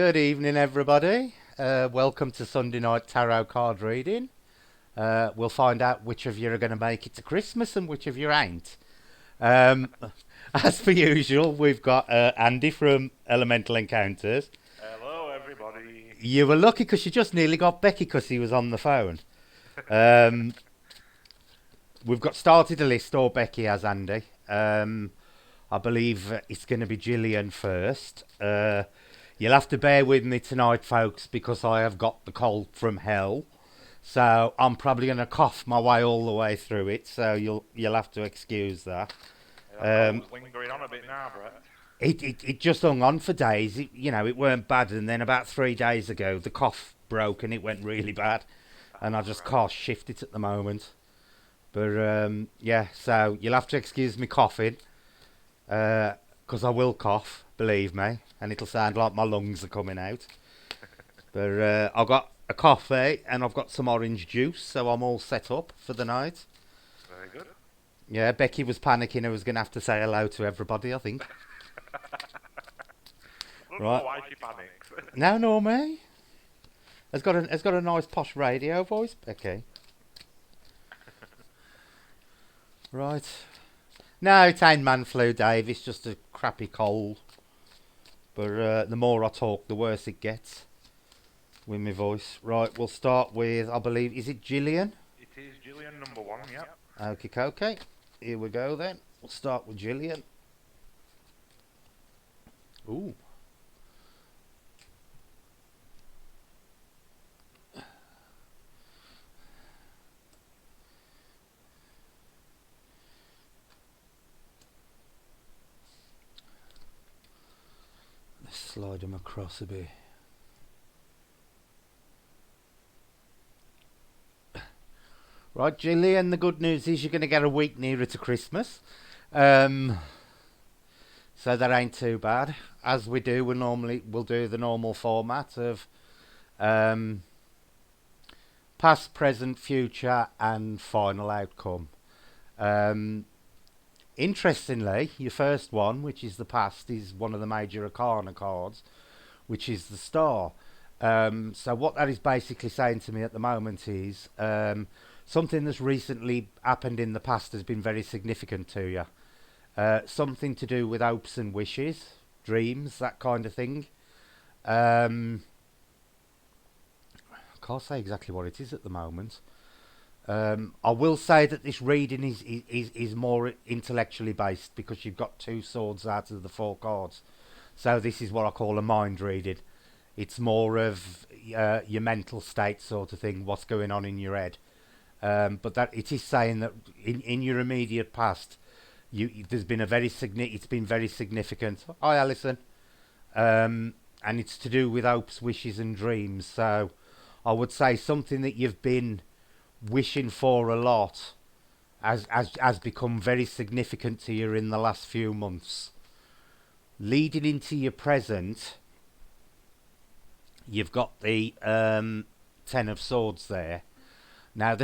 Good evening, everybody. Welcome to Sunday night tarot card reading. We'll find out which of you are going to make it to Christmas and which of you ain't. Um, as per usual, we've got Andy from Elemental Encounters. Hello, everybody. You were lucky because you just nearly got Becky because he was on the phone. Um, we've got started a list, or Becky has Andy. I believe it's going to be Gillian first. You'll have to bear with me tonight, folks, because I have got the cold from hell. So I'm probably going to cough my way all the way through it. So you'll have to excuse that. That cold's lingering on a bit now, Brett. It just hung on for days. It weren't bad, and then about 3 days ago, the cough broke and it went really bad, and I just can't shift it at the moment. But yeah, so you'll have to excuse me coughing, because I will cough, believe me, and it'll sound like my lungs are coming out. But I've got a coffee and I've got some orange juice, so I'm all set up for the night. Very good. Yeah, Becky was panicking. I was going to have to say hello to everybody, I think. I don't Right. know why she panics. No, me. Has got a nice posh radio voice, Becky. Right. No, it ain't man flu, Dave. It's just a crappy cold. But the more I talk, the worse it gets with my voice. Right, we'll start with, I believe, is it Gillian? It is Gillian number 1, yep. Okay. Here we go then. We'll start with Gillian. Ooh. Let's slide them across a bit. Right, Gillian, the good news is you're going to get a week nearer to Christmas. So that ain't too bad. As we do, we'll do the normal format of past, present, future, and final outcome. Interestingly, your first one, which is the past, is one of the major arcana cards, which is the star. So what that is basically saying to me at the moment is something that's recently happened in the past has been very significant to you. Something to do with hopes and wishes, dreams, that kind of thing. I can't say exactly what it is at the moment. I will say that this reading is more intellectually based because you've got two swords out of the four cards. So this is what I call a mind reading. It's more of your mental state sort of thing, what's going on in your head. But that it is saying that in your immediate past, there's been it's been very significant. Hi, Alison. And it's to do with hopes, wishes, and dreams. So I would say something that you've been wishing for a lot has become very significant to you in the last few months. Leading into your present, you've got the Ten of Swords there. Now,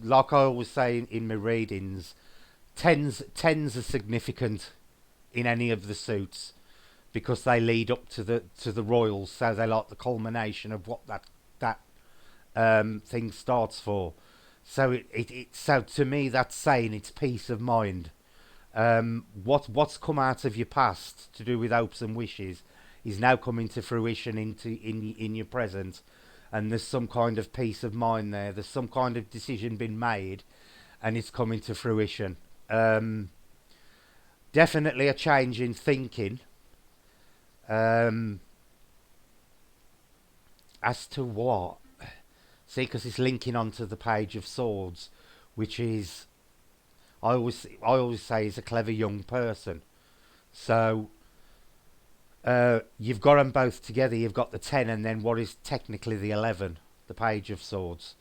like I always say in my readings, tens are significant in any of the suits because they lead up to the royals, so they're like the culmination of what that thing starts for. So so to me that's saying it's peace of mind. What's come out of your past to do with hopes and wishes is now coming to fruition in your present, and there's some kind of peace of mind there. There's some kind of decision been made, and it's coming to fruition. Definitely a change in thinking. As to what? See, because it's linking onto the Page of Swords, which is I always say is a clever young person. So you've got them both together. You've got the 10 and then what is technically the 11, the Page of Swords.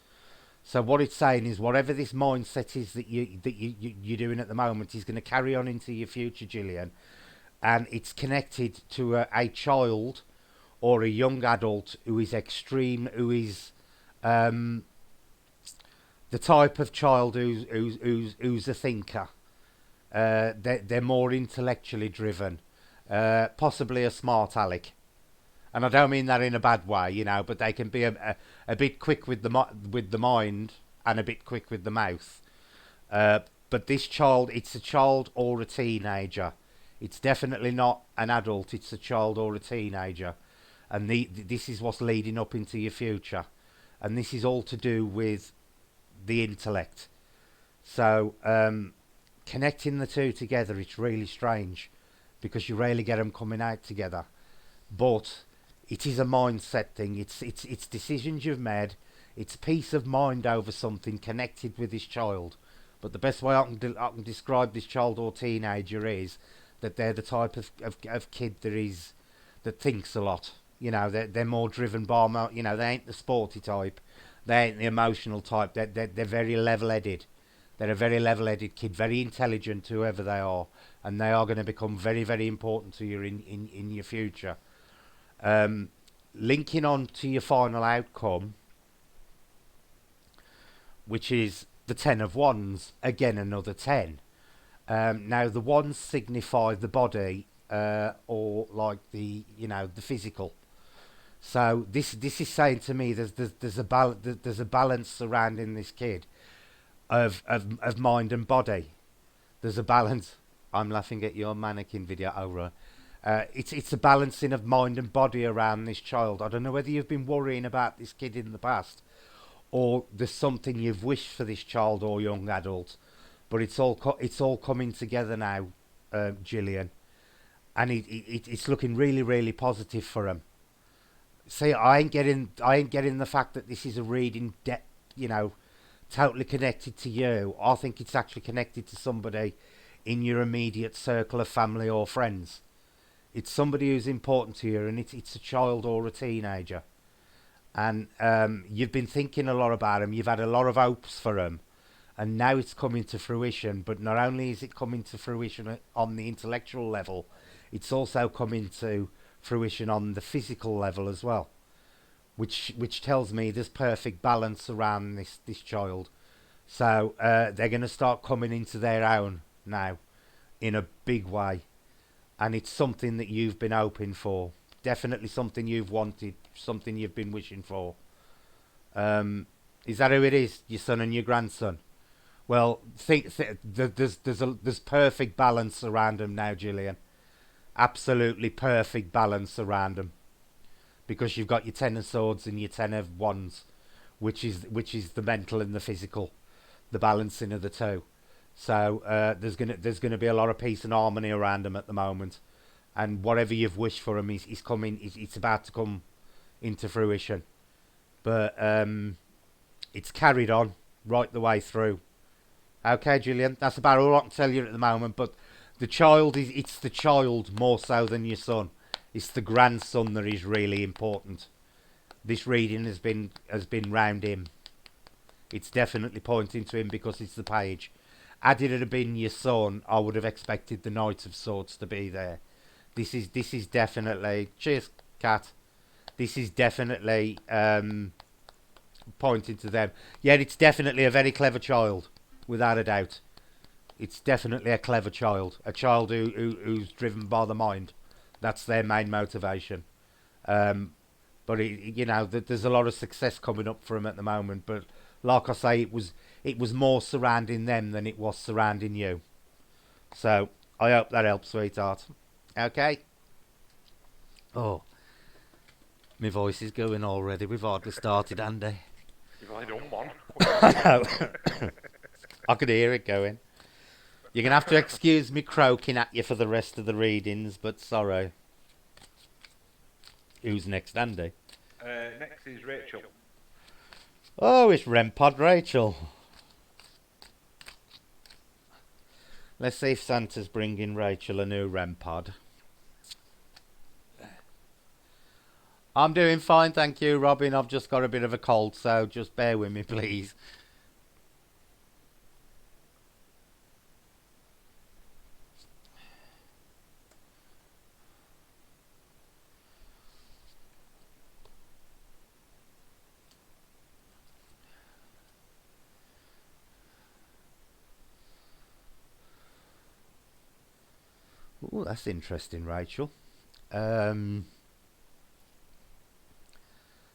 So what it's saying is whatever this mindset is that you're doing at the moment is going to carry on into your future, Gillian, and it's connected to a child or a young adult who is extreme, who is the type of child who's a thinker. They're more intellectually driven, possibly a smart aleck, and I don't mean that in a bad way, but they can be a bit quick with with the mind and a bit quick with the mouth. Uh, but this child, it's a child or a teenager. It's definitely not an adult. It's a child or a teenager, and this is what's leading up into your future, and this is all to do with the intellect. So connecting the two together, it's really strange because you rarely get them coming out together. But it is a mindset thing. It's decisions you've made. It's peace of mind over something connected with this child. But the best way I can describe this child or teenager is that they're the type of kid that thinks a lot. They're more driven by they ain't the sporty type. They ain't the emotional type. They're very level-headed. They're a very level-headed kid, very intelligent, whoever they are, and they are going to become very, very important to you in your future. Linking on to your final outcome, which is the Ten of Wands, again another 10. Now the wands signify the body, or like the physical. So this is saying to me there's a balance surrounding this kid of mind and body. There's a balance. I'm laughing at your mannequin video. Oh right. It's a balancing of mind and body around this child. I don't know whether you've been worrying about this kid in the past, or there's something you've wished for this child or young adult, but it's all coming together now, Gillian, and it's looking really, really positive for him. See, I ain't getting the fact that this is a reading, totally connected to you. I think it's actually connected to somebody in your immediate circle of family or friends. It's somebody who's important to you, and it's a child or a teenager. And you've been thinking a lot about him. You've had a lot of hopes for him, and now it's coming to fruition. But not only is it coming to fruition on the intellectual level, it's also coming to fruition on the physical level as well, which tells me there's perfect balance around this child. So they're going to start coming into their own now in a big way, and it's something that you've been hoping for. Definitely something you've wanted, something you've been wishing for. Is that who it is? Your son and your grandson? Well, there's perfect balance around them now, Gillian. Absolutely perfect balance around them, because you've got your Ten of Swords and your Ten of Wands, which is the mental and the physical, the balancing of the two. So there's gonna be a lot of peace and harmony around them at the moment, and whatever you've wished for them is coming. It's about to come into fruition, but it's carried on right the way through. Okay, Julian, that's about all I can tell you at the moment. But the child it's the child more so than your son. It's the grandson that is really important. This reading has been round him. It's definitely pointing to him because it's the page. Had it have been your son, I would have expected the Knight of Swords to be there. This is definitely, cheers, cat. This is definitely pointing to them. Yeah, it's definitely a very clever child, without a doubt. It's definitely a clever child, a child who's driven by the mind. That's their main motivation. But there's a lot of success coming up for him at the moment. But like I say, it was more surrounding them than it was surrounding you. So I hope that helps, sweetheart. Okay. Oh, my voice is going already. We've hardly started, Andy. You've only done one. I could hear it going. You're going to have to excuse me croaking at you for the rest of the readings, but sorry. Who's next, Andy? Next is Rachel. Oh, it's REM-Pod Rachel. Let's see if Santa's bringing Rachel a new REM-Pod. I'm doing fine, thank you, Robin. I've just got a bit of a cold, so just bear with me, please. Oh, that's interesting, Rachel.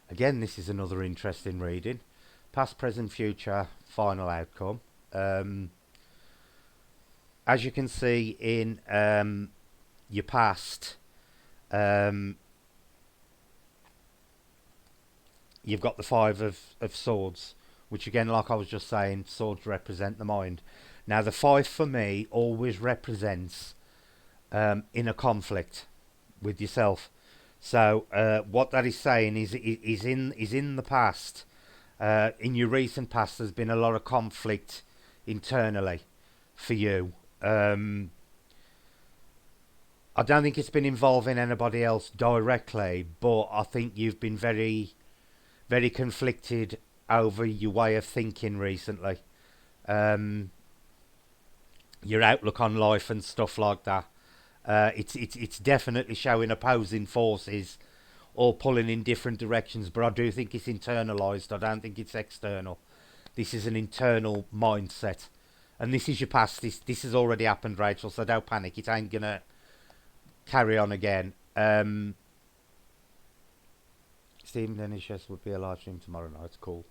Again, this is another interesting reading. Past, present, future, final outcome. As you can see in your past, you've got the Five of Swords, which again, like I was just saying, swords represent the mind. Now, the five for me always represents inner conflict with yourself. So what that is saying is in the past, in your recent past, there's been a lot of conflict internally for you. I don't think it's been involving anybody else directly, but I think you've been very, very conflicted over your way of thinking recently. Um, your outlook on life and stuff like that. It's definitely showing opposing forces all pulling in different directions, but I do think it's internalized. I don't think it's external. This is an internal mindset, and this is your past. This has already happened, Rachel. So don't panic. It ain't gonna carry on again. Stephen Dennis would be a live stream tomorrow night. It's cool.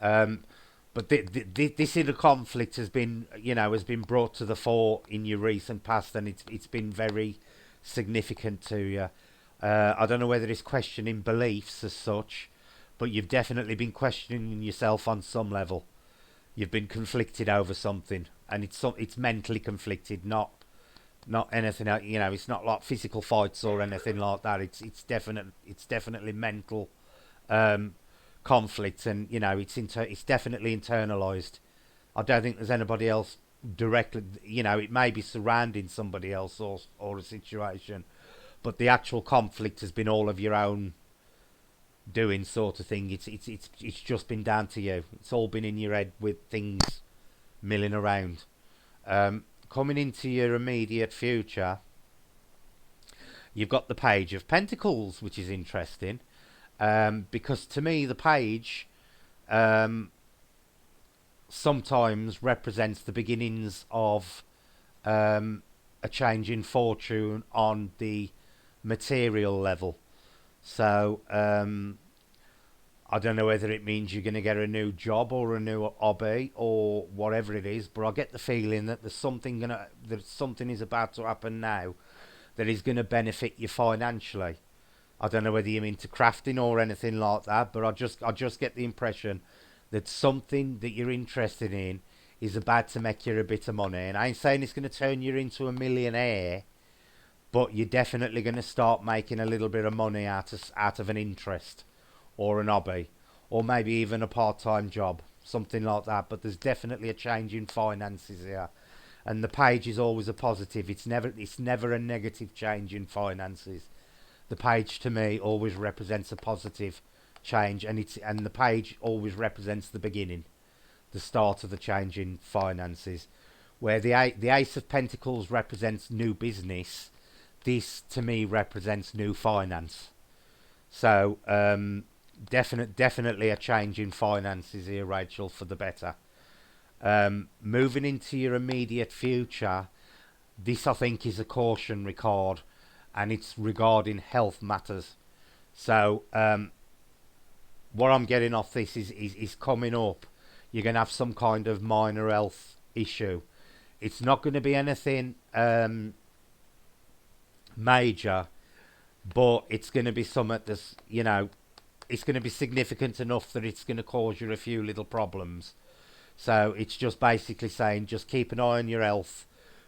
Um, but this inner conflict has been, has been brought to the fore in your recent past, and it's been very significant to you. I don't know whether it's questioning beliefs as such, but you've definitely been questioning yourself on some level. You've been conflicted over something, and it's mentally conflicted, not anything else. It's not like physical fights or anything like that. It's definitely mental um, conflict, and it's definitely internalized. I don't think there's anybody else directly. It may be surrounding somebody else or a situation, but the actual conflict has been all of your own doing, sort of thing. It's just been down to you. It's all been in your head with things milling around. Coming into your immediate future, you've got the Page of Pentacles, which is interesting, because to me the Page um, sometimes represents the beginnings of a change in fortune on the material level. So I don't know whether it means you're going to get a new job or a new hobby or whatever it is, but I get the feeling that that something is about to happen now that is going to benefit you financially. I don't know whether you're into crafting or anything like that, but I just get the impression that something that you're interested in is about to make you a bit of money. And I ain't saying it's going to turn you into a millionaire, but you're definitely going to start making a little bit of money out of an interest or an hobby, or maybe even a part-time job, something like that. But there's definitely a change in finances here, and the Page is always a positive. It's never a negative change in finances. The Page to me always represents a positive change, and the Page always represents the beginning, the start of the change in finances. Where the Ace of Pentacles represents new business, this to me represents new finance. So definitely a change in finances here, Rachel, for the better. Moving into your immediate future, this I think is a cautionary card, and it's regarding health matters. So what I'm getting off this is coming up. You're going to have some kind of minor health issue. It's not going to be anything major, but it's going to be something that's, it's going to be significant enough that it's going to cause you a few little problems. So it's just basically saying just keep an eye on your health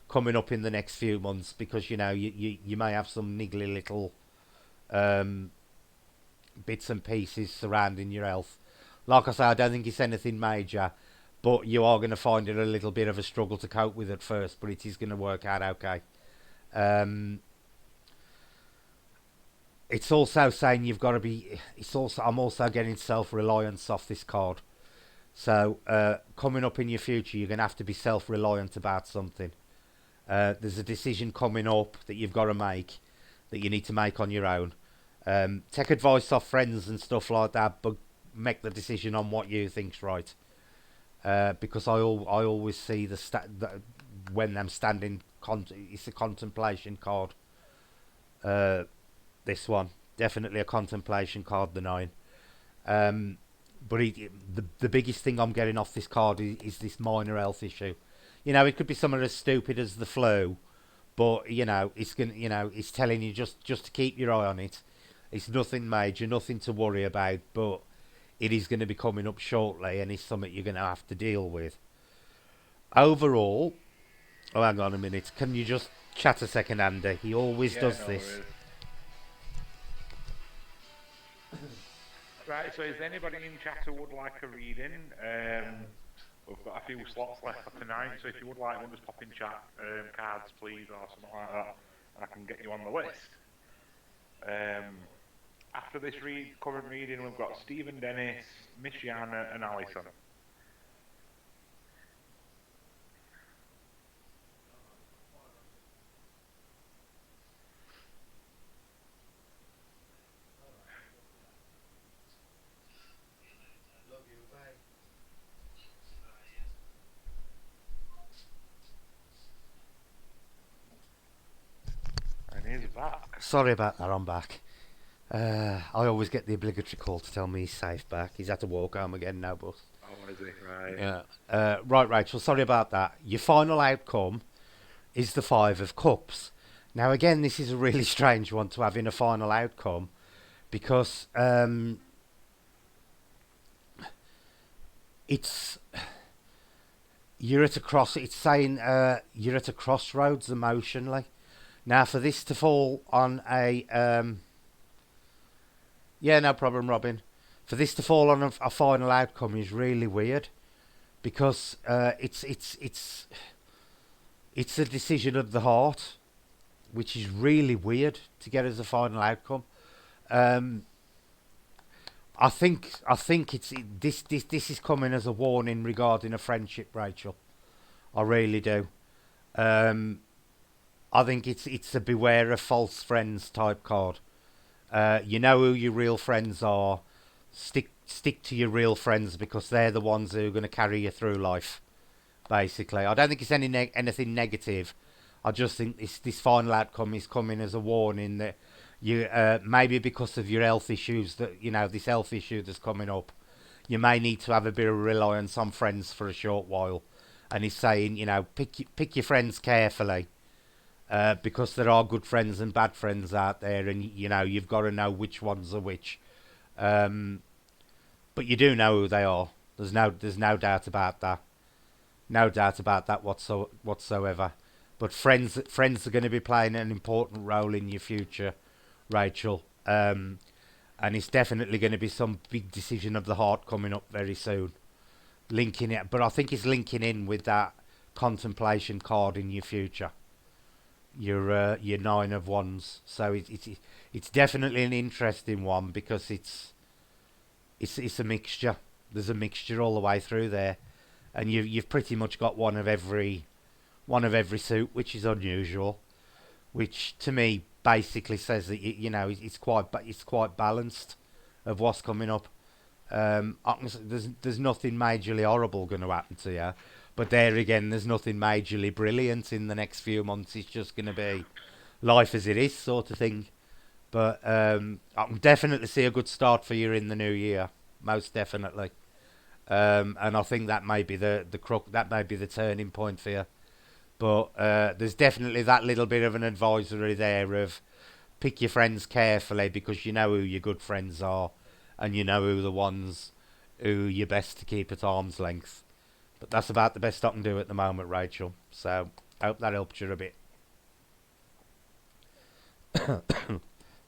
coming up in the next few months, because you may have some niggly little um, bits and pieces surrounding your health. Like I say, I don't think it's anything major, but you are going to find it a little bit of a struggle to cope with at first, but it is going to work out okay. Um, it's also saying you've got to be. I'm also getting self-reliance off this card. So coming up in your future, you're going to have to be self-reliant about something. There's a decision coming up that you've got to make, that you need to make on your own. Take advice off friends and stuff like that, but make the decision on what you think's right. Because I always see when I'm standing. It's a contemplation card. This one definitely a contemplation card. The 9. Um, but the biggest thing I'm getting off this card is this minor health issue. You know, it could be something as stupid as the flu, but it's telling you just to keep your eye on it. It's nothing major, nothing to worry about, but it is going to be coming up shortly, and it's something you're going to have to deal with. Overall, oh, hang on a minute. Can you just chat a second, Andy? He always Yeah, does no this. worries. Right, so is anybody in chat who would like a reading? We've got a few slots left for tonight, so if you would like one, just pop in chat, cards please, or something like that, and I can get you on the list. After this current reading, we've got Stephen Dennis, Miss Yana, and Alison. And he's back. Sorry about that, I'm back. I always get the obligatory call to tell me he's safe back. He's had to walk home again now, but... Oh, is he? Right. Yeah. Right, Rachel, sorry about that. Your final outcome is the Five of Cups. Now, again, this is a really strange one to have in a final outcome because it's... You're at a cross... It's saying you're at a crossroads emotionally. Now, for this to fall on a... yeah, no problem, Robin. For this to fall on a final outcome is really weird because it's a decision of the heart, which is really weird to get as a final outcome. Um, I think this is coming as a warning regarding a friendship, Rachel. I really do. Um, I think it's a beware of false friends type card. You know who your real friends are. Stick to your real friends because they're the ones who are going to carry you through life. Basically, I don't think it's anything negative. I just think this final outcome is coming as a warning that you maybe because of your health issues that this health issue that's coming up, you may need to have a bit of reliance on friends for a short while. And he's saying pick your friends carefully because there are good friends and bad friends out there, and you've got to know which ones are which. Um, but you do know who they are. There's no doubt about that. No doubt about that whatsoever. But friends are going to be playing an important role in your future, Rachel. And it's definitely going to be some big decision of the heart coming up very soon. Linking it, but I think it's linking in with that contemplation card in your future. Your Nine of Wands. So it's definitely an interesting one because it's a mixture. There's a mixture all the way through there, and you've pretty much got one of every suit, which is unusual. Which to me basically says that it's quite balanced of what's coming up. There's nothing majorly horrible going to happen to you, but there again, there's nothing majorly brilliant in the next few months. It's just going to be life as it is, sort of thing. But I can definitely see a good start for you in the new year, most definitely. And I think that may be the crook, that may be the turning point for you. But there's definitely that little bit of an advisory there of pick your friends carefully because you know who your good friends are, and you know who the ones who you're best to keep at arm's length. But that's about the best I can do at the moment, Rachel. So I hope that helped you a bit.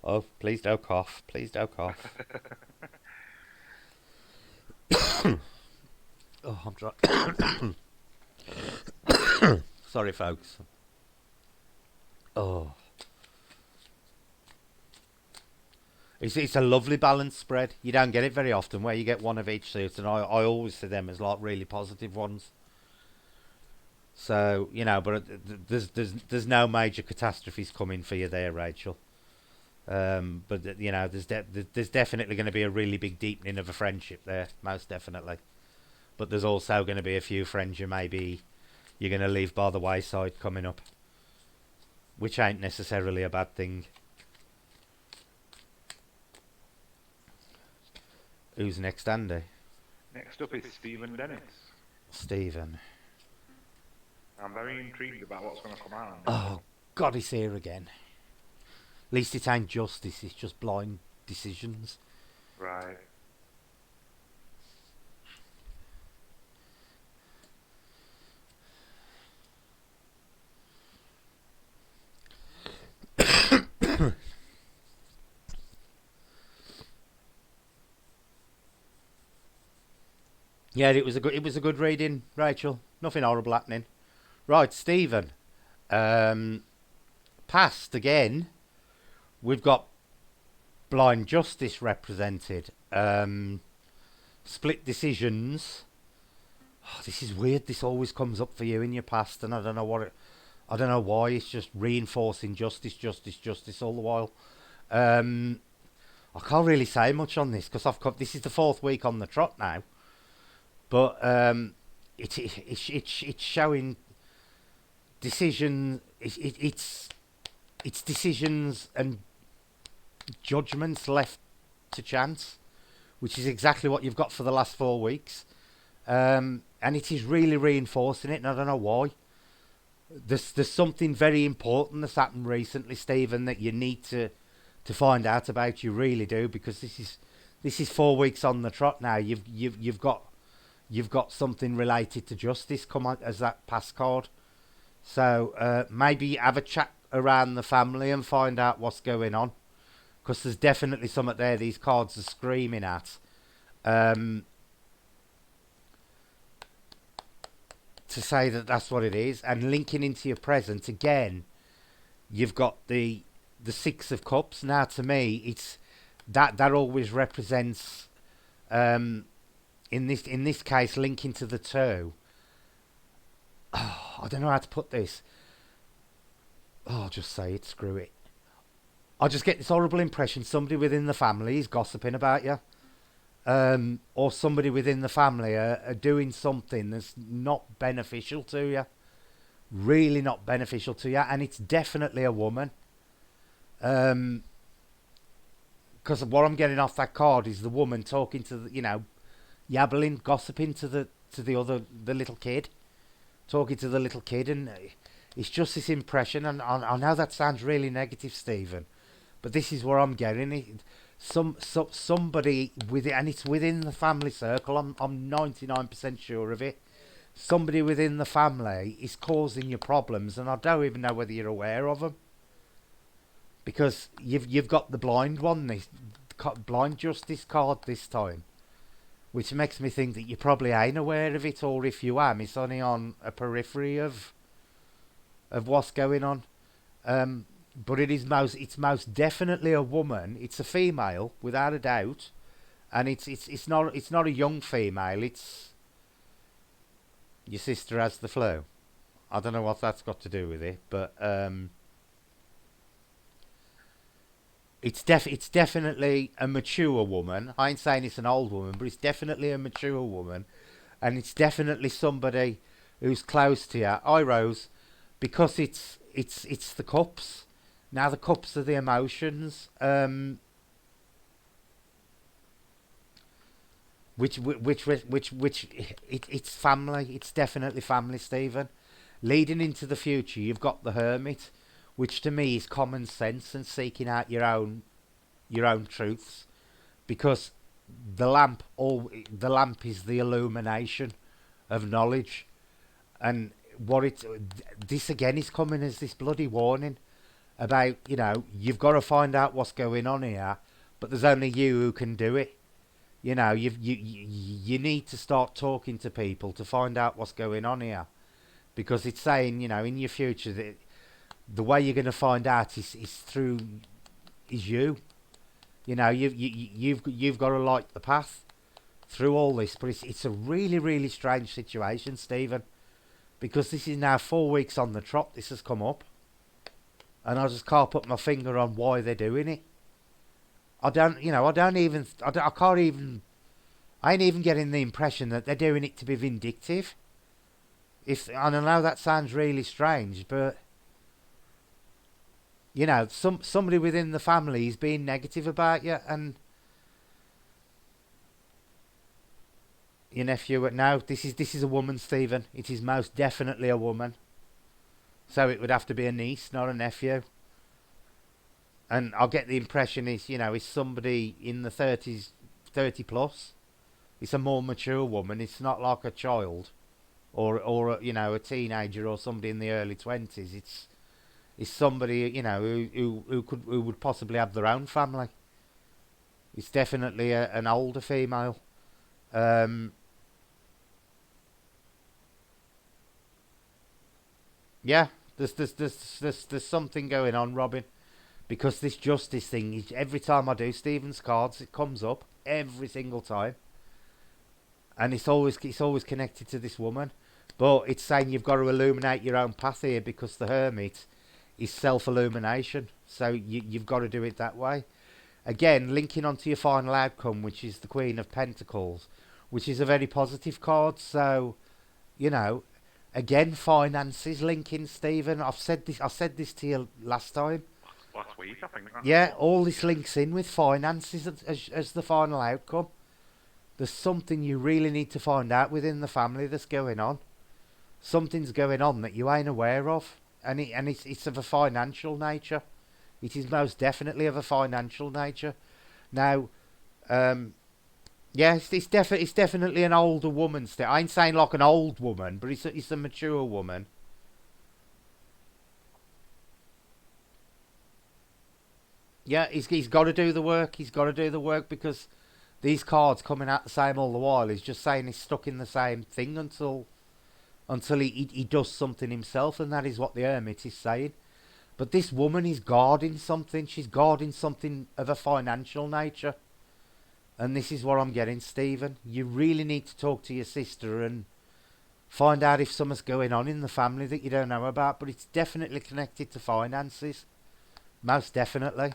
Oh, please don't cough. Please don't cough. Oh, I'm dry. Sorry, folks. Oh, it's a lovely balanced spread. You don't get it very often where you get one of each suit, and I always see them as like really positive ones. So but there's no major catastrophes coming for you there, Rachel. But there's definitely going to be a really big deepening of a friendship there, most definitely. But there's also going to be a few friends you're going to leave by the wayside coming up, which ain't necessarily a bad thing. Who's next, Andy? Next up is Stephen Dennis. Stephen. I'm very intrigued about what's going to come out. Oh, God, he's here again. At least it ain't justice, it's just blind decisions. Right. Yeah, it was a good reading, Rachel. Nothing horrible happening. Right, Stephen. Past again. We've got blind justice represented. Split decisions. Oh, this is weird. This always comes up for you in your past, and I don't know I don't know why. It's just reinforcing justice, justice, justice all the while. I can't really say much on this because this is the 4th week on the trot now. But it's showing decision. It's decisions and judgments left to chance, which is exactly what you've got for the last 4 weeks. And it is really reinforcing it, and I don't know why. There's something very important that's happened recently, Stephen, that you need to find out about. You really do, because this is 4 weeks on the trot now. You've got something related to justice come out as that pass card. So maybe have a chat around the family and find out what's going on, because there's definitely something there these cards are screaming at. To say that that's what it is, and linking into your present again, you've got the 6 of Cups. Now, to me, it's that always represents, in this case, linking to the 2. Oh, I don't know how to put this. Oh, I'll just say it. Screw it. I just get this horrible impression somebody within the family is gossiping about you. Or somebody within the family are doing something that's not beneficial to you. Really not beneficial to you. And it's definitely a woman. Because what I'm getting off that card is the woman talking to the, yabbling, gossiping to the little kid. Talking to the little kid. And it's just this impression. And I know that sounds really negative, Stephen. But this is where I'm getting it. Somebody with it, and it's within the family circle. I'm 99% sure of it. Somebody within the family is causing you problems, and I don't even know whether you're aware of them. Because you've got the blind one, this blind justice card this time, which makes me think that you probably ain't aware of it, or if you am, it's only on a periphery of what's going on. But it's most definitely a woman. It's a female, without a doubt, and it's not a young female. It's your sister has the flu. I don't know what that's got to do with it, but it's definitely a mature woman. I ain't saying it's an old woman, but it's definitely a mature woman, and it's definitely somebody who's close to you. I Rose, because it's the cups. Now the cups are the emotions, which it's family. It's definitely family, Stephen. Leading into the future, you've got the Hermit, which to me is common sense and seeking out your own truths, because the lamp is the illumination of knowledge, and this again is coming as this bloody warning. About, you've got to find out what's going on here, but there's only you who can do it. You need to start talking to people to find out what's going on here, because it's saying, in your future, that the way you're going to find out is you. You've got to light the path through all this, but it's a really, really strange situation, Stephen, because this is now 4 weeks on the trot. This has come up. And I just can't put my finger on why they're doing it. I ain't even getting the impression that they're doing it to be vindictive. And I know that sounds really strange, but somebody within the family is being negative about you, and Your nephew? No, this is a woman, Stephen. It is most definitely a woman. So it would have to be a niece, not a nephew. And I'll get the impression is somebody in the 30s, 30 plus. It's a more mature woman. It's not like a child, or a teenager or somebody in the early 20s. It's somebody who would possibly have their own family. It's definitely an older female. Um, yeah, there's something going on, Robin. Because this justice thing, every time I do Stephen's cards, it comes up every single time, and it's always connected to this woman. But it's saying you've got to illuminate your own path here because the hermit is self-illumination. So you've got to do it that way. Again, linking onto your final outcome, which is the Queen of Pentacles, which is a very positive card. So, you know, again, finances linking, Stephen. I said this to you last time. Last week, I think. Yeah, all this links in with finances as the final outcome. There's something you really need to find out within the family that's going on. Something's going on that you ain't aware of, and it's of a financial nature. It is most definitely of a financial nature. Now, yeah, it's definitely an older woman. Still, I ain't saying like an old woman, but it's a mature woman. Yeah, he's got to do the work. He's got to do the work because these cards coming out the same all the while. He's just saying he's stuck in the same thing until he does something himself, and that is what the hermit is saying. But this woman is guarding something. She's guarding something of a financial nature. And this is what I'm getting, Stephen. You really need to talk to your sister and find out if something's going on in the family that you don't know about. But it's definitely connected to finances. Most definitely.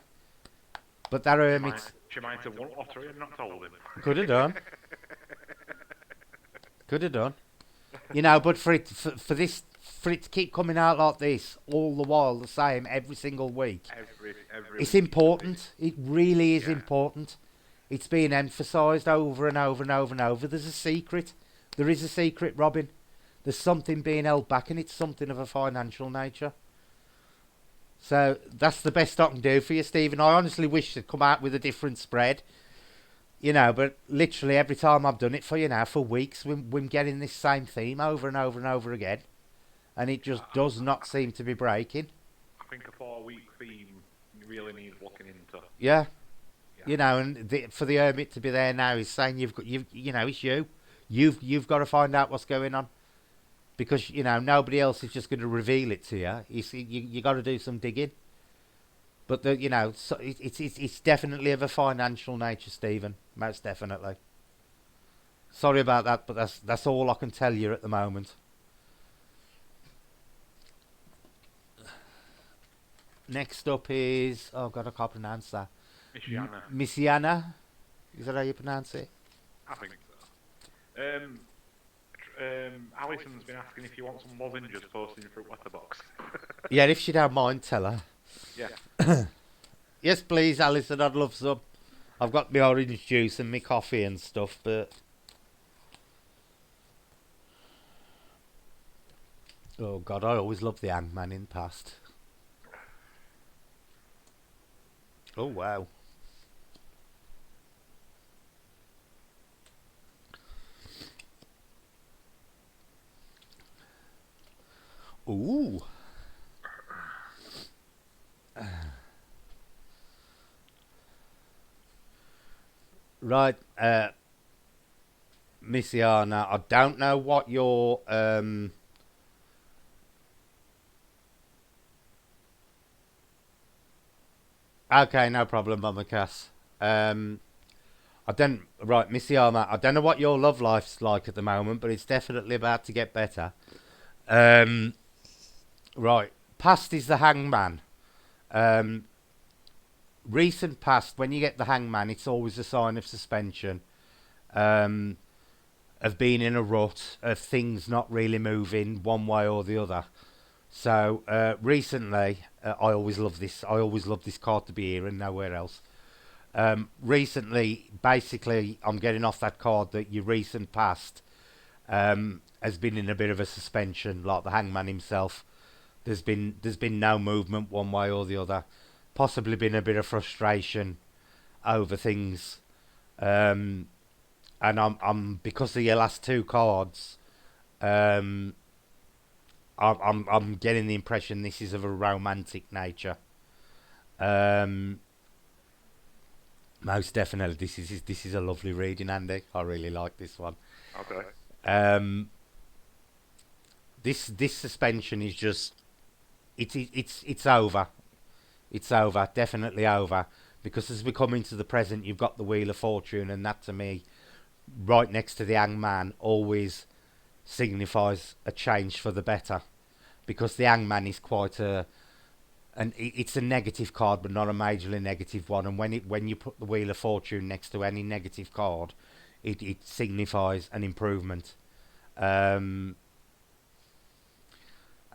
But that hermit... She might have won lottery and not told him. Could have done. Could have done. But for it to keep coming out like this all the while the same every single week, it's important. It really is important. It's being emphasised over and over and over and over. There's a secret. There is a secret, Robin. There's something being held back, and it's something of a financial nature. So that's the best I can do for you, Stephen. I honestly wish to come out with a different spread. But literally every time I've done it for you now, for weeks, we're getting this same theme over and over and over again. And it just does not seem to be breaking. I think a 4-week theme really needs looking into. Yeah. And for the hermit to be there now is saying it's you. You've got to find out what's going on. Because, nobody else is just going to reveal it to you. You got to do some digging. But, it's definitely of a financial nature, Stephen. Most definitely. Sorry about that, but that's all I can tell you at the moment. Next up is... Oh, God, I can't pronounce that. Missiana. Is that how you pronounce it? I think so. Alison's been asking if you want some lozenges posted in fruit letterbox. Yeah, if she don't mind, tell her. Yeah. Yes, please, Alison, I'd love some. I've got my orange juice and my coffee and stuff, but... Oh, God, I always loved the Hangman in the past. Oh, wow. Ooh. Right, Missiana, I don't know what your okay, no problem, Mama Cass. Missiana, I don't know what your love life's like at the moment, but it's definitely about to get better. Right, past is the Hangman. Recent past, when you get the Hangman, it's always a sign of suspension, of being in a rut, of things not really moving one way or the other. So recently, I always love this. I always love this card to be here and nowhere else. Recently, basically, I'm getting off that card that your recent past has been in a bit of a suspension, like the hangman himself. There's been no movement one way or the other. Possibly been a bit of frustration over things, um, and I'm because of your last two cards. Um, I'm getting the impression this is of a romantic nature. Um, Most definitely, this is a lovely reading, Andy. I really like this one. Okay. Um, this suspension is just it's over. It's over, definitely over. Because as we come into the present, you've got the Wheel of Fortune, and that to me, right next to the Hangman, always signifies a change for the better. Because the Hangman is quite it's a negative card, but not a majorly negative one. And when you put the Wheel of Fortune next to any negative card, it signifies an improvement. Um,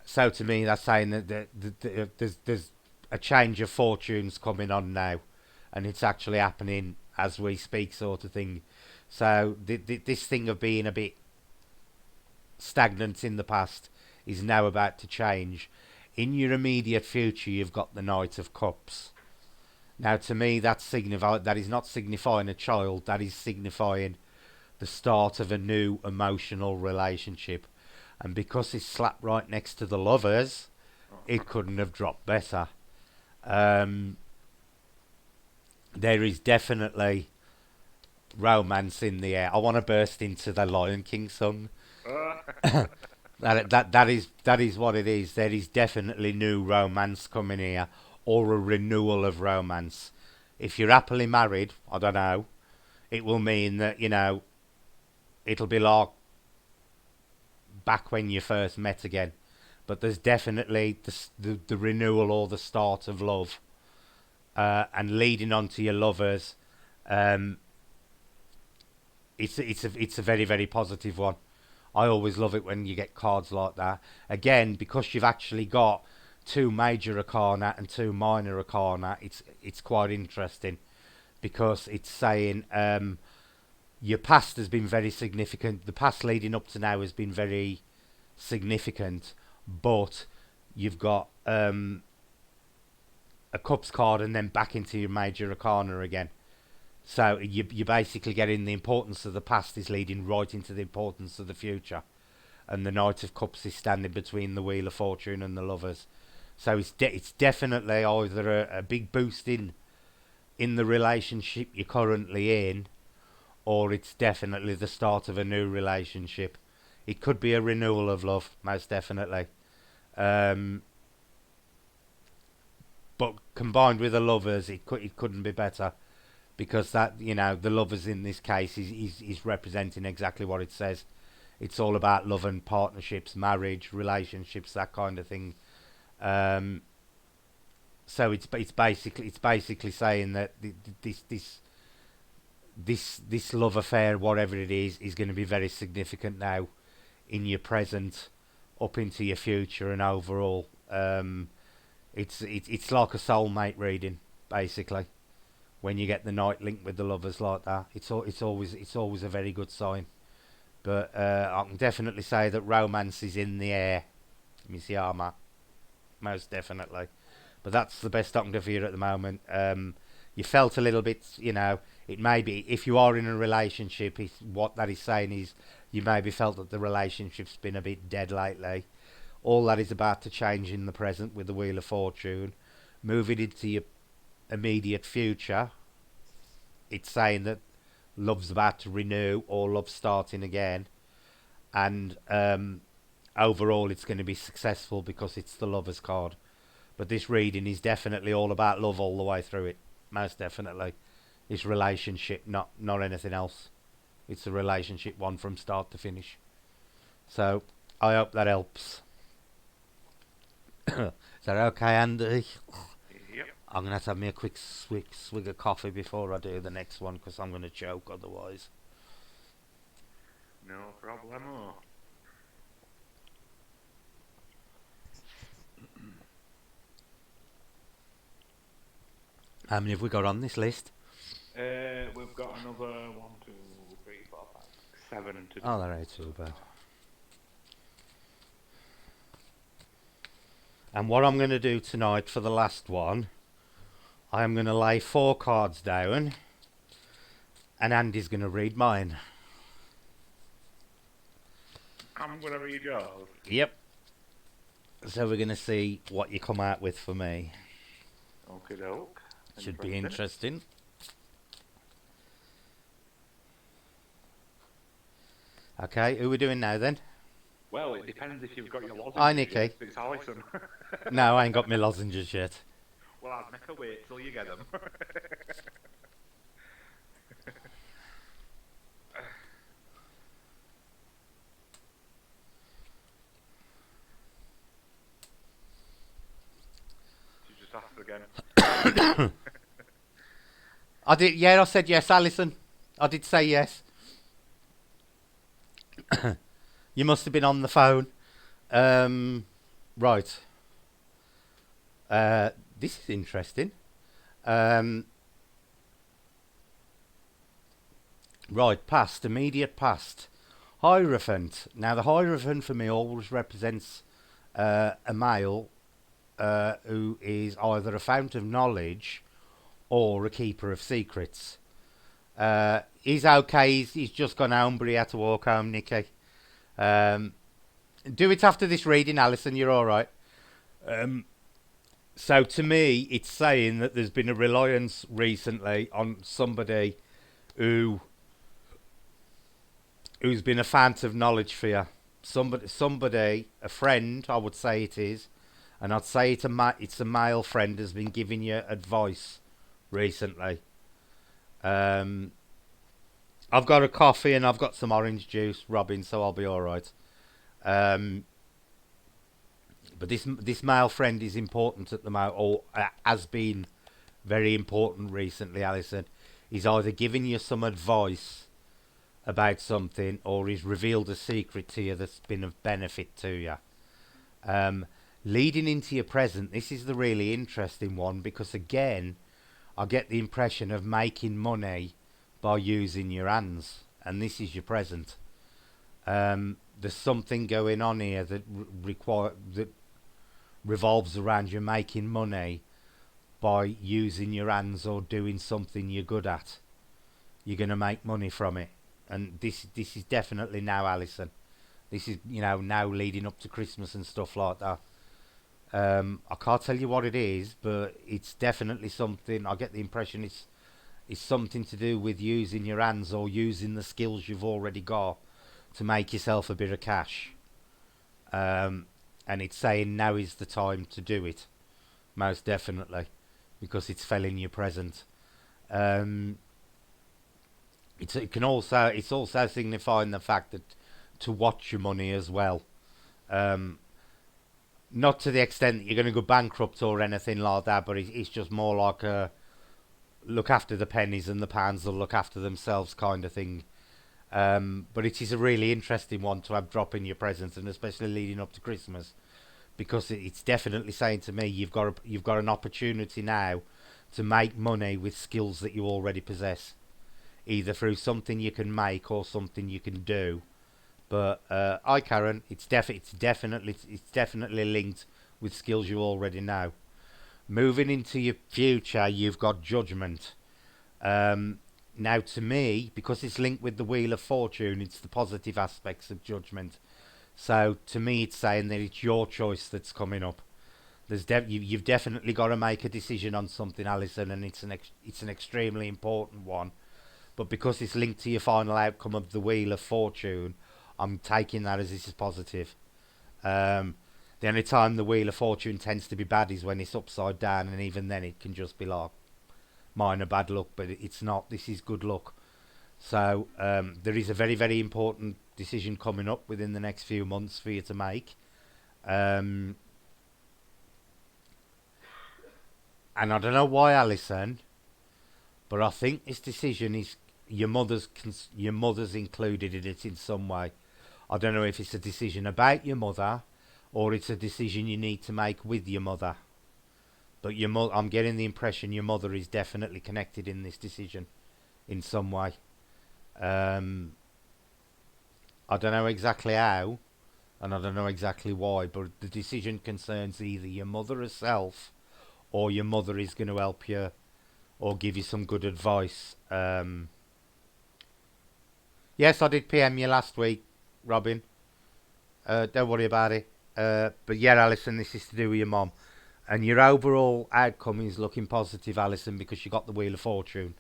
so to me, that's saying that there's a change of fortunes coming on now, and it's actually happening as we speak, sort of thing. So this thing of being a bit stagnant in the past is now about to change. In your immediate future, you've got the Knight of Cups. Now, to me, that is not signifying a child. That is signifying the start of a new emotional relationship. And because it's slapped right next to the Lovers, it couldn't have dropped better. Um, there is definitely romance in the air. I want to burst into the Lion King song. That is what it is. There is definitely new romance coming here, or a renewal of romance. If you're happily married, I don't know. It will mean that it'll be like back when you first met again. But there's definitely the renewal or the start of love, and leading on to your lovers. Um, it's a very very positive one. I always love it when you get cards like that. Again, because you've actually got two major arcana and two minor arcana, it's quite interesting because it's saying your past has been very significant. The past leading up to now has been very significant, but you've got a cups card and then back into your major arcana again. So you're basically getting the importance of the past is leading right into the importance of the future. And the Knight of Cups is standing between the Wheel of Fortune and the Lovers. So it's definitely either a big boost in the relationship you're currently in, or it's definitely the start of a new relationship. It could be a renewal of love, most definitely. Um, but combined with the Lovers, it couldn't be better. Because that the Lovers in this case is representing exactly what it says. It's all about love and partnerships, marriage, relationships, that kind of thing. Um, so it's basically saying that this love affair, whatever it is going to be very significant now in your present, up into your future, and overall. It's like a soulmate reading, basically. When you get the night link with the Lovers like that, it's always a very good sign. But I can definitely say that romance is in the air, Miss Yama, most definitely. But that's the best I can do for you at the moment. You felt a little bit, it may be, if you are in a relationship, what that is saying is you maybe felt that the relationship's been a bit dead lately. All that is about to change in the present with the Wheel of Fortune. Moving into your immediate future, it's saying that love's about to renew or love's starting again. And overall, it's going to be successful because it's the Lover's card. But this reading is definitely all about love all the way through it. Most definitely. It's relationship, not anything else. It's a relationship one from start to finish. So, I hope that helps. Is that okay, Andy? Yep. I'm going to have me a quick swig of coffee before I do the next one because I'm going to choke otherwise. No problemo. How many have we got on this list? got another 1, 2, 3, 4, 5, 6, 7 to do. Oh, that ain't too bad. And what I'm going to do tonight for the last one, I am going to lay 4 cards down, and Andy's going to read mine. I'm going to read yours. Yep. So we're going to see what you come out with for me. Okie doke. Should be interesting. Okay, who are we doing now then? Well, it depends if you've got your lozenges. Hi, Nicky. Yet. It's Alison. No, I ain't got my lozenges yet. Well, I'd make her wait till you get them. You just asked again. I did. Yeah, I said yes, Alison. I did say yes. You must have been on the phone. Right. This is interesting. Right, past, immediate past. Hierophant. Now, the Hierophant for me always represents a male who is either a fount of knowledge or a keeper of secrets. He's okay, he's just gone home, but he had to walk home, Nicky. Do it after this reading, Alison, you're alright. So to me, it's saying that there's been a reliance recently on somebody who's been a fount of knowledge for you. Somebody, a friend, I would say it is, and I'd say it's a male friend has been giving you advice recently. I've got a coffee and I've got some orange juice, Robin, so I'll be alright. But this male friend is important at the moment, or has been very important recently, Alison. He's either giving you some advice about something, or he's revealed a secret to you that's been of benefit to you. Leading into your present, this is the really interesting one, because again, I get the impression of making money by using your hands, and this is your present. There's something going on here that that revolves around you making money by using your hands or doing something you're good at. You're going to make money from it, and this is definitely now, Alison. This is, now leading up to Christmas and stuff like that. I can't tell you what it is, but it's definitely something. I get the impression it's something to do with using your hands or using the skills you've already got to make yourself a bit of cash. And it's saying now is the time to do it, most definitely, because it's fell in your present. It's also signifying the fact that to watch your money as well. Not to the extent that you're going to go bankrupt or anything like that, but it's just more like a look after the pennies and the pounds will look after themselves kind of thing. But it is a really interesting one to have drop in your presence, and especially leading up to Christmas, because it's definitely saying to me you've got an opportunity now to make money with skills that you already possess, either through something you can make or something you can do. But Karen, it's definitely linked with skills you already know. Moving into your future, you've got judgment. Now, to me, because it's linked with the Wheel of Fortune, it's the positive aspects of judgment. So, to me, it's saying that it's your choice that's coming up. You've definitely got to make a decision on something, Alison, and it's an extremely important one. But because it's linked to your final outcome of the Wheel of Fortune, I'm taking that as this is positive. The only time the Wheel of Fortune tends to be bad is when it's upside down, and even then it can just be like minor bad luck, but it's not. This is good luck. So there is a very, very important decision coming up within the next few months for you to make. And I don't know why, Alison, but I think this decision is your mother's included in it in some way. I don't know if it's a decision about your mother or it's a decision you need to make with your mother. But I'm getting the impression your mother is definitely connected in this decision. in some way. Um, I don't know exactly how, and I don't know exactly why, but the decision concerns either your mother herself or your mother is going to help you or give you some good advice. Yes, I did PM you last week, Robin. Don't worry about it. But yeah, Alison, this is to do with your mom. And your overall outcome is looking positive, Alison, because you got the Wheel of Fortune.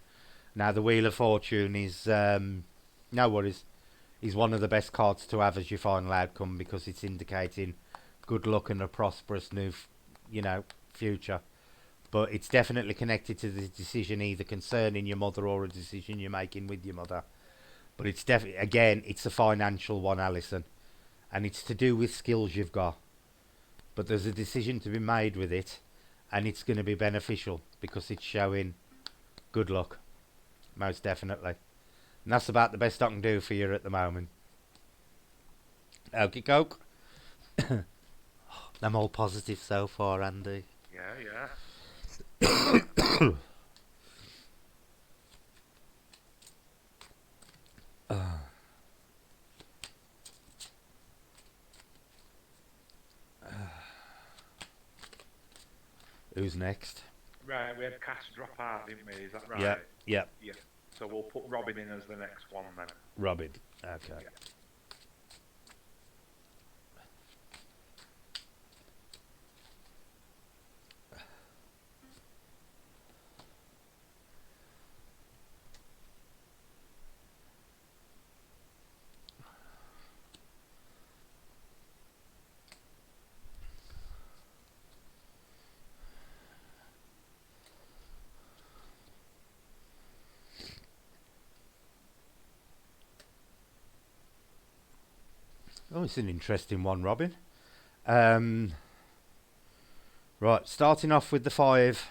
Now, the Wheel of Fortune is, no worries, is one of the best cards to have as your final outcome because it's indicating good luck and a prosperous new, future. But it's definitely connected to the decision either concerning your mother or a decision you're making with your mother. But it's definitely, again, it's a financial one, Alison. And it's to do with skills you've got. But there's a decision to be made with it, and it's going to be beneficial because it's showing good luck, most definitely. And that's about the best I can do for you at the moment. Okie coke. I'm all positive so far, Andy. Yeah. Who's next? Right, we had Cass drop out, didn't we? Is that right? Yeah. Yeah. So we'll put Robin in as the next one then. Robin. Okay. Yeah. Oh, it's an interesting one, Robin. Right, starting off with the 5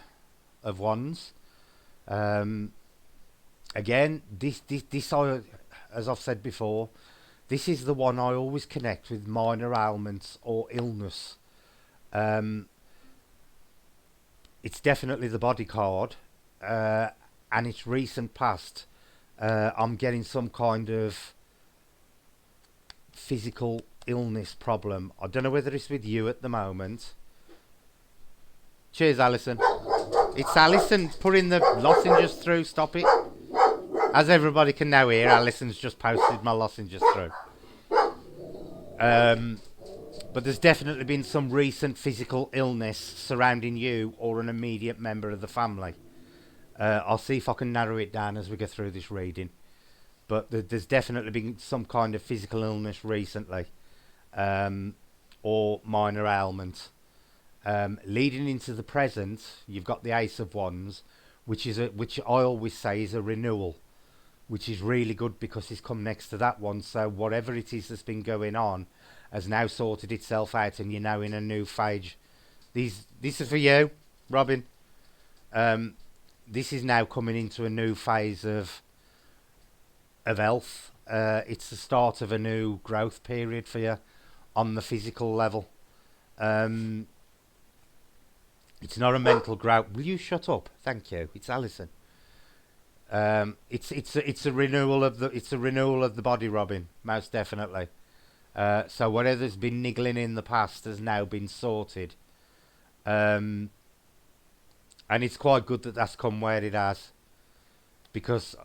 of Wands. Again, this, as I've said before, this is the one I always connect with minor ailments or illness. It's definitely the body card, and it's recent past. I'm getting some kind of physical illness problem. I don't know whether it's with you at the moment. Cheers, Alison. It's Alison putting the lozenges through. Stop it. As everybody can now hear, Alison's just posted my lozenges through. But there's definitely been some recent physical illness surrounding you or an immediate member of the family. I'll see if I can narrow it down as we go through this reading. But there's definitely been some kind of physical illness recently, or minor ailment. Leading into the present, you've got the Ace of Wands, which I always say is a renewal, which is really good because it's come next to that one. So whatever it is that's been going on has now sorted itself out, and you're now in a new phase. This is for you, Robin. This is now coming into a new phase of health. It's the start of a new growth period for you on the physical level. It's not a mental growth. Will you shut up? Thank you. It's Alison. It's a renewal of the body, Robin. Most definitely. So whatever's been niggling in the past has now been sorted. And it's quite good that that's come where it has, because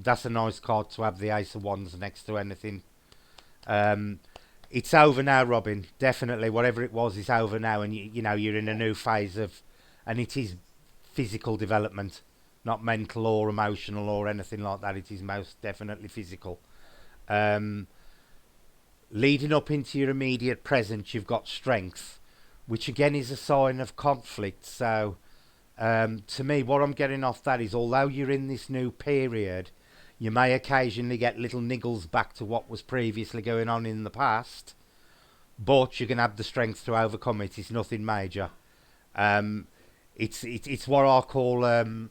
that's a nice card to have, the Ace of Wands next to anything. It's over now, Robin. Definitely, whatever it was is over now, and you're in a new phase of, and it is physical development, not mental or emotional or anything like that. It is most definitely physical. Leading up into your immediate present, you've got strength, which again is a sign of conflict. So, to me, what I'm getting off that is, although you're in this new period, you may occasionally get little niggles back to what was previously going on in the past, but you're going to have the strength to overcome it. It's nothing major. It's what I call an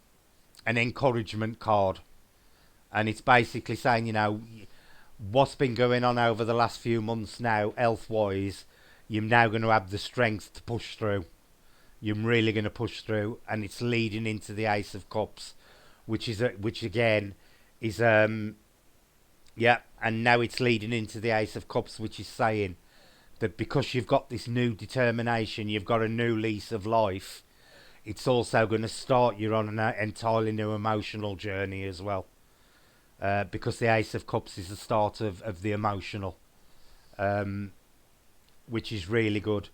encouragement card, and it's basically saying, what's been going on over the last few months now, health-wise, you're now going to have the strength to push through. You're really going to push through, and it's leading into the Ace of Cups, which again is yeah, and now it's leading into the Ace of Cups, which is saying that because you've got this new determination, you've got a new lease of life. It's also going to start you on an entirely new emotional journey as well, because the Ace of Cups is the start of the emotional, which is really good.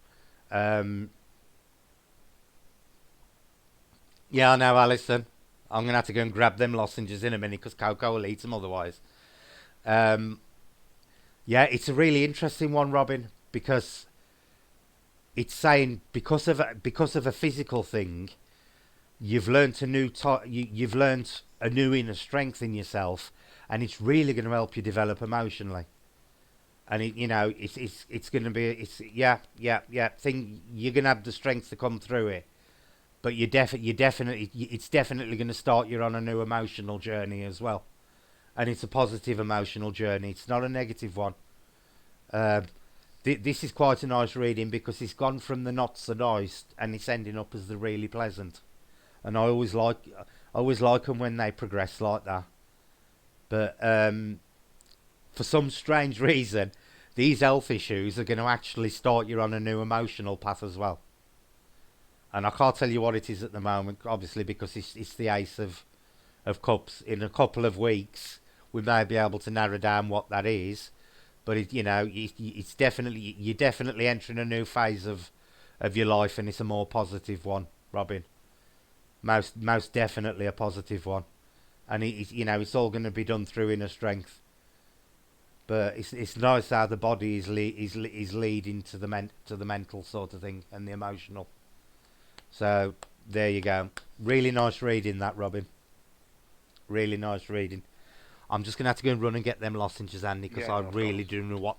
Yeah, I know, Alison. I'm gonna have to go and grab them lozenges in a minute because Coco will eat them otherwise. Um, yeah, it's a really interesting one, Robin, because it's saying because of a physical thing, you've learnt a new you've learnt a new inner strength in yourself, and it's really going to help you develop emotionally. And it's going to be yeah thing you're going to have the strength to come through it, but you definitely it's definitely going to start you on a new emotional journey as well, and it's a positive emotional journey. It's not a negative one. Uh, this is quite a nice reading because it's gone from the not so nice and it's ending up as the really pleasant. And I always like them when they progress like that. But for some strange reason, these health issues are going to actually start you on a new emotional path as well. And I can't tell you what it is at the moment, obviously, because it's the Ace of Cups. In a couple of weeks, we may be able to narrow down what that is. But it's definitely you're definitely entering a new phase of your life, and it's a more positive one, Robin. Most definitely a positive one, and it's all going to be done through inner strength. But it's nice how the body is leading to the mental sort of thing and the emotional. So there you go. Really nice reading that, Robin. Really nice reading. I'm just gonna have to go and run and get them lozenges, Andy, because I really do not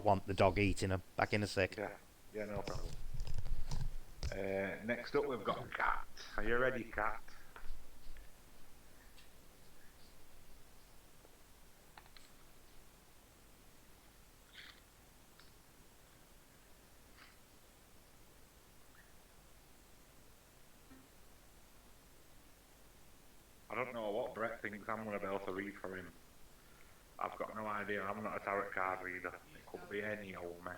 want the dog eating them. Back in a sec. Yeah, no problem. Next up, we've got Cat. Are you ready, Cat? I don't know what Brett thinks I'm going to be able to read for him. I've got no idea. I'm not a tarot card reader. It could be any old mess.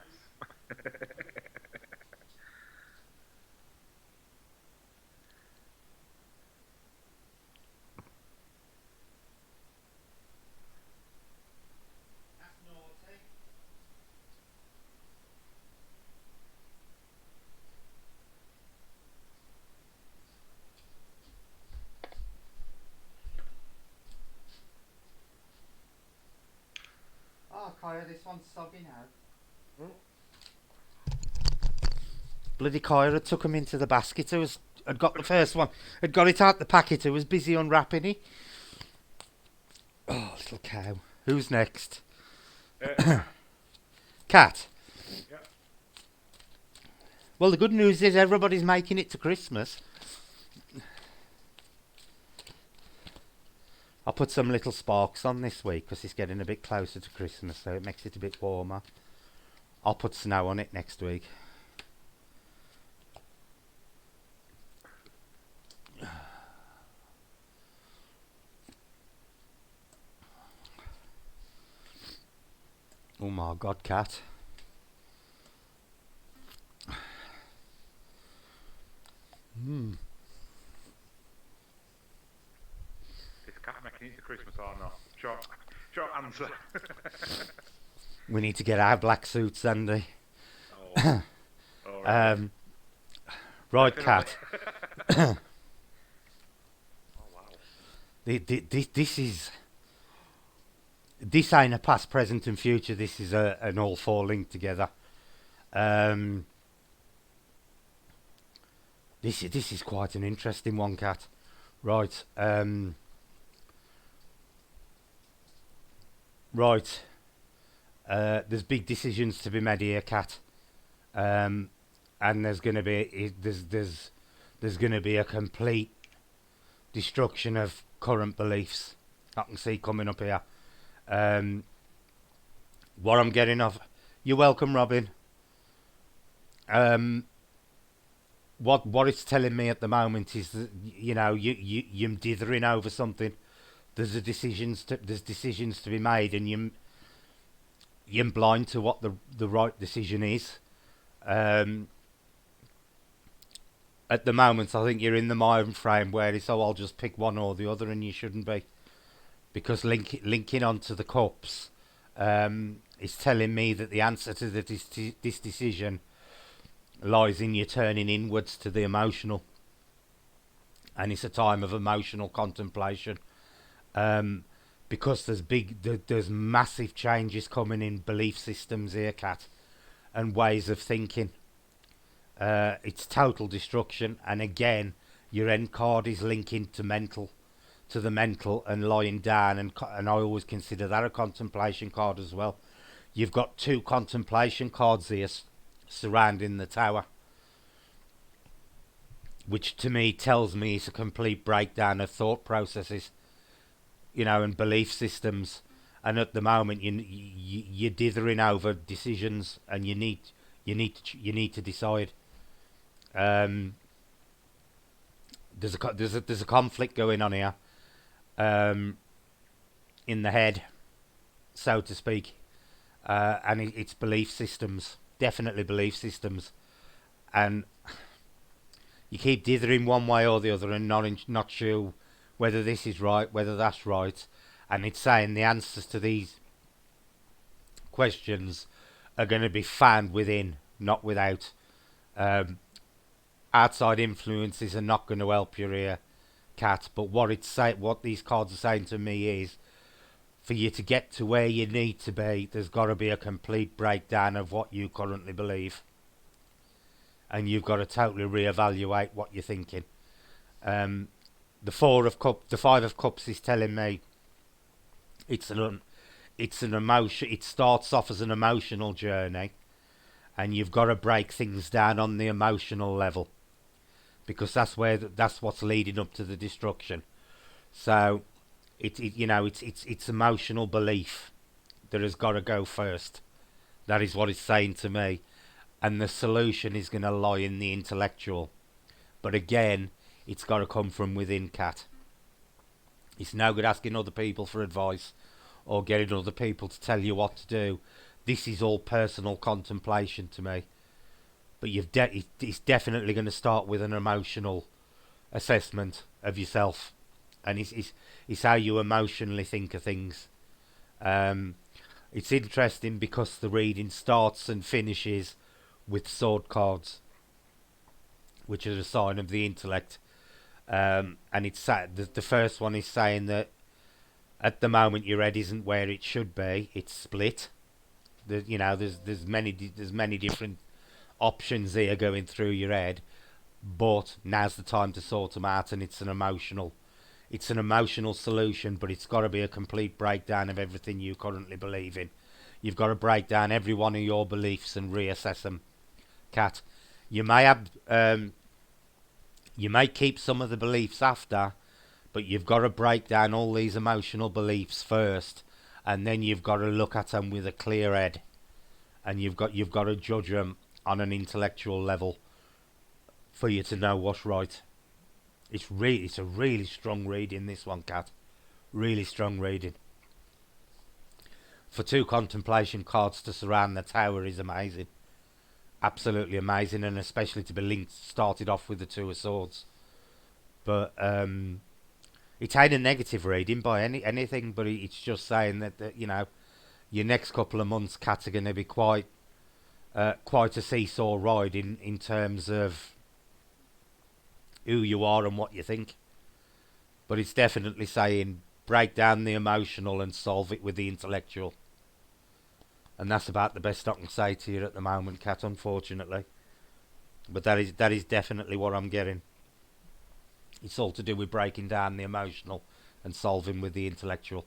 Oh, Kaya, this one's soggy now. Bloody Kaya took him into the basket. Had got the first one. Had got it out the packet. Who was busy unwrapping it. Oh, little cow. Who's next? Cat. Yeah. Well, the good news is everybody's making it to Christmas. I'll put some little sparks on this week because it's getting a bit closer to Christmas, so it makes it a bit warmer. I'll put snow on it next week. Oh my God, Cat. Is Cat making it to Christmas or not? Short answer. We need to get our black suits, Andy. Oh. Right. Right, Cat. Oh wow. This ain't a past, present, and future. This is an all four linked together. This is quite an interesting one, Cat. Right. Right. There's big decisions to be made here, Cat. And there's gonna be there's gonna be a complete destruction of current beliefs. I can see coming up here. What I'm getting off. You're welcome, Robin. what it's telling me at the moment is that you're dithering over something. There's decisions to be made, and you're blind to what the right decision is. Um, at the moment, I think you're in the mind frame where it's, oh, I'll just pick one or the other, and you shouldn't be, because linking onto the cups is telling me that the answer to this decision lies in you turning inwards to the emotional, and it's a time of emotional contemplation. Um, because there's massive changes coming in belief systems here, Kat, and ways of thinking. It's total destruction, and again, your end card is linking to the mental and lying down, and I always consider that a contemplation card as well. You've got two contemplation cards here surrounding the tower, which to me tells me it's a complete breakdown of thought processes, and belief systems. And at the moment, you're dithering over decisions, and you need to decide. Um, there's a conflict going on here, um, in the head, so to speak, and it's belief systems, definitely belief systems, and you keep dithering one way or the other, and not sure whether this is right, whether that's right, and it's saying the answers to these questions are going to be found within, not without. Um, Outside influences are not going to help you here, Kat. But what these cards are saying to me is, for you to get to where you need to be, there's got to be a complete breakdown of what you currently believe, and you've got to totally reevaluate what you're thinking. Um, the Five of Cups is telling me it's an emotion. It starts off as an emotional journey, and you've got to break things down on the emotional level, because that's what's leading up to the destruction. So it's emotional belief that has got to go first. That is what it's saying to me, and the solution is going to lie in the intellectual. But again, it's got to come from within, Kat. It's no good asking other people for advice or getting other people to tell you what to do. This is all personal contemplation to me. But it's definitely going to start with an emotional assessment of yourself, and it's how you emotionally think of things. Um, it's interesting because the reading starts and finishes with sword cards, which is a sign of the intellect. And the first one is saying that at the moment your head isn't where it should be. It's split. There's many different options here going through your head, but now's the time to sort them out, and it's an emotional solution, but it's got to be a complete breakdown of everything you currently believe in. You've got to break down every one of your beliefs and reassess them, Kat. You may have you may keep some of the beliefs after, but you've got to break down all these emotional beliefs first, and then you've got to look at them with a clear head, and you've got to judge them on an intellectual level for you to know what's right. It's a really strong reading, this one, Kat. Really strong reading. For two contemplation cards to surround the tower is amazing. Absolutely amazing, and especially to be started off with the Two of Swords. But it ain't a negative reading by anything, but it's just saying that your next couple of months, Kat, are going to be quite a seesaw ride in terms of who you are and what you think. But it's definitely saying break down the emotional and solve it with the intellectual. And that's about the best I can say to you at the moment, Kat, unfortunately. But that is definitely what I'm getting. It's all to do with breaking down the emotional and solving with the intellectual.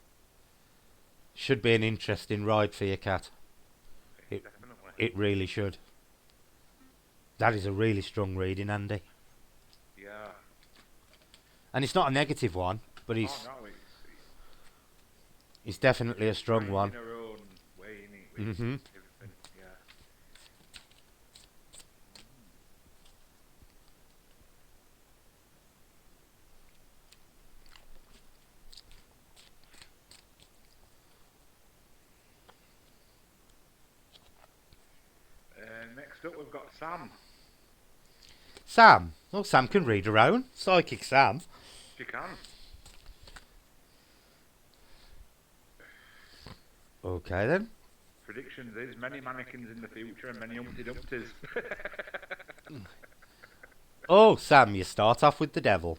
Should be an interesting ride for you, Kat. It really should. That is a really strong reading, Andy. Yeah. And it's not a negative one, but it's definitely a strong one. In her own way, Mm-hmm. Yeah. Next up, we've got Sam. Sam. Oh, Sam can read her own. Psychic Sam. She can. Okay then. Predictions is many mannequins in the future and many Humpty Dumptys. Oh, Sam, you start off with the devil.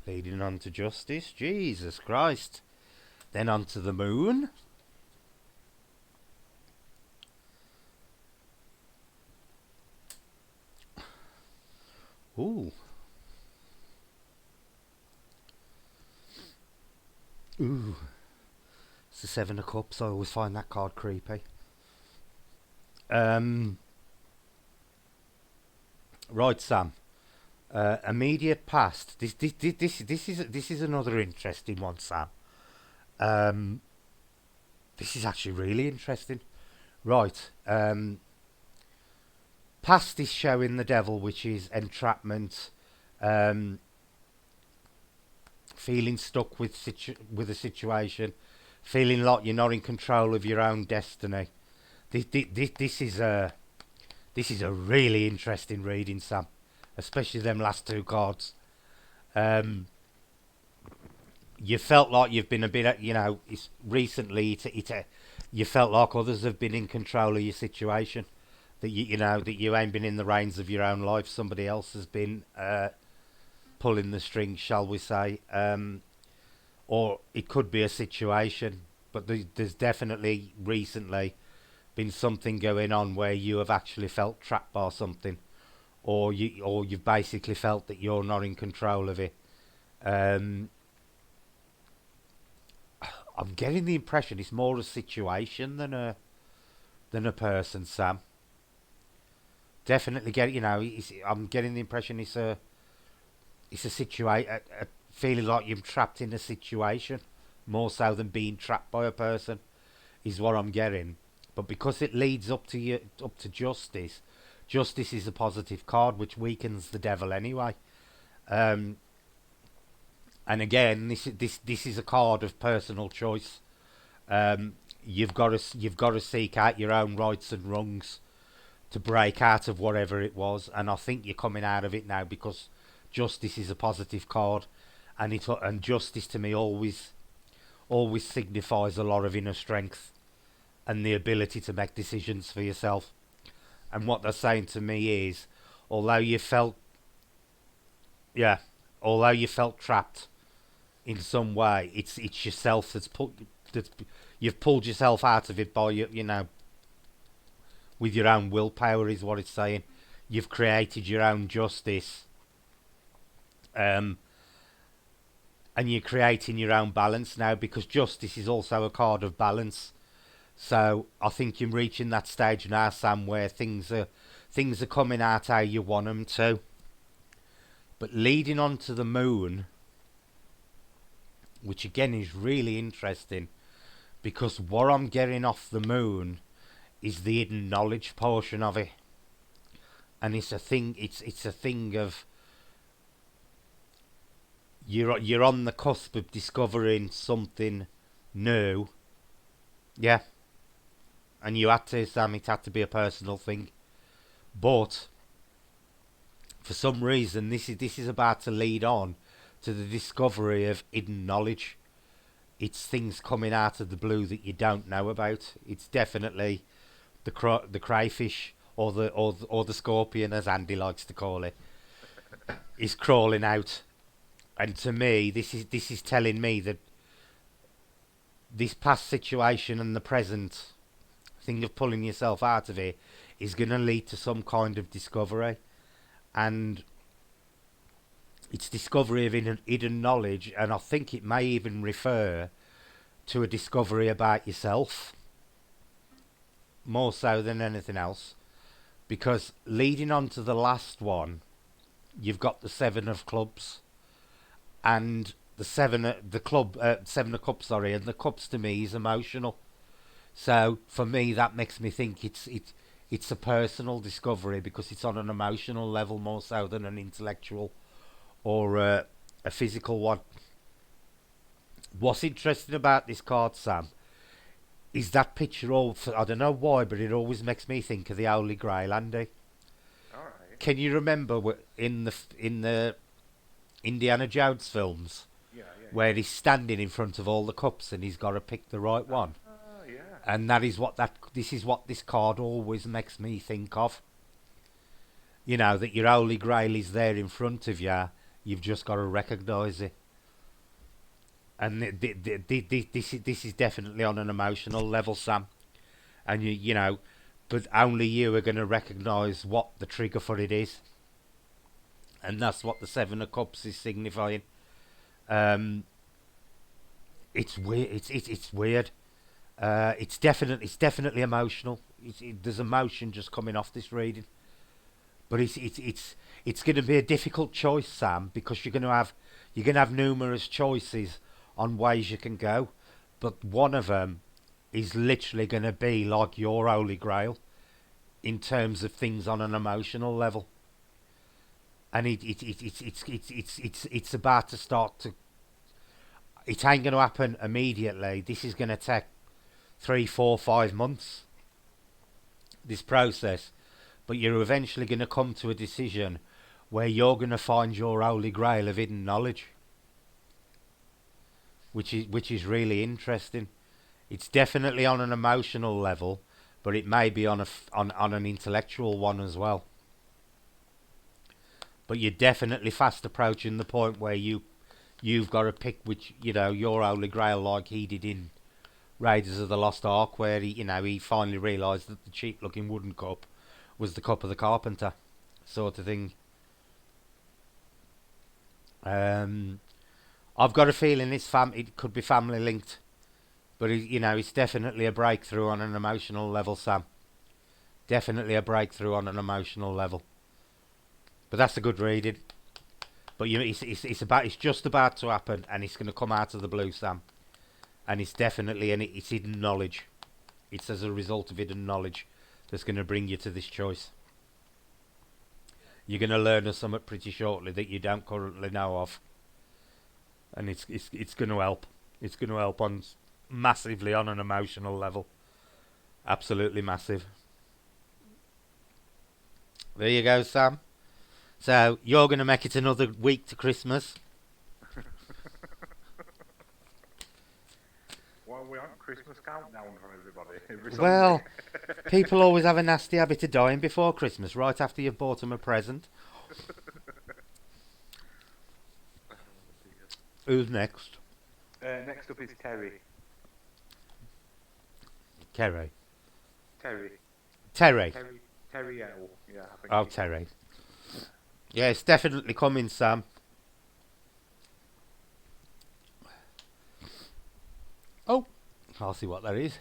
Leading on to justice. Jesus Christ. Then on to the moon. Ooh. Ooh. It's the Seven of Cups. I always find that card creepy. Right, Sam. Immediate past. This is another interesting one, Sam. This is actually really interesting. Right. Past is showing the devil, which is entrapment, feeling stuck with a situation, feeling like you're not in control of your own destiny. This is a really interesting reading, Sam, especially them last two cards. You felt like you've been a bit, recently. You felt like others have been in control of your situation. That you ain't been in the reins of your own life. Somebody else has been pulling the strings, shall we say? Or it could be a situation, but there's definitely recently been something going on where you have actually felt trapped by something, or you've basically felt that you're not in control of it. I'm getting the impression it's more a situation than a person, Sam. Definitely I'm getting the impression it's a situation, a feeling like you're trapped in a situation, more so than being trapped by a person, is what I'm getting. But because it leads up to justice, justice is a positive card which weakens the devil anyway. And again, this is a card of personal choice. You've got to seek out your own rights and wrongs to break out of whatever it was, and I think you're coming out of it now because justice is a positive card, and justice to me always signifies a lot of inner strength and the ability to make decisions for yourself. And what they're saying to me is, although you felt trapped in some way, it's yourself that's you've pulled yourself out of it by with your own willpower, is what it's saying. You've created your own justice, and you're creating your own balance now, because justice is also a card of balance. So I think you're reaching that stage now, Sam, where things are coming out how you want them to. But leading on to the moon, which again is really interesting, because what I'm getting off the moon is the hidden knowledge portion of it, and it's a thing. It's a thing of you're on the cusp of discovering something new. Yeah, and you had to, Sam. It had to be a personal thing, but for some reason, this is about to lead on to the discovery of hidden knowledge. It's things coming out of the blue that you don't know about. It's definitely the crayfish, or the scorpion, as Andy likes to call it, is crawling out. And to me, this is telling me that this past situation and the present thing of pulling yourself out of it is going to lead to some kind of discovery, and it's discovery of hidden knowledge, and I think it may even refer to a discovery about yourself, more so than anything else, because leading on to the last one, you've got the Seven of Clubs, and the Seven of Cups, sorry, and the Cups to me is emotional. So for me, that makes me think it's a personal discovery, because it's on an emotional level more so than an intellectual or a physical one. What's interesting about this card, Sam, is that picture. I don't know why, but it always makes me think of the Holy Grail, Andy. Alright. Can you remember in the Indiana Jones films Yeah, yeah, where he's standing in front of all the cups and he's got to pick the right one? yeah. And that is what this is what this card always makes me think of. You know, that your Holy Grail is there in front of you. You've just got to recognise it. And this is definitely on an emotional level, Sam. And you know, but only you are going to recognise what the trigger for it is. And that's what the Seven of Cups is signifying. Um, it's weird. It's weird. It's definitely emotional. There's emotion just coming off this reading. But it's going to be a difficult choice, Sam, because you're going to have numerous choices on ways you can go, but one of them is literally going to be like your Holy Grail in terms of things on an emotional level, and it's about to start to. It ain't going to happen immediately. This is going to take 3, 4, 5 months. This process, but you're eventually going to come to a decision where you're going to find your Holy Grail of hidden knowledge, which is really interesting. It's definitely on an emotional level, but it may be on an intellectual one as well. But you're definitely fast approaching the point where you've got to pick which your Holy Grail, like he did in Raiders of the Lost Ark, where he finally realised that the cheap looking wooden cup was the cup of the carpenter, sort of thing. Um, I've got a feeling it could be family linked, but it's definitely a breakthrough on an emotional level, Sam. Definitely a breakthrough on an emotional level. But that's a good reading. But it's just about to happen, and it's going to come out of the blue, Sam. And it's hidden knowledge. It's as a result of hidden knowledge that's going to bring you to this choice. You're going to learn of something pretty shortly that you don't currently know of, and it's going to help. It's going to help on massively on an emotional level. Absolutely massive. There you go, Sam. So you're going to make it another week to Christmas. Well, we're on Christmas countdown for everybody. Every Sunday. Well, people always have a nasty habit of dying before Christmas, right after you've bought them a present. Oh, dear. Who's next? Next up is Terry. Kerry. Terry. Terry. Terry L. Yeah, I think. Oh, Terry. Yeah, it's definitely coming, Sam. Oh, I'll see what that is.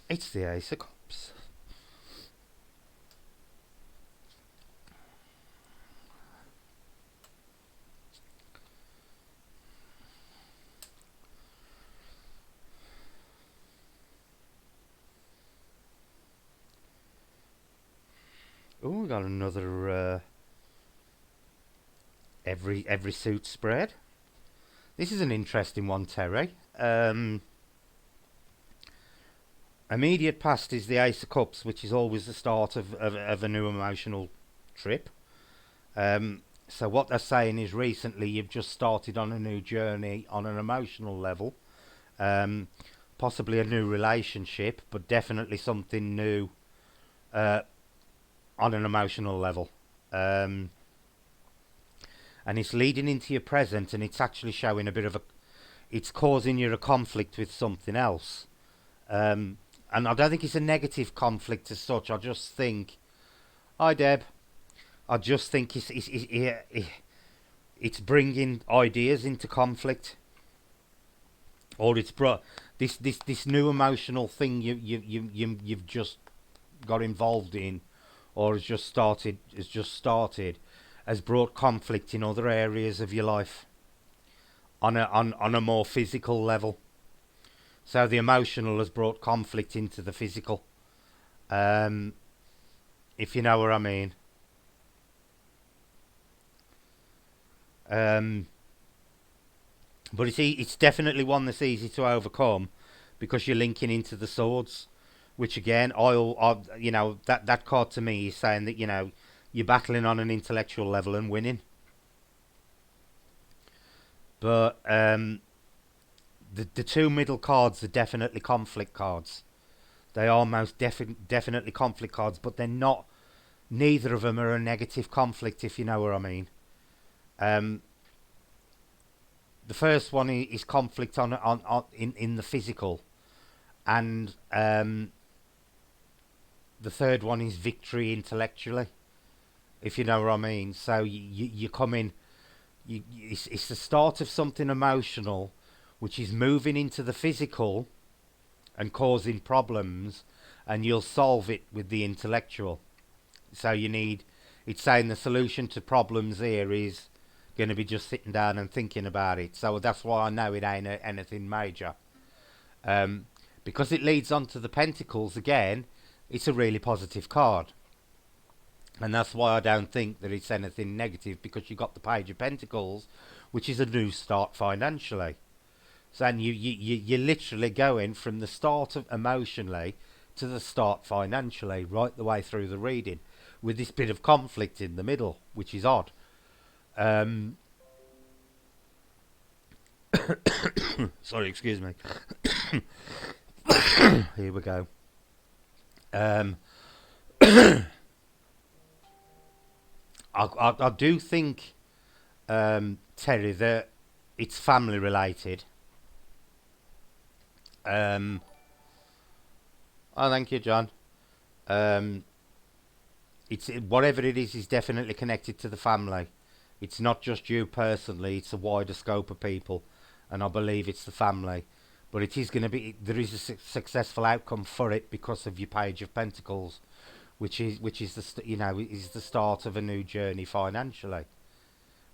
It's the Ace of Cups. Oh, we got another every suit spread. This is an interesting one, Terry. Immediate past is the Ace of Cups, which is always the start of a new emotional trip. So what they're saying is recently you've just started on a new journey on an emotional level. Possibly a new relationship, but definitely something new uh, on an emotional level. And it's leading into your present, and it's actually showing a bit of a. It's causing you a conflict with something else. And I don't think it's a negative conflict as such. I just think, hi Deb. I just think it's bringing ideas into conflict, or it's brought this new emotional thing you've just got involved in, or has just started, has brought conflict in other areas of your life on a more physical level. So the emotional has brought conflict into the physical. Um, if you know what I mean. Um, But it's definitely one that's easy to overcome because you're linking into the swords, which again, that card to me is saying that you're battling on an intellectual level and winning. But the two middle cards are definitely conflict cards. They are most definitely conflict cards, but they're not. Neither of them are a negative conflict, if you know what I mean. Um, the first one is conflict in the physical, and the third one is victory intellectually, if you know what I mean. So you come in, it's the start of something emotional, which is moving into the physical and causing problems, and you'll solve it with the intellectual. So it's saying the solution to problems here is going to be just sitting down and thinking about it. So that's why I know it ain't anything major. Um, because it leads on to the Pentacles again, it's a really positive card. And that's why I don't think that it's anything negative, because you got the Page of Pentacles, which is a new start financially. So and you're literally going from the start of emotionally to the start financially, right the way through the reading, with this bit of conflict in the middle, which is odd. Sorry, excuse me. Here we go. I do think, Terry, that it's family related. Oh, thank you, John. Um, it's whatever it is definitely connected to the family. It's not just you personally; it's a wider scope of people, and I believe it's the family. But it is going to be, there is a successful outcome for it because of your Page of Pentacles, which is is the start of a new journey financially.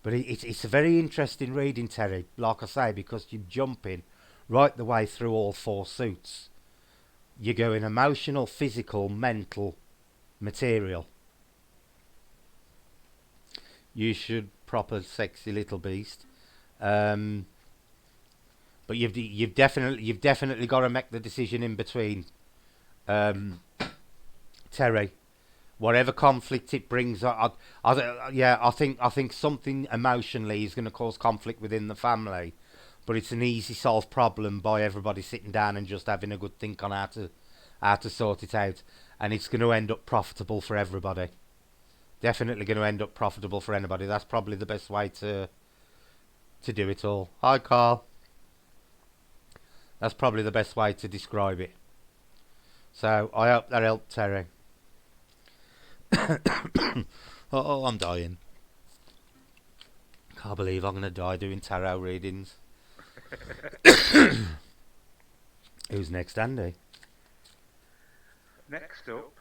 But it's a very interesting reading, Terry. Like I say, because you're jumping right the way through all four suits. You're going emotional, physical, mental, material. You should proper sexy little beast. Um, but you've definitely got to make the decision in between, um, Terry. Whatever conflict it brings, I think something emotionally is going to cause conflict within the family, but it's an easy solved problem by everybody sitting down and just having a good think on how to sort it out, and it's going to end up profitable for everybody. Definitely going to end up profitable for anybody. That's probably the best way to do it all. Hi, Carl. That's probably the best way to describe it. So I hope that helped, Terry. Oh, I'm dying. Can't believe I'm going to die doing tarot readings. Who's next, Andy? Next up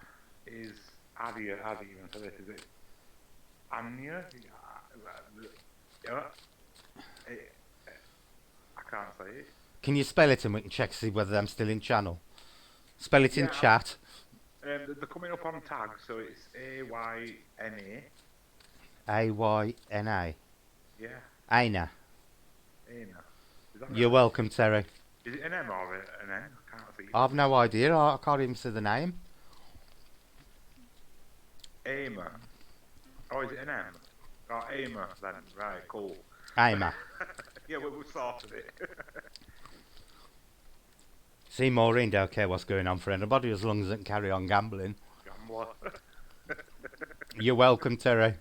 is Adia. How do you even say this? Is it Anya? Yeah. I can't say it. Can you spell it and we can check to see whether I'm still in channel? Spell it in Yeah, chat. they're coming up on tags, so it's Ayna. Ayna. Yeah, Aina. Ayna. Is that You're right? welcome, Terry. Is it an M or an N? I can't see. I've no idea. I can't even see the name. Ayma. Oh, is it an M? Oh, Ayma then. Right, cool. Aima. Yeah, we sorted it. See, Maureen don't care what's going on for anybody as long as it can carry on gambling. Gambler. You're welcome, Terry.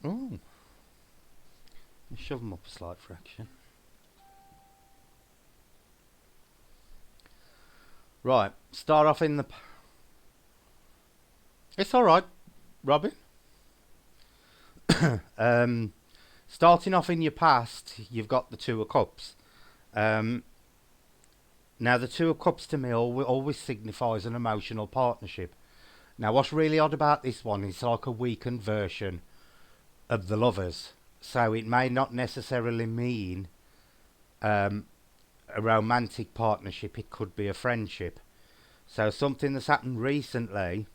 Oh, shove them up a slight fraction. Right, start off in the. It's all right, Robin. Starting off in your past, you've got the Two of Cups. Now, the Two of Cups to me always signifies an emotional partnership. Now, what's really odd about this one is like a weakened version of the Lovers. So it may not necessarily mean um, a romantic partnership. It could be a friendship. So something that's happened recently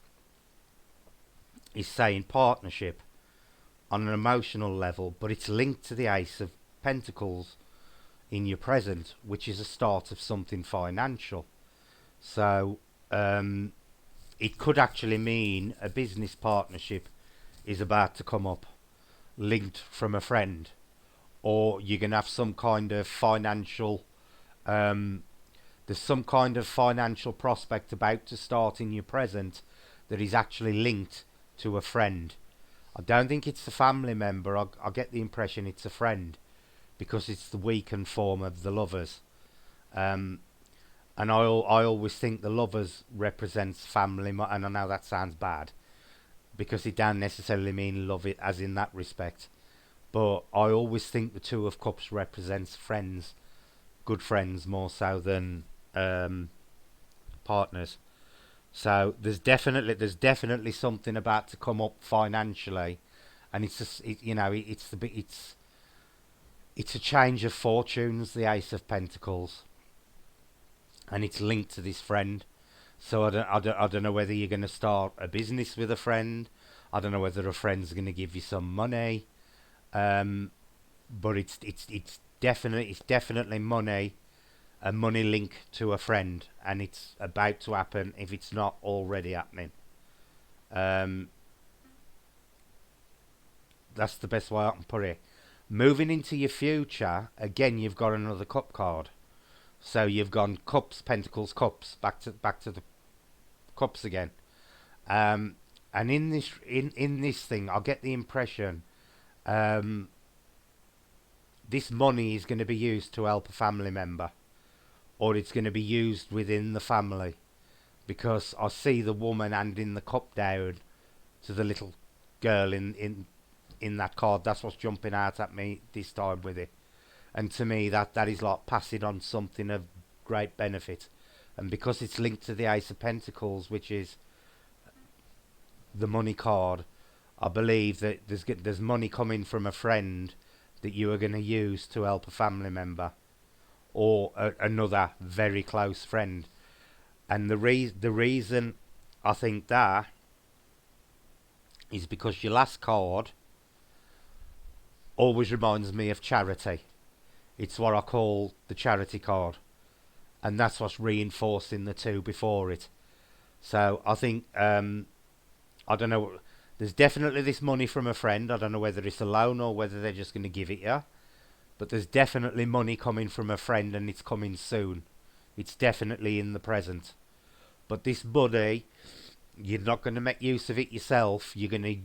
is saying partnership on an emotional level, but it's linked to the Ace of Pentacles in your present, which is a start of something financial. So it could actually mean a business partnership is about to come up, linked from a friend, or you're going to have some kind of financial. Um, there's some kind of financial prospect about to start in your present that is actually linked to a friend. I don't think it's a family member. I get the impression it's a friend because it's the weakened form of the Lovers. Um, and I always think the Lovers represents family, and I know that sounds bad because it don't necessarily mean love it as in that respect. But I always think the Two of Cups represents friends, good friends more so than um, partners. So there's definitely something about to come up financially, and it's just it's a change of fortunes, the Ace of Pentacles, and it's linked to this friend. So I don't know whether you're going to start a business with a friend. I don't know whether a friend's going to give you some money. Um, but it's definitely money, a money link to a friend, and it's about to happen if it's not already happening. Um, that's the best way I can put it. Moving into your future, again, you've got another cup card. So you've gone cups, pentacles, cups, back to the cups again. Um, and in this thing, I get the impression um, this money is going to be used to help a family member, or it's going to be used within the family, because I see the woman handing the cup down to the little girl in that card. That's what's jumping out at me this time with it. And to me, that is like passing on something of great benefit. And because it's linked to the Ace of Pentacles, which is the money card, I believe that there's money coming from a friend that you are going to use to help a family member or another very close friend. And the reason I think that is because your last card always reminds me of charity. It's what I call the charity card, and that's what's reinforcing the two before it. So I think I don't know. There's definitely this money from a friend. I don't know whether it's a loan or whether they're just going to give it you. But there's definitely money coming from a friend, and it's coming soon. It's definitely in the present. But this money, you're not going to make use of it yourself. You're gonna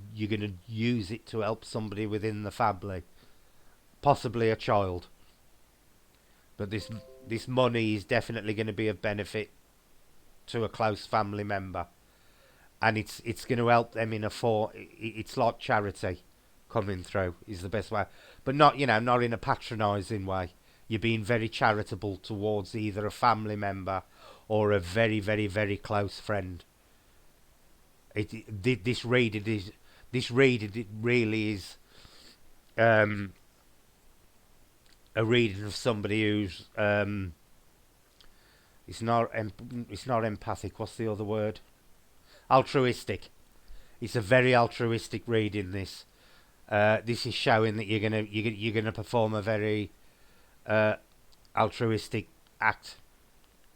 use it to help somebody within the family, possibly a child. But this money is definitely going to be of benefit to a close family member, and it's going to help them in a form. It's like charity coming through is the best way, but not in a patronising way. You're being very charitable towards either a family member or a very very very close friend. This read it is this read it really is um, a reading of somebody who's it's not empathic. What's the other word? Altruistic. It's a very altruistic reading. This is showing that you're gonna perform a very uh, altruistic act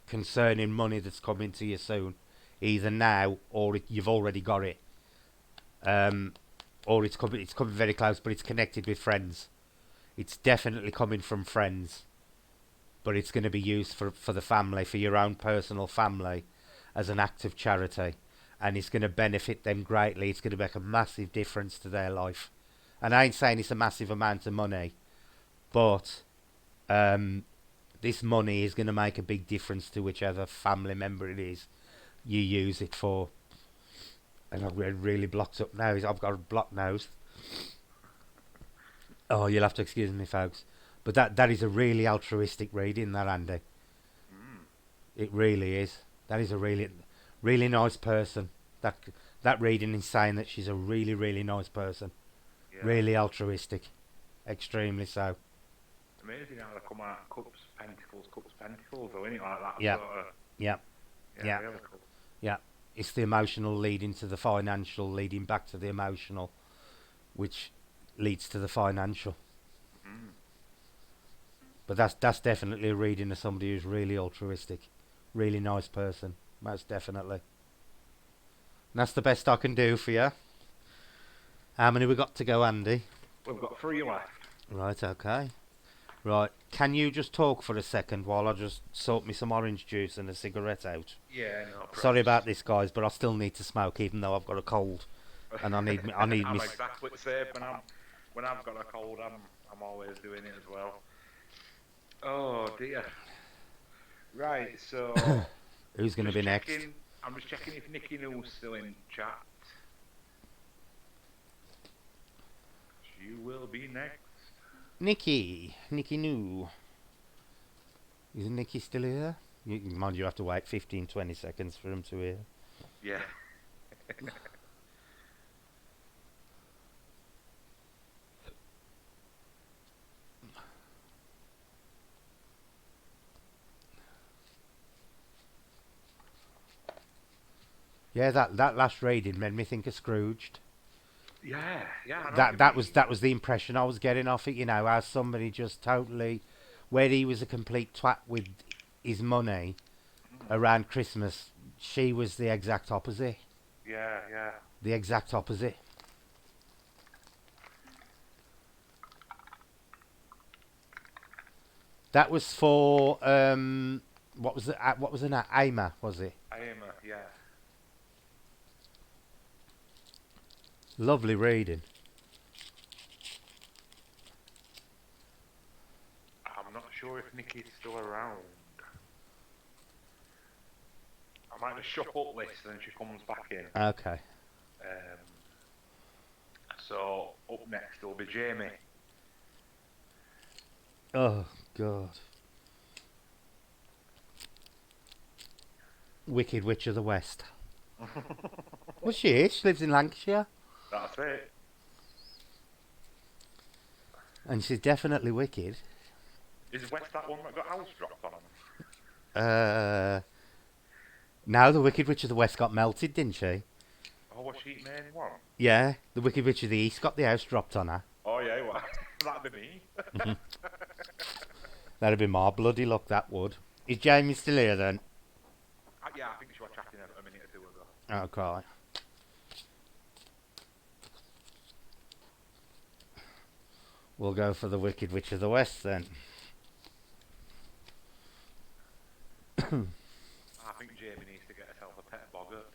concerning money that's coming to you soon, either now or you've already got it, um, or it's coming very close, but it's connected with friends. It's definitely coming from friends, but it's going to be used for the family, for your own personal family, as an act of charity, and it's going to benefit them greatly. It's going to make a massive difference to their life. And I ain't saying it's a massive amount of money, but um, this money is going to make a big difference to whichever family member it is you use it for. And I've really blocked up now. I've got a blocked nose. Oh, you'll have to excuse me, folks. But that is a really altruistic reading, that Andy. Mm. It really is. That is a really nice person. That That reading is saying that she's a really, really nice person. Yeah. Really altruistic. Extremely so. Amazing how they come out cups, pentacles, or anything like that. Yeah. Sort of, Yeah. yeah, Yeah. really cool. Yeah. It's the emotional leading to the financial, leading back to the emotional, which leads to the financial. Mm. But that's definitely a reading of somebody who's really altruistic. Really nice person. Most definitely. And that's the best I can do for you. How many we got to go, Andy? We've got 3 left. Right, okay. Right, can you just talk for a second while I just sort me some orange juice and a cigarette out? Yeah, no problem. Sorry about this, guys, but I still need to smoke even though I've got a cold, and I need I'm exactly the same. When I've got a cold, I'm always doing it as well. Oh dear. Right, so Who's going to be next? I'm just checking if Nikki Noo's still in chat. You will be next. Nikki Noo. Is Nikki still here? Mind you have to wait 15-20 seconds for him to hear. Yeah. Yeah, that last reading made me think of Scrooged. Yeah. That was the impression I was getting off it. You know, how somebody just totally, where he was a complete twat with his money around Christmas, she was the exact opposite. Yeah. The exact opposite. That was for what was the name? Ama, was it? Ama, yeah. Lovely reading. I'm not sure if Nikki's still around. I might just shuffle up list and then she comes back in. Okay. So up next will be Jamie. Oh God. Wicked Witch of the West. Well, she is. She lives in Lancashire. That's it. And she's definitely wicked. Is West that one that got house dropped on him? Now the Wicked Witch of the West got melted, didn't she? Oh, was she main one? Yeah, the Wicked Witch of the East got the house dropped on her. Oh yeah, well, that'd be me. That'd be my bloody luck, that would. Is Jamie still here then? Yeah, I think she was chatting a minute or two ago. Okay. We'll go for the Wicked Witch of the West then. I think Jamie needs to get herself a pet boggart.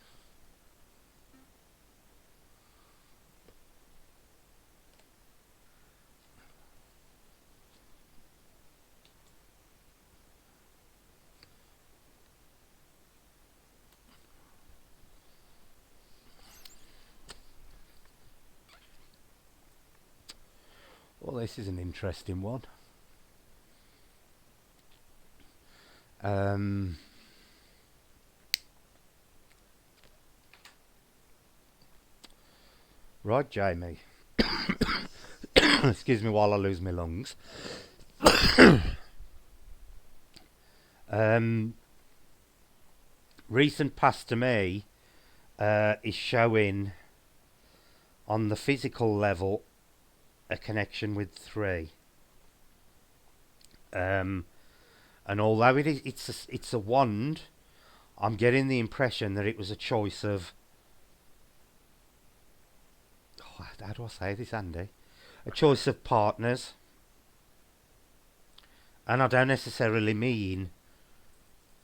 Well, this is an interesting one. Right, Jamie. Excuse me while I lose my lungs. Recent past to me is showing on the physical level a connection with 3. And although it's a wand, I'm getting the impression that it was a choice of, how do I say this, Andy? A choice of partners. And I don't necessarily mean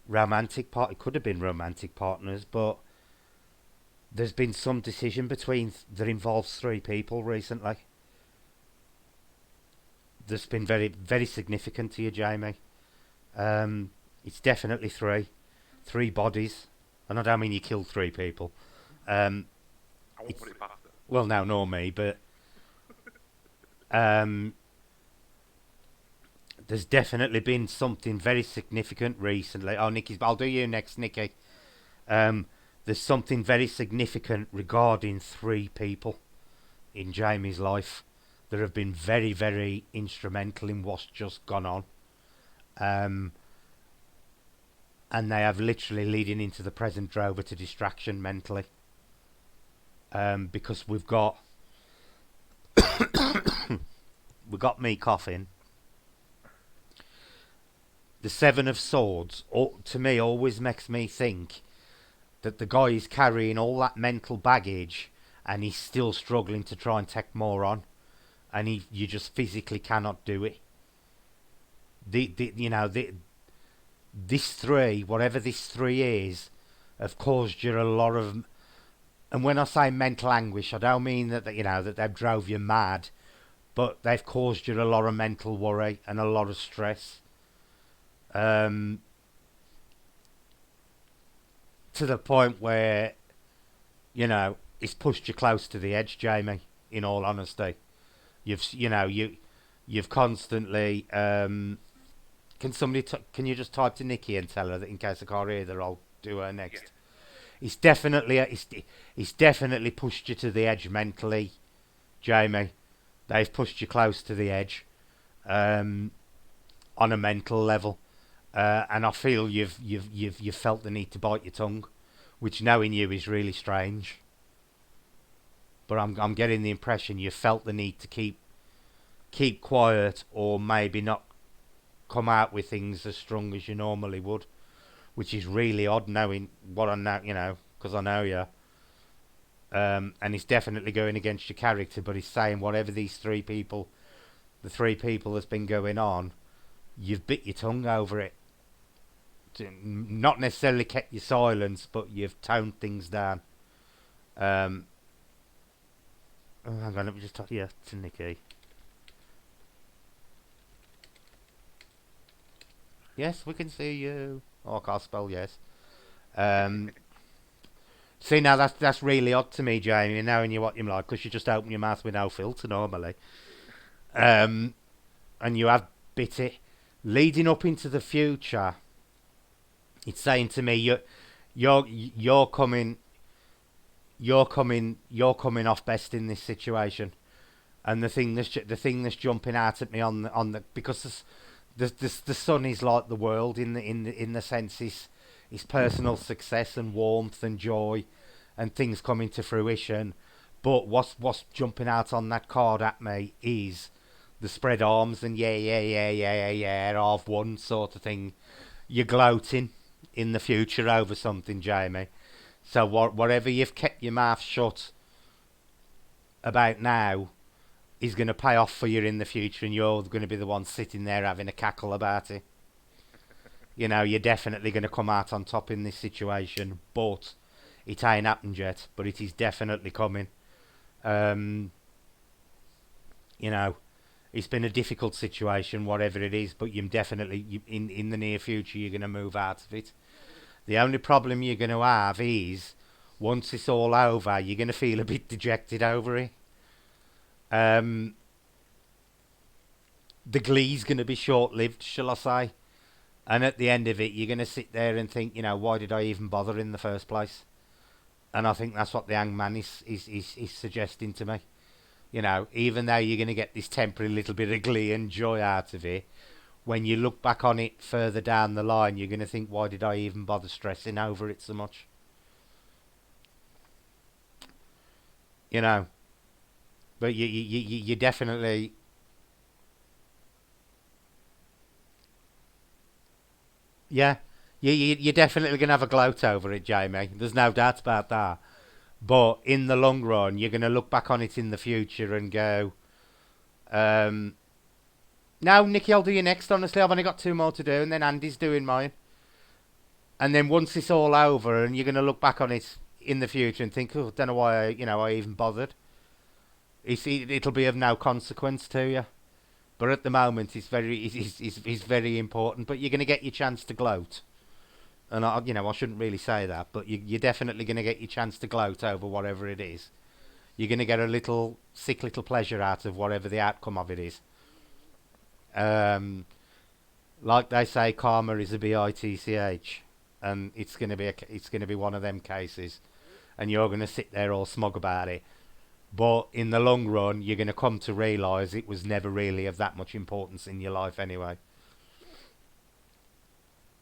romantic part. It could have been romantic partners, but there's been some decision that involves 3 people recently. That's been very, very significant to you, Jamie. It's definitely 3 bodies, and I don't mean you killed 3 people. I won't put it past her. Well, now nor me, but there's definitely been something very significant recently. Oh, Nikki's. I'll do you next, Nikki. There's there's something very significant regarding three people in Jamie's life that have been very, very instrumental in what's just gone on. Um, and they have literally leading into the present drove her to distraction mentally. Because we've got me coughing. The Seven of Swords, to me, always makes me think that the guy is carrying all that mental baggage and he's still struggling to try and take more on, and you just physically cannot do it. This three, whatever this three is, have caused you a lot of. And when I say mental anguish, I don't mean that that they've drove you mad, but they've caused you a lot of mental worry and a lot of stress. To the point where, it's pushed you close to the edge, Jamie. In all honesty, you've constantly. Can you just type to Nikki and tell her that in case I can't hear her, I'll do her next. Yeah. It's definitely pushed you to the edge mentally, Jamie. They've pushed you close to the edge, on a mental level, and I feel you've felt the need to bite your tongue, which knowing you is really strange. But I'm getting the impression you felt the need to keep quiet, or maybe not come out with things as strong as you normally would, which is really odd knowing what I know, because I know you. And it's definitely going against your character, but he's saying whatever the three people that's been going on, you've bit your tongue over it. Not necessarily kept your silence, but you've toned things down. Hang on, let me just talk to Nikki. Yes, we can see you. Oh, I can't spell yes. See, now that's really odd to me, Jamie, knowing you what you're like, because you just open your mouth with no filter normally. And you have bit it. Leading up into the future, it's saying to me you're coming off best in this situation. And the thing that's jumping out at me on the because the sun is like the world in the sense is personal success and warmth and joy and things coming to fruition. But what's jumping out on that card at me is the spread arms and I've won sort of thing. You're gloating in the future over something, Jamie. So whatever you've kept your mouth shut about now is going to pay off for you in the future, and you're going to be the one sitting there having a cackle about it. You're definitely going to come out on top in this situation, but it ain't happened yet, but it is definitely coming. It's been a difficult situation, whatever it is, but in the near future, you're going to move out of it. The only problem you're going to have is, once it's all over, you're going to feel a bit dejected over it. The glee's going to be short-lived, shall I say? And at the end of it, you're going to sit there and think, why did I even bother in the first place? And I think that's what the Hangman is suggesting to me. Even though you're going to get this temporary little bit of glee and joy out of it, when you look back on it further down the line, you're going to think, why did I even bother stressing over it so much? But you definitely. Yeah, you're definitely going to have a gloat over it, Jamie. There's no doubt about that. But in the long run, you're going to look back on it in the future and go, no, Nikki, I'll do you next. Honestly, I've only got two more to do, and then Andy's doing mine. And then once it's all over, and you're going to look back on it in the future and think, oh, don't know why I even bothered. It'll be of no consequence to you. But at the moment, it's very important. But you're going to get your chance to gloat. And I shouldn't really say that, but you're definitely going to get your chance to gloat over whatever it is. You're going to get a sick little pleasure out of whatever the outcome of it is. Like they say, karma is a bitch. and it's gonna be one of them cases, and you're gonna sit there all smug about it. But in the long run, you're gonna come to realise it was never really of that much importance in your life anyway.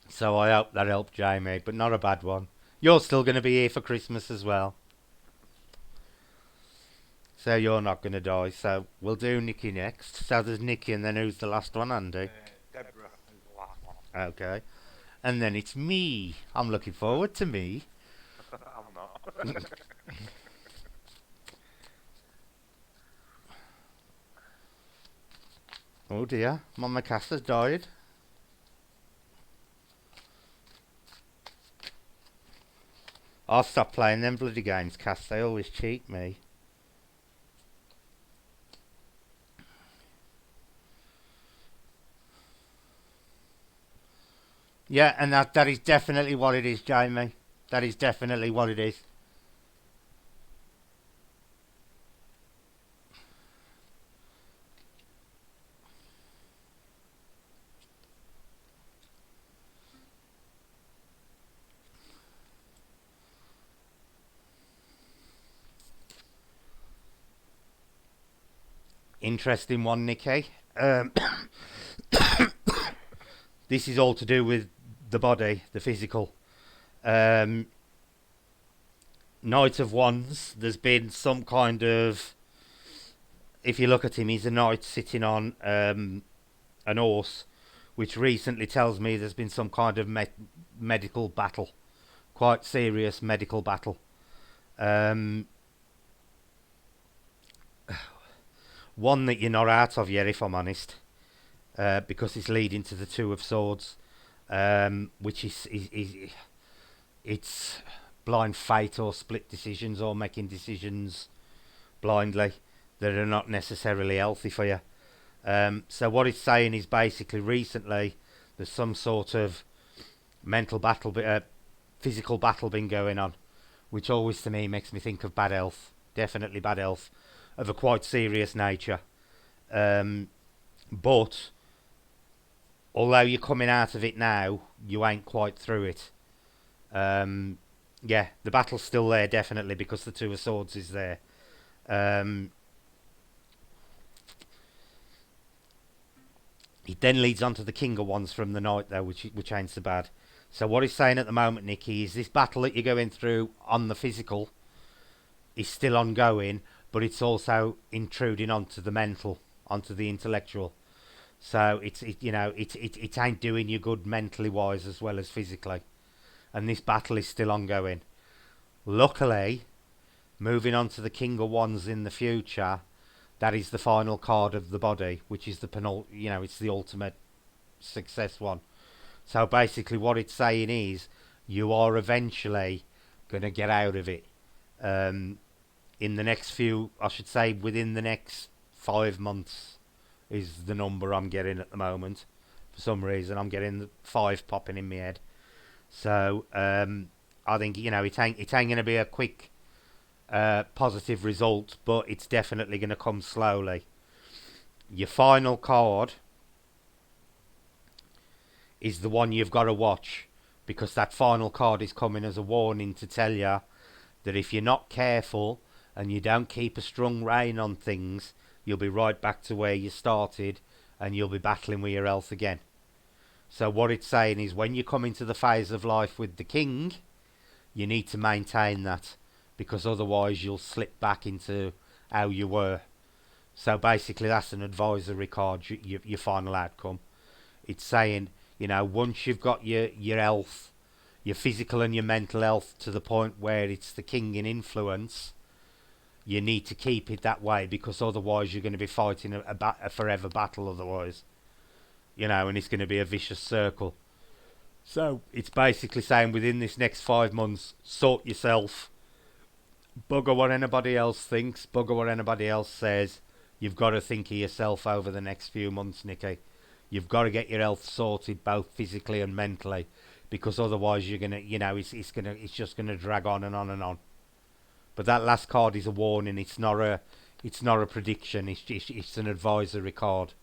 So I hope that helped, Jamie, but not a bad one. You're still gonna be here for Christmas as well, so you're not gonna die. So we'll do Nikki next. So there's Nikki, and then who's the last one, Andy? Deborah is the last one. Okay. And then it's me. I'm looking forward to me. I'm not. Oh dear, Mama Cass has died. I'll stop playing them bloody games, Cass. They always cheat me. Yeah, and that is definitely what it is, Jamie. That is definitely what it is. Interesting one, Nikki. This is all to do with the body, the physical. Um, Knight of Wands, there's been some kind of. If you look at him, he's a knight sitting on an horse, which recently tells me there's been some kind of medical battle. Quite serious medical battle. Um, One that you're not out of yet, if I'm honest, because it's leading to the Two of Swords, which is it's blind fate or split decisions or making decisions blindly that are not necessarily healthy for you. So what it's saying is basically recently there's some sort of mental battle, physical battle been going on, which always to me makes me think of bad health. Definitely bad health of a quite serious nature. But although you're coming out of it now, you ain't quite through it. Yeah, the battle's still there, definitely, because the Two of Swords is there. It then leads on to the King of Wands from the Knight, though, which ain't so bad. So what he's saying at the moment, Nikki, is this battle that you're going through on the physical is still ongoing, but it's also intruding onto the mental, onto the intellectual. So it ain't doing you good mentally wise as well as physically, and this battle is still ongoing. Luckily, moving on to the King of Wands in the future, that is the final card of the body, which is the it's the ultimate success one. So basically, what it's saying is you are eventually gonna get out of it. In the next few, I should say, within the next 5 months is the number I'm getting at the moment. For some reason, I'm getting the 5 popping in my head. So I think it ain't going to be a quick positive result, but it's definitely going to come slowly. Your final card is the one you've got to watch, because that final card is coming as a warning to tell you that if you're not careful and you don't keep a strong rein on things, you'll be right back to where you started and you'll be battling with your health again. So what it's saying is when you come into the phase of life with the king, you need to maintain that, because otherwise you'll slip back into how you were. So basically that's an advisory card, your final outcome. It's saying, once you've got your health, your physical and your mental health to the point where it's the king in influence, you need to keep it that way, because otherwise you're going to be fighting a forever battle otherwise. And it's going to be a vicious circle. So it's basically saying within this next 5 months, sort yourself. Bugger what anybody else thinks, bugger what anybody else says. You've got to think of yourself over the next few months, Nikki. You've got to get your health sorted, both physically and mentally, because otherwise you're gonna, it's just gonna drag on and on and on. But that last card is a warning. It's not a prediction. It's an advisory card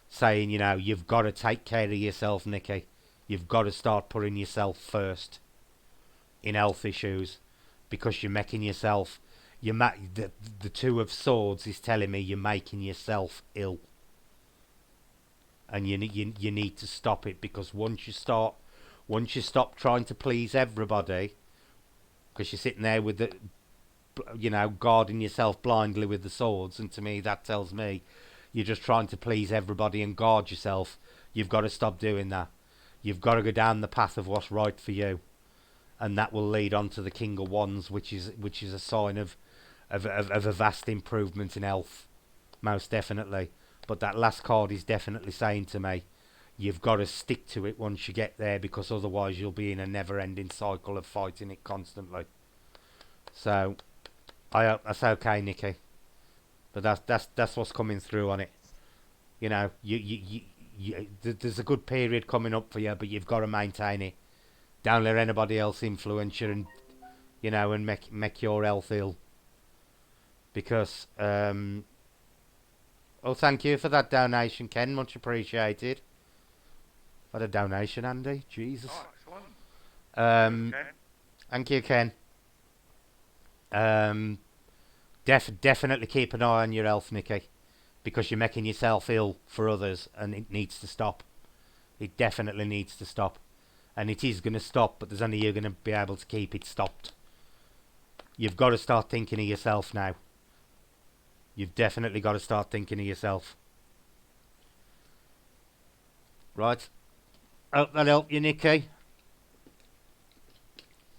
saying, you've got to take care of yourself, Nikki. You've got to start putting yourself first in health issues, because you're making yourself. The Two of Swords is telling me you're making yourself ill, and you need to stop it, because once you stop trying to please everybody, because you're sitting there with the, guarding yourself blindly with the swords, and to me that tells me you're just trying to please everybody and guard yourself. You've got to stop doing that. You've got to go down the path of what's right for you, and that will lead on to the King of Wands, which is a sign of a vast improvement in health, most definitely. But that last card is definitely saying to me, you've got to stick to it once you get there, because otherwise you'll be in a never-ending cycle of fighting it constantly. So I hope that's okay, Nikki. But that's what's coming through on it. There's a good period coming up for you, but you've got to maintain it. Don't let anybody else influence you, and make your health ill. Because thank you for that donation, Ken. Much appreciated. What a donation, Andy. Jesus. Oh, excellent. Okay. Thank you, Ken. Definitely keep an eye on your health, Nikki, because you're making yourself ill for others, and it needs to stop. It definitely needs to stop. And it is going to stop, but there's only you going to be able to keep it stopped. You've got to start thinking of yourself now. You've definitely got to start thinking of yourself. Right. Hope that helped you, Nikki.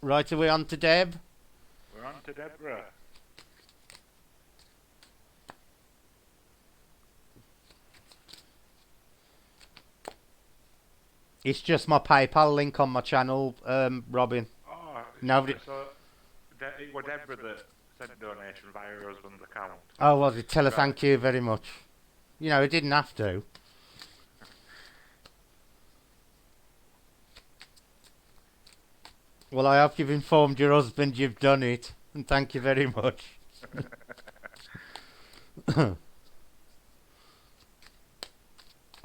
Right, are we on to Deb? We're on to Deborah. It's just my PayPal link on my channel, Robin. Oh, Nobody. So it was Deborah that sent a donation via her husband's account. Oh, well, tell her thank you very much. It didn't have to. Well, I hope you've informed your husband you've done it, and thank you very much.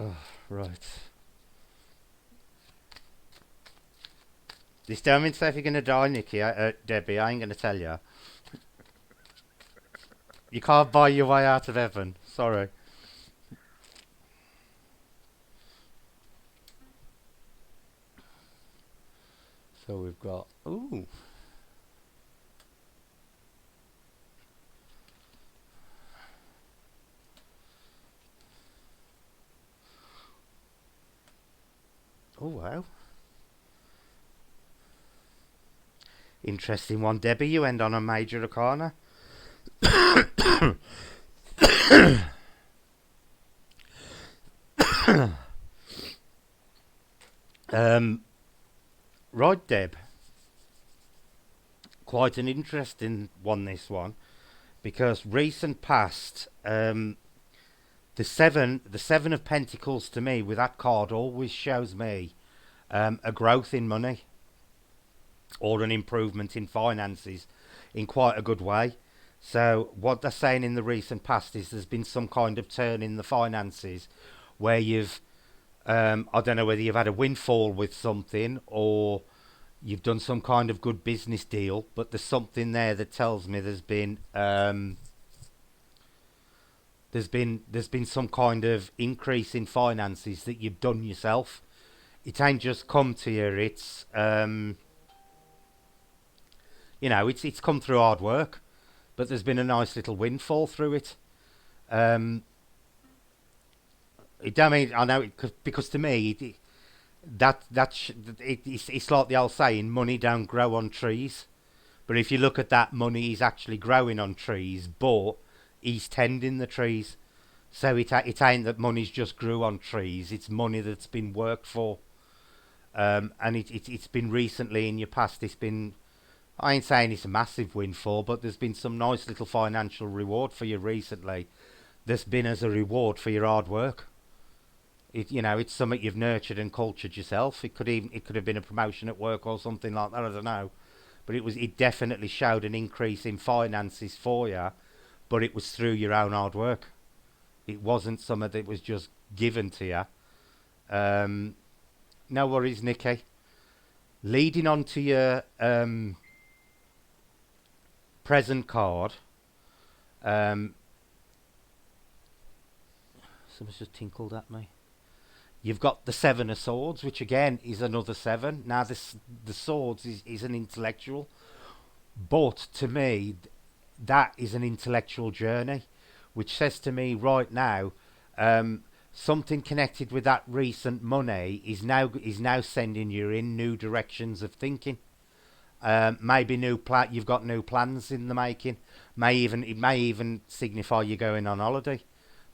Oh, right. This don't mean to say if you're going to die, Nikki, Debbie, I ain't going to tell you. You can't buy your way out of heaven. Sorry. So we've got... Ooh. Oh, wow. Interesting one, Debbie. You end on a major arcana. Right, Deb. Quite an interesting one, this one, because recent past, the seven of Pentacles to me with that card always shows me a growth in money or an improvement in finances in quite a good way. So what they're saying in the recent past is there's been some kind of turn in the finances where you've, I don't know whether you've had a windfall with something or you've done some kind of good business deal, but there's something there that tells me there's been some kind of increase in finances that you've done yourself. It ain't just come to you. It's it's come through hard work, but there's been a nice little windfall through it. I mean, I know because to me it's like the old saying, money don't grow on trees. But if you look at that, money is actually growing on trees, but he's tending the trees. So it ain't that money's just grew on trees. It's money that's been worked for. And it's been recently in your past. It's been, I ain't saying it's a massive windfall, but there's been some nice little financial reward for you recently. There's been as a reward for your hard work. It's something you've nurtured and cultured yourself. It could have been a promotion at work or something like that. I don't know, but it definitely showed an increase in finances for you. But it was through your own hard work. It wasn't something that was just given to you. No worries, Nikki. Leading on to your present card, um, someone's just tinkled at me. You've got the Seven of Swords, which again is another seven. Now, the swords is an intellectual, but to me, that is an intellectual journey, which says to me right now, something connected with that recent money is now sending you in new directions of thinking. Maybe you've got new plans in the making. It may even signify you're going on holiday.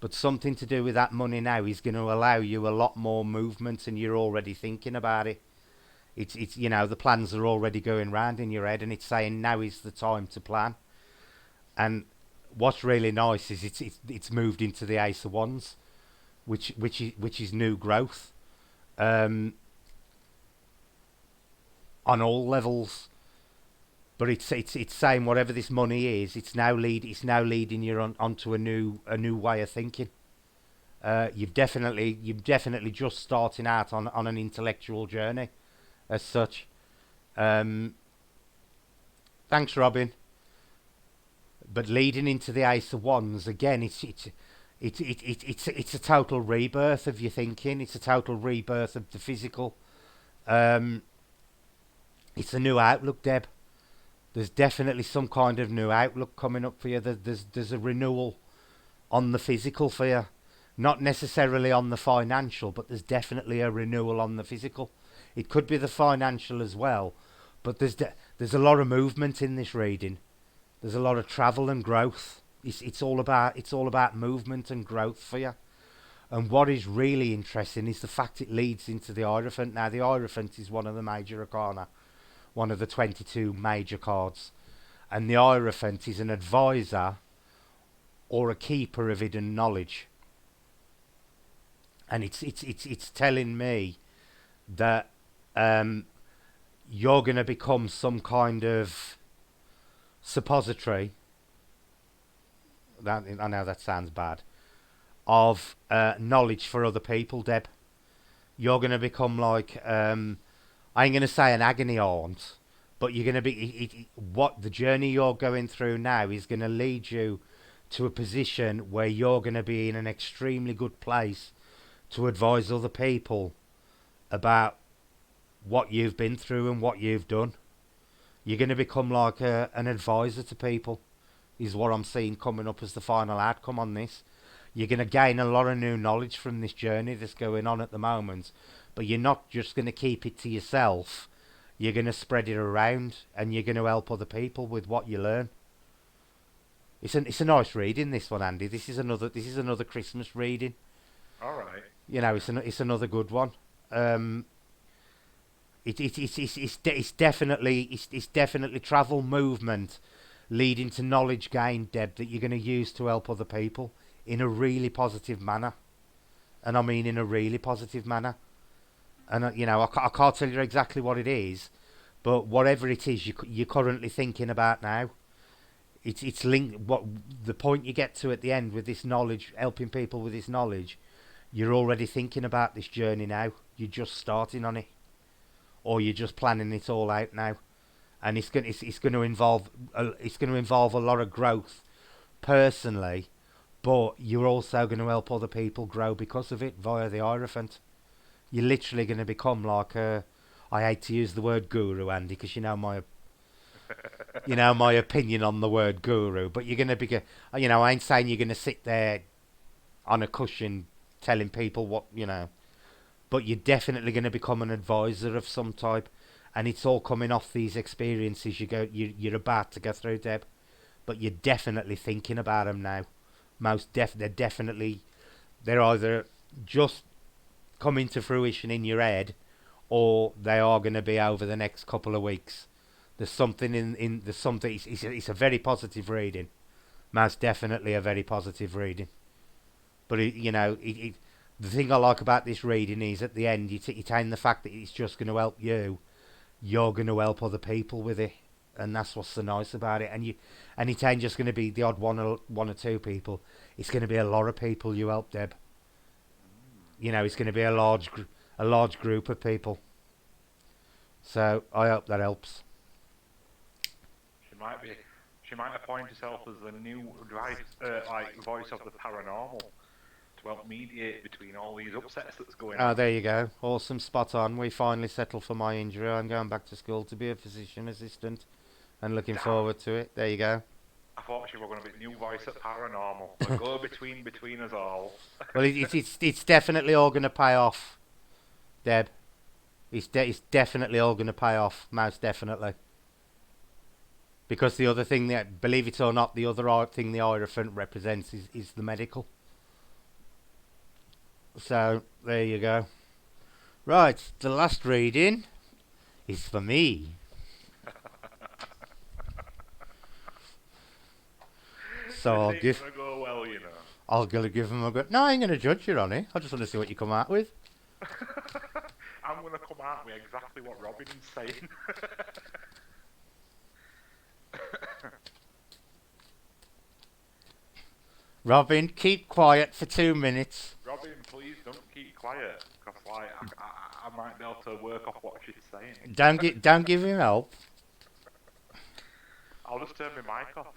But something to do with that money now is going to allow you a lot more movement, and you're already thinking about it. It's the plans are already going round in your head, and it's saying now is the time to plan. And what's really nice is it's moved into the Ace of Wands, which is new growth, on all levels. But it's saying whatever this money is, it's now leading you onto a new way of thinking. You've definitely just starting out on an intellectual journey, as such. Thanks, Robin. But leading into the Ace of Wands again, it's a total rebirth of your thinking. It's a total rebirth of the physical. It's a new outlook, Deb. There's definitely some kind of new outlook coming up for you. There's a renewal on the physical for you. Not necessarily on the financial, but there's definitely a renewal on the physical. It could be the financial as well, but there's a lot of movement in this reading. There's a lot of travel and growth. It's all about movement and growth for you. And what is really interesting is the fact it leads into the Hierophant. Now, the Hierophant is one of the major arcana, one of the 22 major cards. And the Hierophant is an advisor or a keeper of hidden knowledge. And it's telling me that you're going to become some kind of suppository. I know that sounds bad. Of knowledge for other people, Deb. You're going to become like, I ain't going to say an agony aunt, but you're going to be, what the journey you're going through now is going to lead you to a position where you're going to be in an extremely good place to advise other people about what you've been through and what you've done. You're going to become like an advisor to people, is what I'm seeing coming up as the final outcome on this. You're going to gain a lot of new knowledge from this journey that's going on at the moment, but you're not just going to keep it to yourself. You're going to spread it around, and you're going to help other people with what you learn. It's a nice reading, this one, Andy. This is another Christmas reading. All right. It's another good one. It's definitely travel, movement, leading to knowledge gain, Deb, that you're going to use to help other people in a really positive manner. And I mean in a really positive manner. And I can't tell you exactly what it is, but whatever it is you're currently thinking about now, it's linked. What the point you get to at the end with this knowledge, helping people with this knowledge, you're already thinking about this journey now. You're just starting on it, or you're just planning it all out now, and it's going to involve a lot of growth personally, but you're also going to help other people grow because of it via the Hierophant. You're literally going to become like a, I hate to use the word guru, Andy, because my opinion on the word guru, but you're going to be, I ain't saying you're going to sit there on a cushion telling people what, but you're definitely going to become an advisor of some type, and it's all coming off these experiences you're about to go through, Deb, but you're definitely thinking about them now. They're either just coming to fruition in your head, or they are going to be over the next couple of weeks. There's something it's a very positive reading, most definitely a very positive reading. But the thing I like about this reading is at the end it ain't the fact that it's just going to help you. You're going to help other people with it, and that's what's so nice about it. And it ain't just going to be the odd one or two people. It's going to be a lot of people you help, Deb. It's going to be a a large group of people. So I hope that helps. She might appoint herself as the new voice of the paranormal to help mediate between all these upsets that's going on. Oh, there you go. Awesome, spot on. We finally settled for my injury. I'm going back to school to be a physician assistant and looking forward to it. There you go. I thought she was going to be new voice at paranormal. The go between us all. Well, it's definitely all going to pay off, Deb. It's definitely all going to pay off, most definitely. Because the other thing that, believe it or not, the other thing the Hierophant represents is the medical. So, there you go. Right, the last reading is for me. So I'll give... Go well, you know. I'll gonna give him a go. No, I ain't going to judge you on it. I just want to see what you come out with. I'm going to come out with exactly what Robin's saying. Robin, keep quiet for 2 minutes. Robin, please don't keep quiet, because I might be able to work off what she's saying. Don't give him help. I'll just turn my mic off.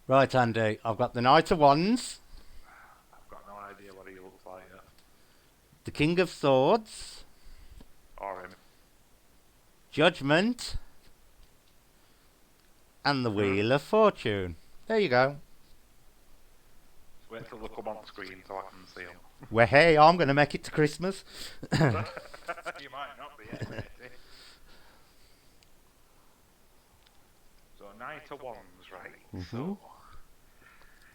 Right, Andy, I've got the Knight of Wands. I've got no idea what he looks like yet. The King of Swords. Or him. Judgment. And the Wheel of Fortune. There you go. Just wait till they come on screen so I can see them. Well, hey, I'm going to make it to Christmas. You might not be, matey. So, Knight of Wands, right? So,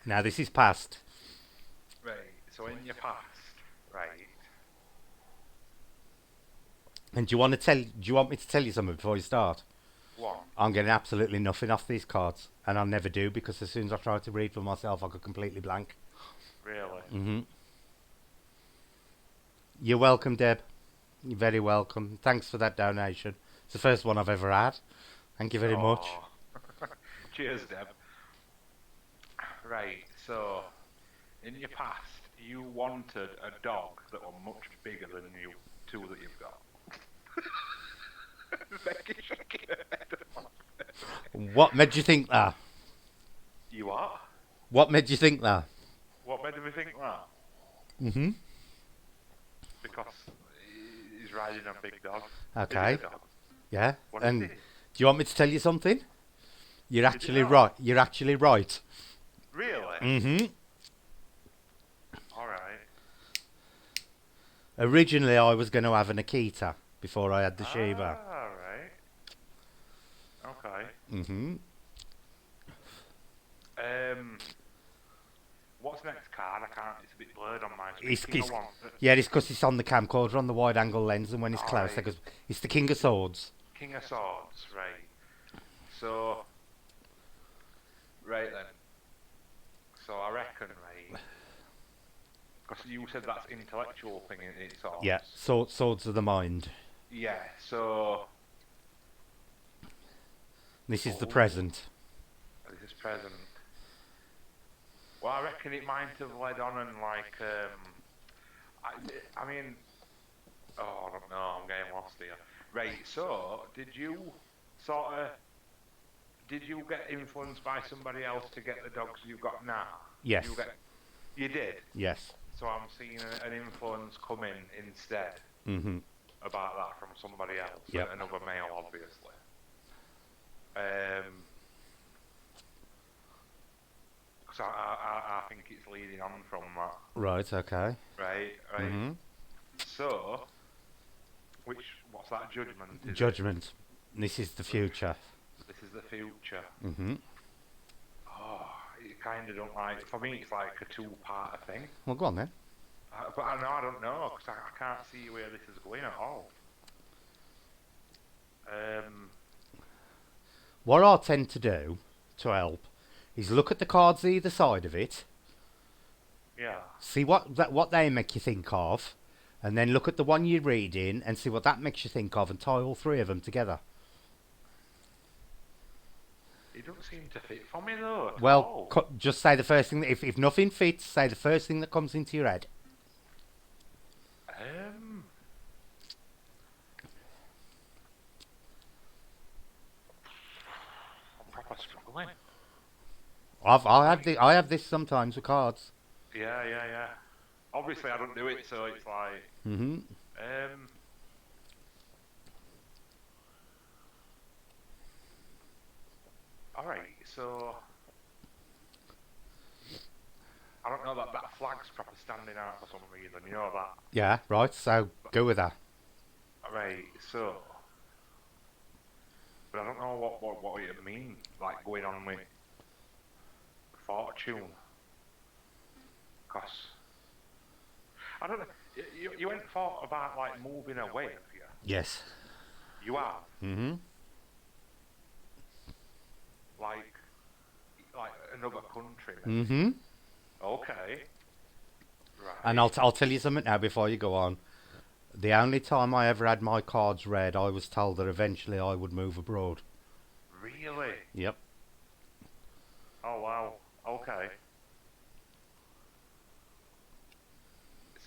now, this is past. right, so in your past, right? And do you want me to tell you something before you start? What? I'm getting absolutely nothing off these cards, and I'll never do, because as soon as I try to read for myself, I go completely blank. Really? You're welcome, Deb. You're very welcome. Thanks for that donation. It's the first one I've ever had. Thank you very much. Cheers, Deb. Right, so in your past, you wanted a dog that was much bigger than you two that you've got. What made you think that? You what? What made you think that? What made me think that? Because he's riding a big dog. Okay. Big dog. Yeah. What And is do it? you want me to tell you something? You're actually know? right. You're actually right. Really? Alright. Originally, I was going to have an Akita before I had the Shiba. Alright. Okay. What's next card? I can't. It's a bit blurred on my screen. Yeah, it's because it's on the camcorder on the wide angle lens, and when it's close, because it's the King of Swords. King of Swords, right. So, right then. So I reckon, right, because you said that's intellectual thing in it, swords. Yeah, swords of the mind. Yeah, so... This is the present. This is present. Well, I reckon it might have led on and like, I mean, oh, I don't know, I'm getting lost here. Right, so, did you get influenced by somebody else to get the dogs you've got now? Yes. You did? Yes. So I'm seeing an influence come in instead about that from somebody else, another male, obviously. Because I think it's leading on from that. Right, okay. Right. So, what's that, judgment? Judgment. This is the future. This is the future. Oh, you kind of don't like... For me, it's like a two-part thing. Well, go on then. But I don't know, because I can't see where this is going at all. What I tend to do, to help, is look at the cards either side of it. Yeah. See what they make you think of, and then look at the one you're reading and see what that makes you think of, and tie all three of them together. It doesn't seem to fit for me though. Well, just say the first thing. If nothing fits, say the first thing that comes into your head. I have this sometimes with cards. Yeah, yeah, yeah. Obviously, I don't do it, so it's like, Mhm. um, all right. So I don't know that flag's proper standing out for some reason. You know that, Yeah. Right. So go with that. all right? So, but I don't know what it mean. Like going on with fortune, cause I don't know. You ain't thought about like moving away, have you? Yes. You have, Mhm. like another country maybe. Mhm. Okay, And right. I'll tell you something now before you go on. The only time I ever had my cards read, I was told that eventually I would move abroad. Really? Yep. Oh wow. Okay.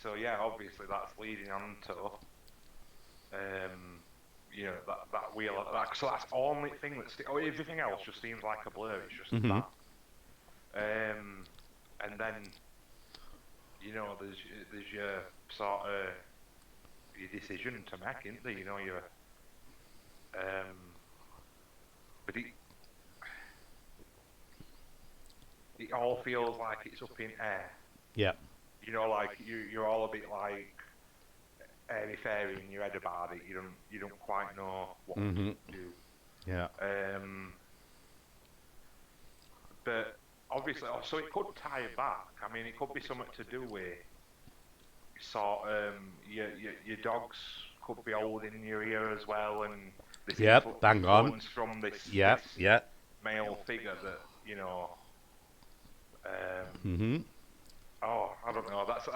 So yeah, obviously that's leading on to um, that wheel. So that's the only thing that's everything else just seems like a blur. It's just Mhm. that. Um, and then there's your sort of your decision to make, isn't there? Your um, but it all feels like it's up in air. Yep. Like you're all a bit like airy fairy in your head about it. You don't quite know what Mhm. to do. Yeah. Um, but obviously, so it could tie you back. I mean, it could be something to do with your dogs could be holding your ear as well, and this Yep. Bang on. influence from this Yep. Yep. male figure that Um, Mhm. oh, I don't know. That's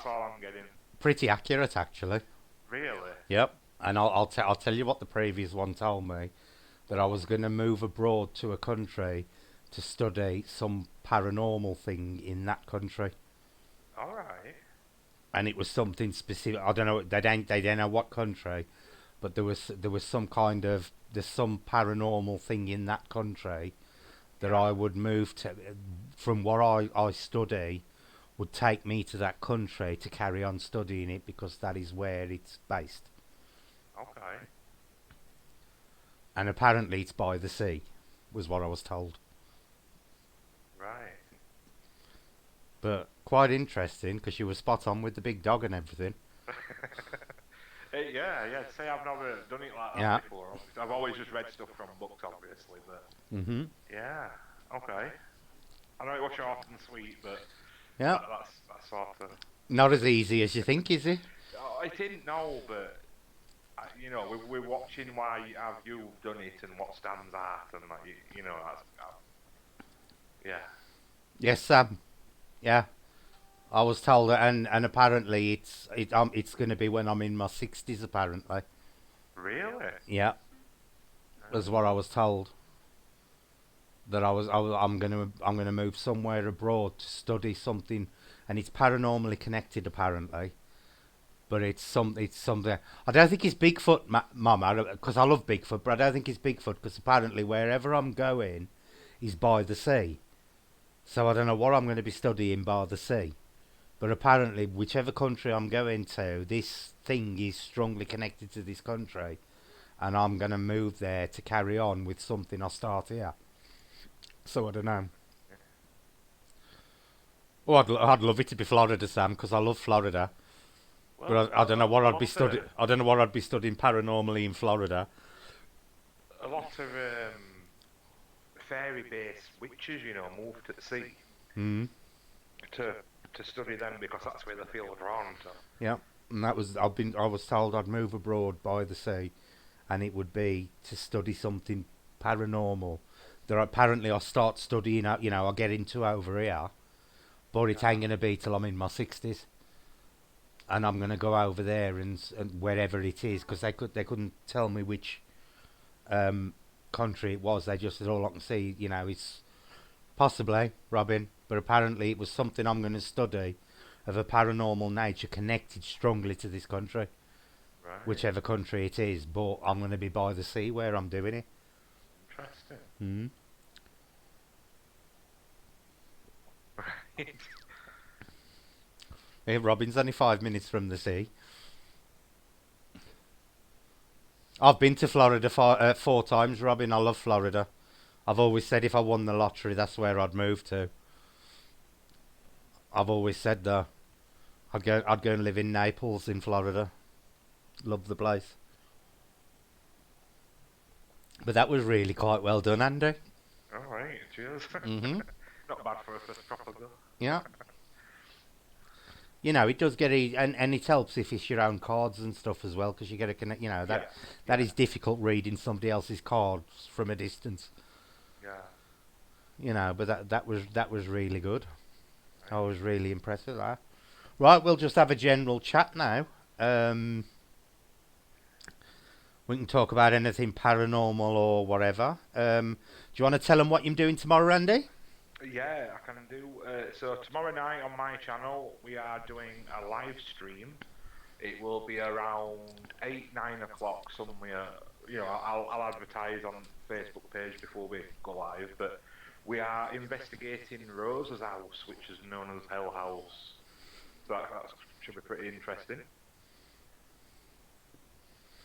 all I'm getting. Pretty accurate, actually. Really? Yep. And I'll tell you what the previous one told me, that I was going to move abroad to a country to study some paranormal thing in that country, All right. and it was something specific. I don't know. They don't know what country, but there was some kind of there's some paranormal thing in that country that Yeah. I would move to from what I study would take me to that country to carry on studying it because that is where it's based. Okay. And apparently it's by the sea, was what I was told. Right. But quite interesting because you were spot on with the big dog and everything. Yeah, yeah. Say I've never done it like that Yeah. before. Obviously. I've always just read stuff from books, obviously. But Mhm. yeah. Okay. I know it was short and sweet, but Yeah. that's sort of. Not as easy as you think, is it? Oh, I didn't know, but we're watching why have you done it and what stands out, and like that's yeah. Yes, Sam. Yeah. I was told that, and apparently it's going to be when I'm in my 60s. Apparently. Really? Yeah. Was what I was told. That I'm gonna move somewhere abroad to study something, and it's paranormally connected apparently. But it's something. I don't think it's Bigfoot, Mum, because I love Bigfoot, but I don't think it's Bigfoot because apparently wherever I'm going is by the sea. So I don't know what I'm going to be studying by the sea. But apparently, whichever country I'm going to, this thing is strongly connected to this country, and I'm going to move there to carry on with something I start here. So I don't know. Oh, I'd love it to be Florida, Sam, because I love Florida. Well, But I don't know what a I'd be lot of studying. I don't know what I'd be studying paranormally in Florida. a lot of fairy-based witches, moved to the sea Hmm. to to study them because that's where they feel drawn to. Yeah. And I was told I'd move abroad by the sea, and it would be to study something paranormal. That apparently I start studying. I get into over here, but it Yeah, ain't gonna be till I'm in my 60s, and I'm gonna go over there and wherever it is because they couldn't tell me which um, country it was. They just said all I can see, it's possibly Robin, but apparently it was something I'm going to study of a paranormal nature connected strongly to this country, right. whichever country it is. But I'm going to be by the sea where I'm doing it. Interesting. Mm. Hey, Robin's only 5 minutes from the sea. I've been to Florida 4 times, Robin. I love Florida. I've always said if I won the lottery, that's where I'd move to. I've always said that. I'd go and live in Naples in Florida. Love the place. But that was really quite well done, Andy. All right, cheers. Mhm. Not bad for a first proper go. Yeah. It does get and it helps if it's your own cards and stuff as well, because you get a connect. Yeah, That yeah, is difficult reading somebody else's cards from a distance. yeah. But that was really good. I Right. was really impressed with that. Right, we'll just have a general chat now. Um, we can talk about anything paranormal or whatever. Do you want to tell them what you're doing tomorrow, Randy? Yeah, I can do. So tomorrow night on my channel, we are doing a live stream. It will be around 8, 9 o'clock somewhere. I'll advertise on Facebook page before we go live. But we are investigating Rose's house, which is known as Hell House. So that should be pretty interesting.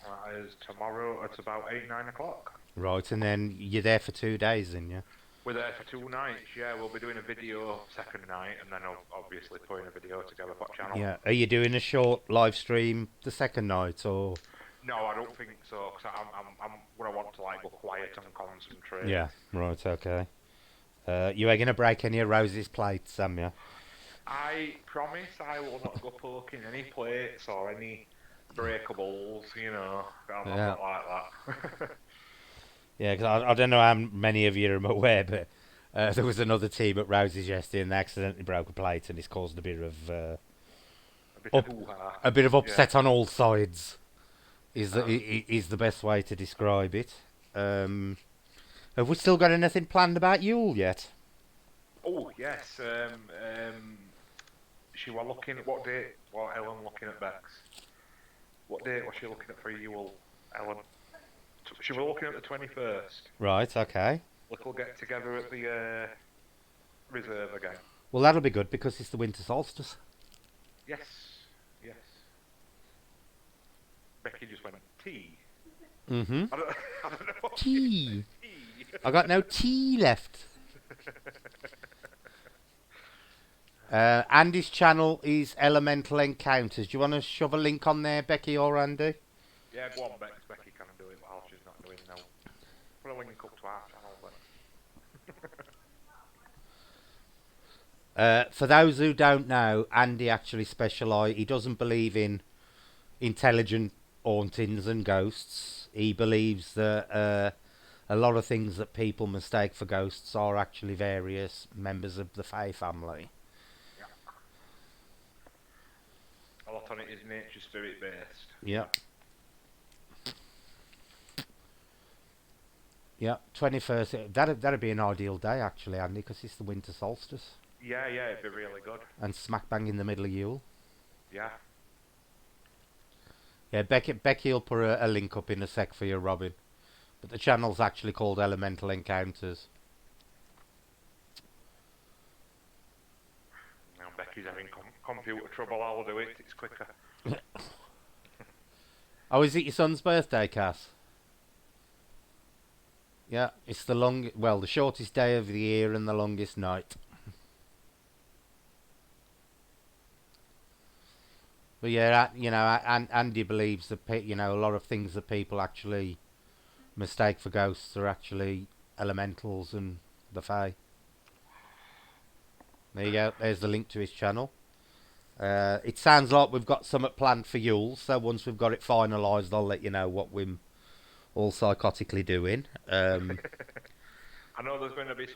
That is tomorrow at about 8, 9 o'clock. Right, and then you're there for 2 days, then you? We're there for 2 nights. Yeah, we'll be doing a video second night, and then obviously putting a video together for channel. Yeah. Are you doing a short live stream the second night, or? No, I don't think so. Cause I'm what I want to like go quiet and concentrate. Yeah. Right. Okay. You ain't gonna break any of Rose's plates, Sam? Yeah. I promise I will not go poking any plates or any breakables. I'm Yeah. not like that. Yeah, because I don't know how many of you are aware, but there was another team at Rose's yesterday, and they accidentally broke a plate, and it's caused a bit of A bit of hoo-ha. Yeah. upset on all sides. Is the Uh, is the best way to describe it. Have we still got anything planned about Yule yet? oh yes. She was looking at what date? What Ellen looking at Bex? What date was she looking at for Yule, Ellen? She was looking at the 21st. Right. Okay. Little get together at the reserve again. Well, that'll be good because it's the winter solstice. Yes, yes. Becky just went tea. Mm-hmm. I don't know what she Tea. said. Tea. I got no tea left. Andy's channel is Elemental Encounters. Do you want to shove a link on there, Becky or Andy? Yeah, go on, Bex. Becky can do it while she's not doing now. Put a link up to our channel, but For those who don't know, Andy actually specialises. He doesn't believe in intelligent hauntings and ghosts. He believes that a lot of things that people mistake for ghosts are actually various members of the Fae family. yeah. A lot on it is nature spirit based. Yep. Yep. 21st. That'd be an ideal day actually, Andy, because it's the winter solstice Yeah, it'd be really good. and smack bang in the middle of Yule. Yeah. Yeah, Becky will put a link up in a sec for you, Robin. But the channel's actually called Elemental Encounters. Now Becky's having computer trouble. I'll do it. It's quicker. Oh, is it your son's birthday, Cass? Yeah, it's the shortest day of the year and the longest night. But yeah, Andy believes that a lot of things that people actually mistake for ghosts are actually elementals and the Fae. There you go. There's the link to his channel. It sounds like we've got something planned for Yule, so once we've got it finalised, I'll let you know what we're all psychotically doing. I know there's going to be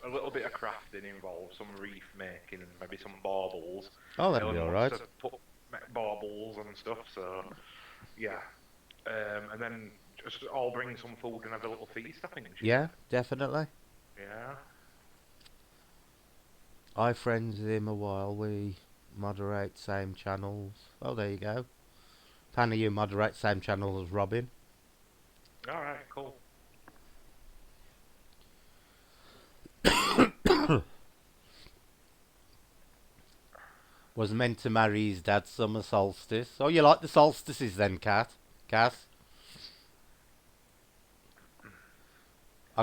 a little bit of crafting involved, some reef making, and maybe some baubles. Oh, that'll be Ellen alright. wants to make baubles and stuff, so yeah. And then just all bring some food and have a little feast, I think. Yeah, definitely. Yeah. I friends with him a while. We moderate same channels. Oh, there you go. Apparently you moderate same channel as Robin. Alright, cool. Was meant to marry his dad summer solstice. Oh, you like the solstices then, Cass? I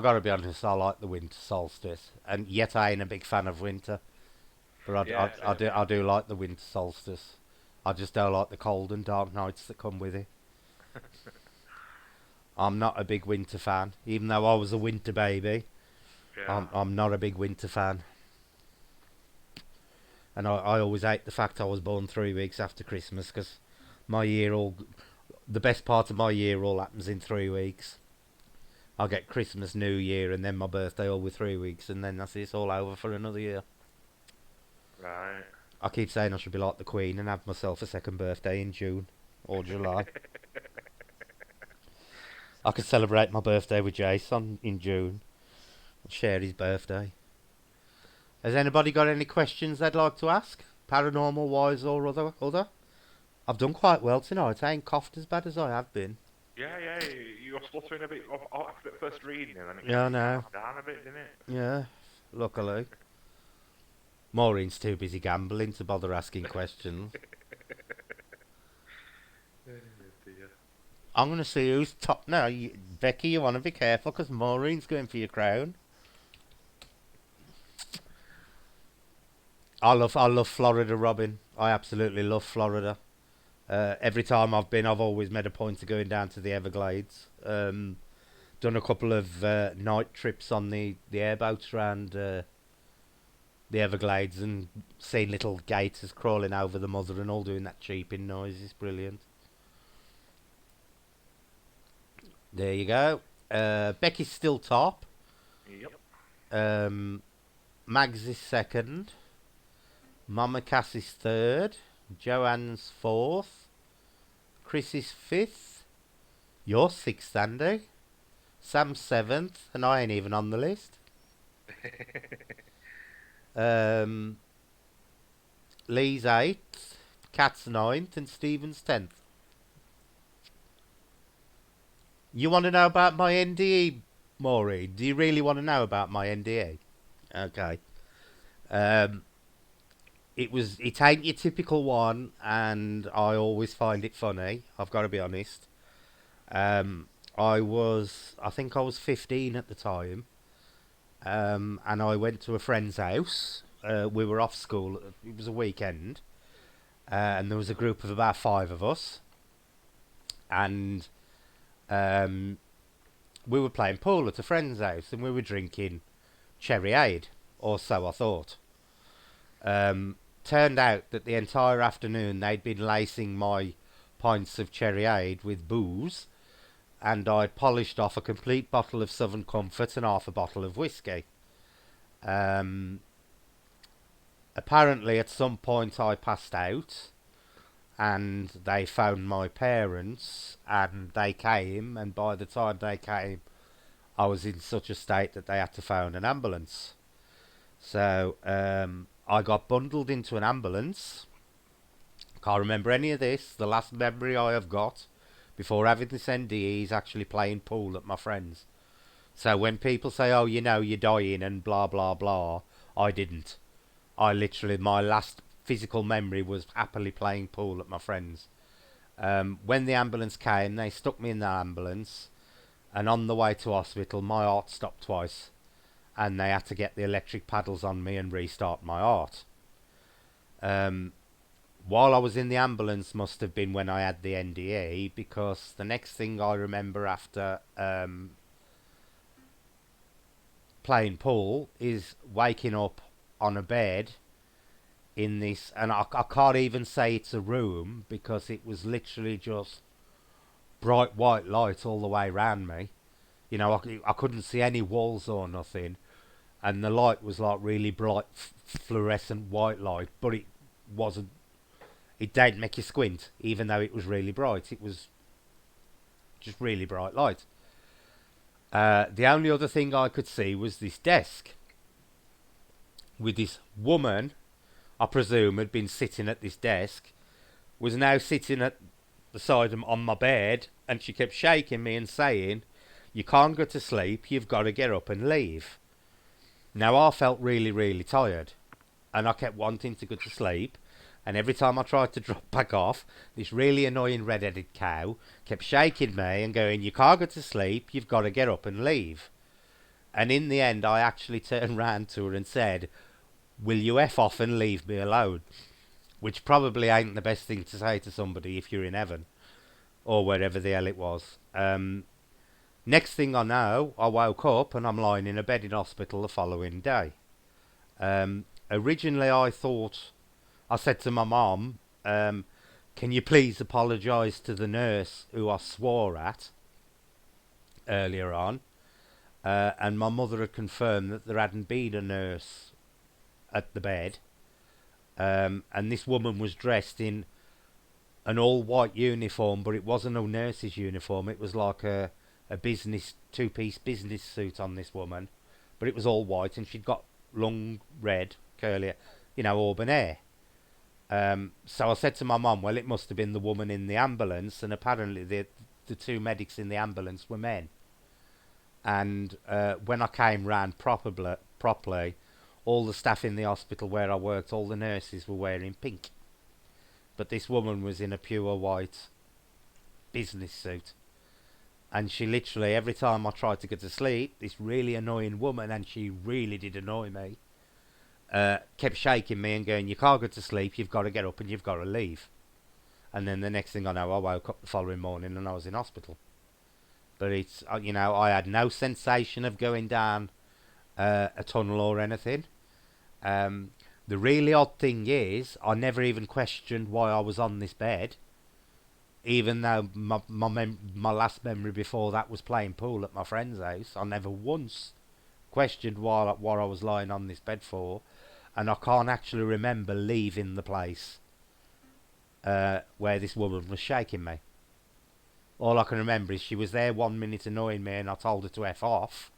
gotta be honest, I like the winter solstice, and yet I ain't a big fan of winter. But Yeah, same here. I do like the winter solstice. I just don't like the cold and dark nights that come with it. I'm not a big winter fan, even though I was a winter baby. Yeah. I'm not a big winter fan, and I always hate the fact I was born 3 weeks after Christmas because my year all the best part of my year all happens in 3 weeks. I get Christmas, New Year, and then my birthday all with 3 weeks, and then that's it, it's all over for another year. Right. I keep saying I should be like the Queen and have myself a second birthday in June or July. I could celebrate my birthday with Jason in June. Share his birthday. Has anybody got any questions they'd like to ask? Paranormal wise or other? I've done quite well tonight. I ain't coughed as bad as I have been. Yeah, yeah, you were spluttering a bit after the first reading, and then Yeah, I it know. calmed down a bit, didn't it? Yeah, luckily. Maureen's too busy gambling to bother asking questions. Oh dear. I'm going to see who's top now. Becky, you want to be careful because Maureen's going for your crown. I love Florida, Robin. I absolutely love Florida. Every time I've been, I've always made a point of going down to the Everglades. Done a couple of night trips on the airboats around the Everglades and seen little gators crawling over the mother and all doing that cheeping noise. It's brilliant. There you go. Becky's still top. Yep. Mags is second. Mama Cass is third. Joanne's fourth. Chris is fifth. You're sixth, Andy. Sam's seventh, and I ain't even on the list. Lee's eighth. Kat's ninth, and Stephen's 10th. You want to know about my NDE, Maureen? Do you really want to know about my NDE? Okay. Um, it ain't your typical one, and I always find it funny. I've got to be honest. I think I was 15 at the time, and I went to a friend's house. We were off school. It was a weekend, and there was a group of about 5 of us, and we were playing pool at a friend's house, and we were drinking Cherryade, or so I thought. Turned out that the entire afternoon they'd been lacing my pints of Cherryade with booze, and I'd polished off a complete bottle of Southern Comfort and half a bottle of whiskey. Apparently, at some point, I passed out, and they phoned my parents, and they came, and by the time they came, I was in such a state that they had to phone an ambulance. So, I got bundled into an ambulance. Can't remember any of this. The last memory I have got before having this NDE is actually playing pool at my friend's. So when people say, oh, you know, you're dying and blah, blah, blah, I didn't. I literally, my last physical memory was happily playing pool at my friend's. When the ambulance came, they stuck me in the ambulance, and on the way to hospital, my heart stopped twice, and they had to get the electric paddles on me and restart my heart. While I was in the ambulance must have been when I had the NDE, because the next thing I remember after playing pool is waking up on a bed in this, and I can't even say it's a room because it was literally just bright white light all the way around me. You know, I couldn't see any walls or nothing, and the light was like really bright fluorescent white light, but it wasn't. It didn't make you squint, even though it was really bright. It was just really bright light. The only other thing I could see was this desk with this woman, I presume, had been sitting at this desk, was now sitting at the side on my bed, and she kept shaking me and saying, you can't go to sleep, you've got to get up and leave. Now, I felt really, really tired, and I kept wanting to go to sleep, And every time I tried to drop back off, this really annoying red-headed cow kept shaking me and going, "You can't go to sleep, you've got to get up and leave." And in the end, I actually turned round to her and said, "Will you F off and leave me alone?" Which probably ain't the best thing to say to somebody if you're in heaven, or wherever the hell it was. Next thing I know, I woke up and I'm lying in a bed in hospital the following day. Originally, I said to my mum, "Can you please apologise to the nurse who I swore at earlier on?" And my mother had confirmed that there hadn't been a nurse at the bed. And this woman was dressed in an all-white uniform, but it wasn't a nurse's uniform. It was like a business, two-piece business suit on this woman. But it was all white, and she'd got long, red, curly, auburn hair. So I said to my mum, well, it must have been the woman in the ambulance, and apparently the two medics in the ambulance were men. And when I came round properly, all the staff in the hospital where I worked, all the nurses were wearing pink. But this woman was in a pure white business suit. And she literally, every time I tried to go to sleep, this really annoying woman, and she really did annoy me, kept shaking me and going, "You can't go to sleep, you've got to get up and you've got to leave." And then the next thing I know, I woke up the following morning and I was in hospital. But it's, I had no sensation of going down a tunnel or anything. The really odd thing is, I never even questioned why I was on this bed. Even though my last memory before that was playing pool at my friend's house, I never once questioned what I was lying on this bed for, and I can't actually remember leaving the place where this woman was shaking me. All I can remember is she was there 1 minute annoying me, and I told her to F off,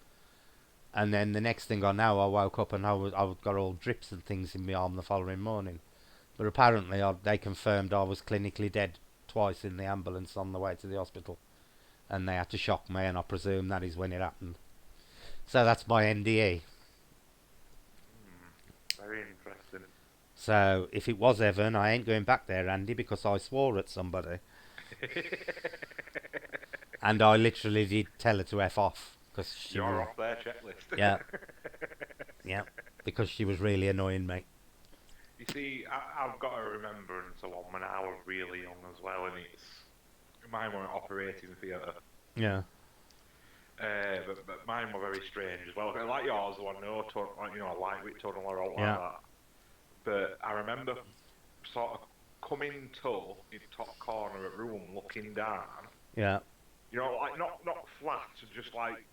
and then the next thing I know, I woke up and I got all drips and things in my arm the following morning. But apparently they confirmed I was clinically dead twice in the ambulance on the way to the hospital, and they had to shock me, and I presume that is when it happened. So that's my NDE. Very interesting. So if it was heaven, I ain't going back there, Andy, because I swore at somebody. And I literally did tell her to F off. You're off their checklist. Yeah. Yeah. Because she was really annoying me. You see, I've got a remembrance of one when I was really young as well, and mine were operating theatre. Yeah. But mine were very strange as well. Like yours, there were no lightweight tunnel or all Yeah. like that. But I remember sort of coming to in top corner of a room, looking down. Yeah. Like not flat, just like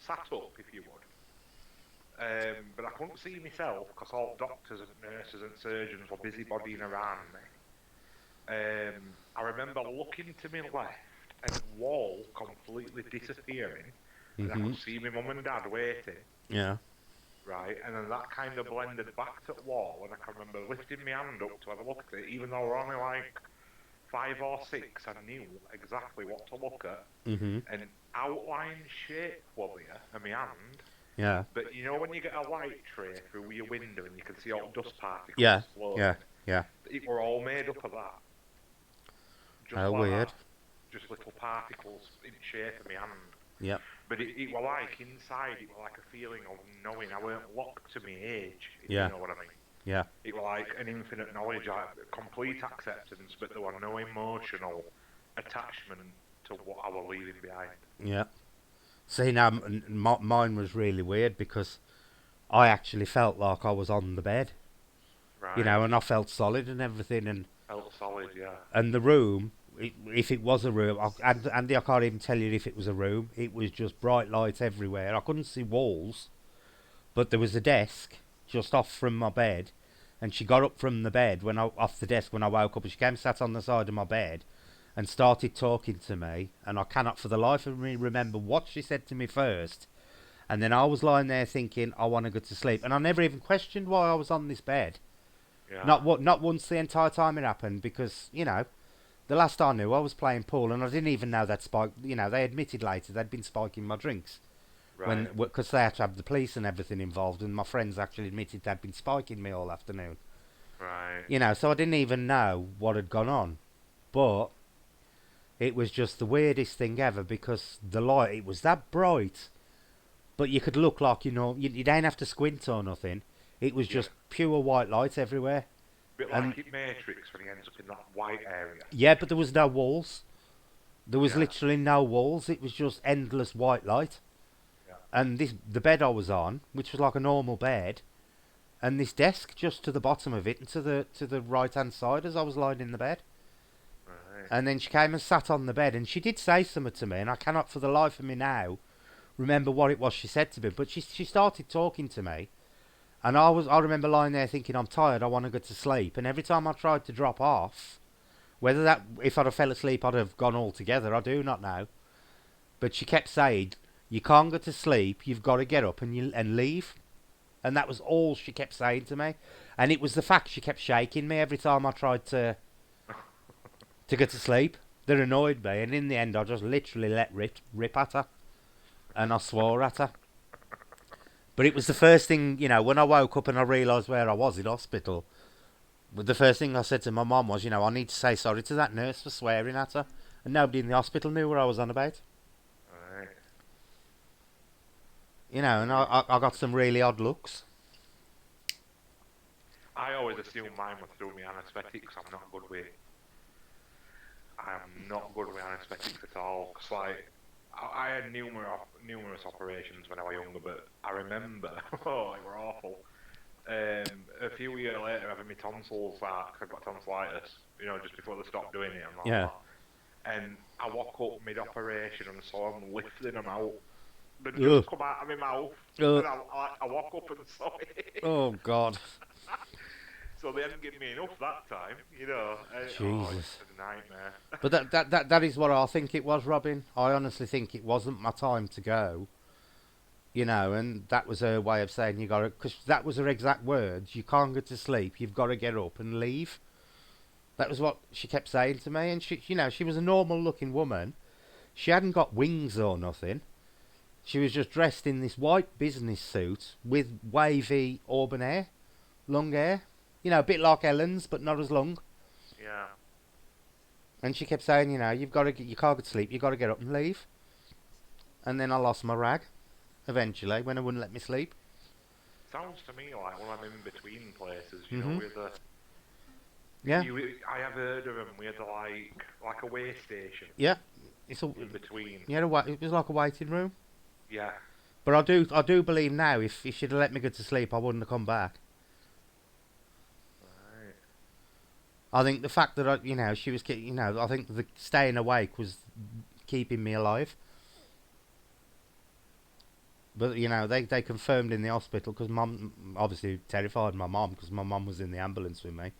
sat up, if you would. But I couldn't see myself because all doctors and nurses and surgeons were busybodying around me. I remember looking to my left and the wall completely disappearing, and I could see my mum and dad waiting. Yeah. Right, and then that kind of blended back to the wall, and I can remember lifting my hand up to have a look at it, even though we're only like 5 or 6, I knew exactly what to look at. And outline shape was there in my hand. Yeah. But when you get a light tray through your window and you can see all dust particles Yeah. floating, Yeah. it were all made up of that. Just How like weird. that. Just little particles in the shape of my hand. Yep. But it were like inside, it were like a feeling of knowing I weren't locked to my age, if Yeah. you know what I mean. Yeah. It was like an infinite knowledge, like complete acceptance, but there were no emotional attachment to what I was leaving behind. Yeah. See, now, mine was really weird because I actually felt like I was on the bed. Right. And I felt solid and everything. And Felt solid, yeah. And the room, if it was a room, Andy, I can't even tell you if it was a room. It was just bright lights everywhere. I couldn't see walls, but there was a desk just off from my bed, and she got up from the bed off the desk when I woke up, and she came sat on the side of my bed and started talking to me, and I cannot for the life of me remember what she said to me first. And then I was lying there thinking, I want to go to sleep, and I never even questioned why I was on this bed. Yeah. Not once the entire time it happened, because the last I knew, I was playing pool, and I didn't even know that Spike. They admitted later they'd been spiking my drinks, because they had to have the police and everything involved, and my friends actually admitted they'd been spiking me all afternoon. Right. You know, so I didn't even know what had gone on. But it was just the weirdest thing ever because the light, it was that bright, but you could look like, you didn't have to squint or nothing. It was Yeah. just pure white light everywhere. Bit And like in Matrix when he ends up in that white area. yeah, but there was no walls. There was Yeah. literally no walls. It was just endless white light. Yeah. And the bed I was on, which was like a normal bed, and this desk just to the bottom of it and to the right hand side as I was lying in the bed. Right. And then she came and sat on the bed, and she did say something to me, and I cannot for the life of me now remember what it was she said to me. But she started talking to me, and I remember lying there thinking, I'm tired, I want to go to sleep. And every time I tried to drop off, whether that if I'd have fell asleep I'd have gone altogether, I do not know. But she kept saying, you can't go to sleep, you've got to get up and leave. And that was all she kept saying to me. And it was the fact she kept shaking me every time I tried to go to sleep that annoyed me. And in the end, I just literally let rip at her. And I swore at her. But it was the first thing, when I woke up and I realised where I was in hospital, the first thing I said to my mum was, I need to say sorry to that nurse for swearing at her. And nobody in the hospital knew what I was on about. Right. And I got some really odd looks. I always assume mine was through my anaesthetics. I am not good with anaesthetics at all. 'Cause like, I had numerous operations when I was younger, but I remember, oh, they were awful. A few years later, having my tonsils out, 'cause I got tonsillitis, just before they stopped doing it and all Yeah. that. And I woke up mid-operation and saw them lifting them out. They Ugh. just come out of my mouth, Ugh. and I woke up and saw it. Oh, God. So they hadn't given me enough that time, Jesus. Oh, it's a nightmare. But that is what I think it was, Robin. I honestly think it wasn't my time to go. And that was her way of saying you got to, because that was her exact words. You can't go to sleep. You've got to get up and leave. That was what she kept saying to me. And she was a normal-looking woman. She hadn't got wings or nothing. She was just dressed in this white business suit with wavy auburn hair, long hair. A bit like Ellen's, but not as long. Yeah. And she kept saying, you can't go to sleep. You've got to get up and leave. And then I lost my rag. Eventually, when I wouldn't let me sleep. Sounds to me like one of them in-between places, Mhm. with the... Yeah. I have heard of them with like a way station Yeah. It's in between. Yeah, it was like a waiting room. Yeah. But I do believe now, if she'd have let me go to sleep, I wouldn't have come back. Right. I think the fact that she was, I think the staying awake was keeping me alive. But they confirmed in the hospital because Mum obviously terrified my mum because my mum was in the ambulance with me,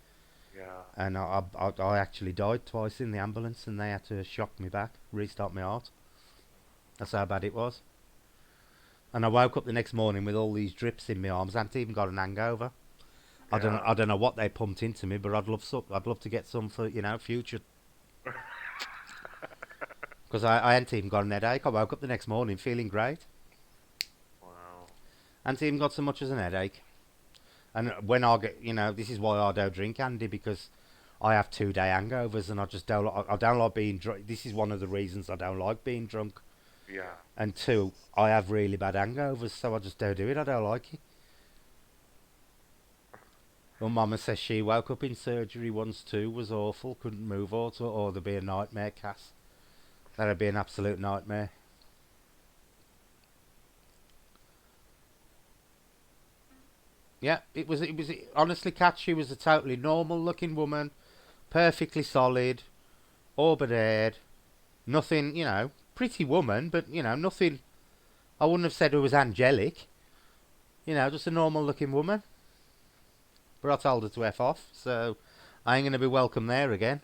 Yeah. and I actually died twice in the ambulance, and they had to shock me back, restart my heart. That's how bad it was. And I woke up the next morning with all these drips in my arms. I hadn't even got an hangover. I don't know what they pumped into me, but I'd love to get some for future. Because I hadn't even got an headache. I woke up the next morning feeling great. Wow. I hadn't even got so much as an headache. And when I get, this is why I don't drink, Andy, because I have 2-day hangovers, and I just don't. I don't like being drunk. This is one of the reasons I don't like being drunk. Yeah. And 2, I have really bad hangovers, so I just don't do it. I don't like it. Well, Mama says she woke up in surgery once too, was awful, couldn't move or there'd be a nightmare, Cass. That'd be an absolute nightmare. Yeah, it was honestly, Kat, she was a totally normal looking woman, perfectly solid, auburn haired, nothing, pretty woman, but nothing. I wouldn't have said it was angelic, just a normal looking woman. But I told her to F off, so I ain't going to be welcome there again.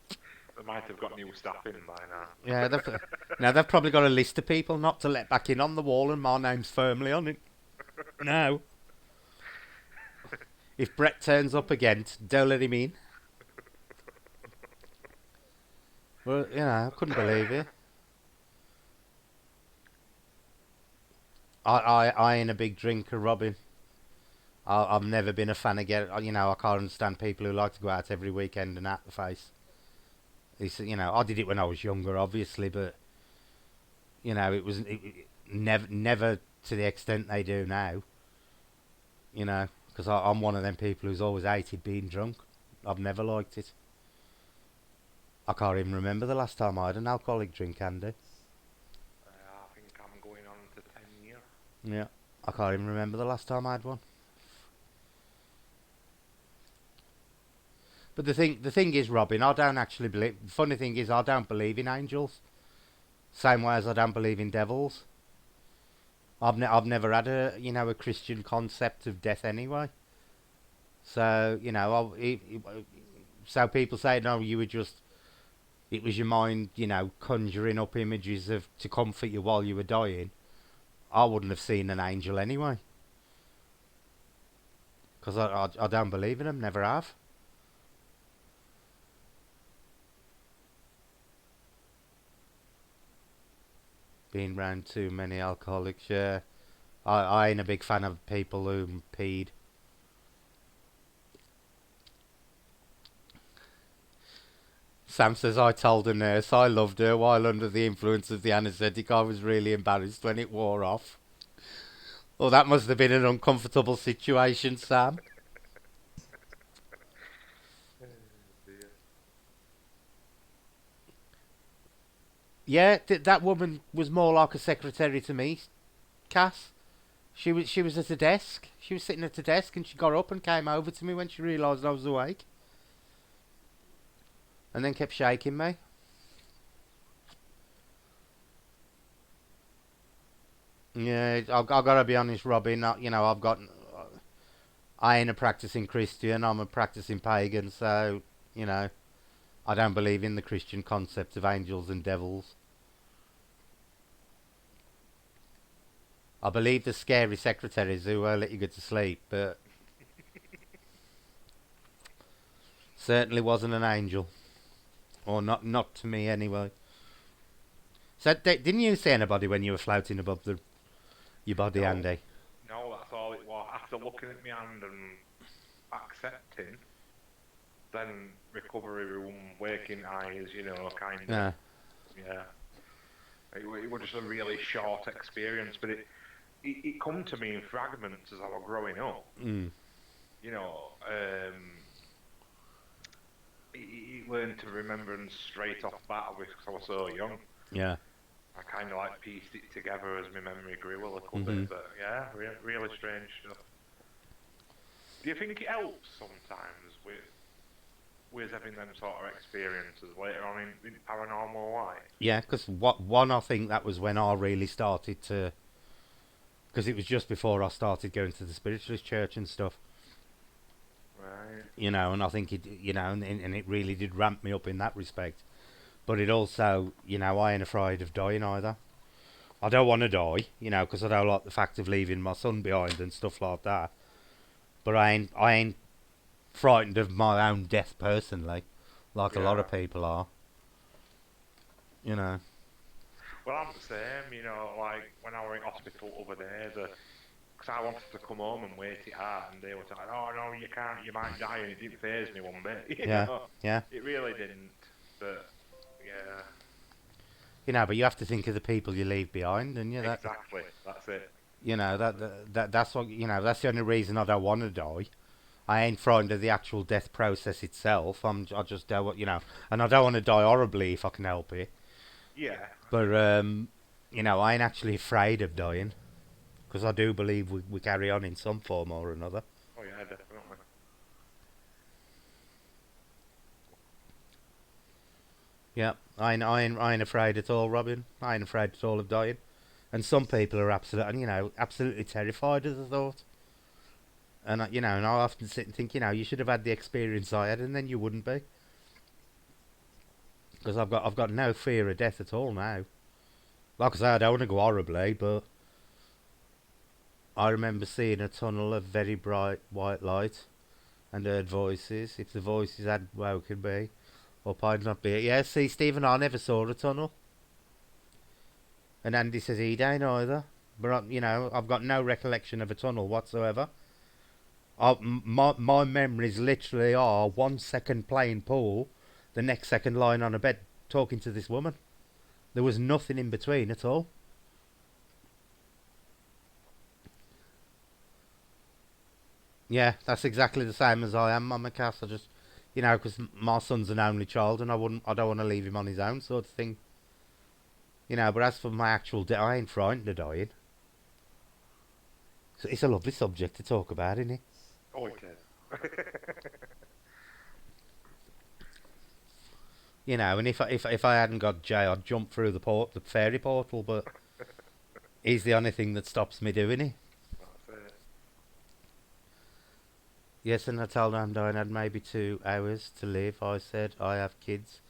They might have got new staff in by now. Yeah, they've probably got a list of people not to let back in on the wall, and my name's firmly on it. No. If Brett turns up again, don't let him in. Well, I couldn't believe it. I ain't a big drinker, Robin. I've never been a fan of I can't understand people who like to go out every weekend and at the face. I did it when I was younger, obviously, but it was never to the extent they do now. Because I'm one of them people who's always hated being drunk. I've never liked it. I can't even remember the last time I had an alcoholic drink, Andy. I think I'm going on to 10 years. Yeah, I can't even remember the last time I had one. But the thing is, Robin, I don't actually believe. The funny thing is, I don't believe in angels. Same way as I don't believe in devils. I've never had a Christian concept of death anyway. So so people say no, you were just it was your mind, conjuring up images of to comfort you while you were dying. I wouldn't have seen an angel anyway, because I don't believe in them, never have. Being round too many alcoholics, yeah. I ain't a big fan of people who peed. Sam says, I told a nurse I loved her while under the influence of the anaesthetic. I was really embarrassed when it wore off. Well, that must have been an uncomfortable situation, Sam. Dear. Yeah, that woman was more like a secretary to me, Cass. She was at a desk. She was sitting at a desk and she got up and came over to me when she realised I was awake. And then kept shaking me. Yeah, I've got to be honest, Robin. I ain't a practicing Christian. I'm a practicing pagan. So, you know, I don't believe in the Christian concept of angels and devils. I believe the scary secretaries who let you go to sleep, but certainly wasn't an angel, or not to me anyway. So, didn't you see anybody when you were floating above your body, No, Andy? no, that's all it was. After looking at my hand and accepting, then recovery room, waking eyes, kind of, Yeah, yeah. It was just a really short experience, but it come to me in fragments as I was growing up. mm, You know, it learned to remembrance straight off bat because I was so young. yeah. I kind of like pieced it together as my memory grew a little Mhm. bit, but yeah, really strange stuff. Do you think it helps sometimes with having them sort of experiences later on in paranormal life? Yeah, because one, I think that was when I really started to, because it was just before I started going to the spiritualist church and stuff. Right. And I think and it really did ramp me up in that respect. But it also, I ain't afraid of dying either. I don't want to die, because I don't like the fact of leaving my son behind and stuff like that. But I ain't frightened of my own death personally, like a lot Yeah. of people are. You know. Well, I'm the same, like when I were in hospital over there, because I wanted to come home and wait it out, and they were like, "Oh no, you can't, you might die," and it didn't phase me one bit, Yeah, yeah. It really didn't. But yeah, But you have to think of the people you leave behind, and exactly, that's it. that's what that's the only reason I don't want to die. I ain't frightened of the actual death process itself. I just don't want, and I don't want to die horribly if I can help it. Yeah, that's But it. I ain't actually afraid of dying because I do believe we carry on in some form or another. Oh yeah, definitely. Yeah, I ain't afraid at all, Robin. I ain't afraid at all of dying. And some people are absolutely terrified of the thought. And and I often sit and think, you should have had the experience I had, and then you wouldn't be. Because I've got no fear of death at all now. Like I say, I don't want to go horribly, but I remember seeing a tunnel of very bright white light and heard voices. If the voices had woken me, or I'd not be. Yeah, see, Stephen, I never saw a tunnel. And Andy says he don't either. But, I've got no recollection of a tunnel whatsoever. My memories literally are 1 second playing pool, the next second lying on a bed talking to this woman. There was nothing in between at all. Yeah, that's exactly the same as I am, Mama Cass. I just, because my son's an only child, and I don't want to leave him on his own, sort of thing. But as for my actual, I ain't frightened of dying. So it's a lovely subject to talk about, isn't it? Oh, it is. And if I hadn't got Jay, I'd jump through the fairy portal. But he's the only thing that stops me doing it. That's it. Yes, and I told her I'm dying. I had maybe 2 hours to live. I said I have kids,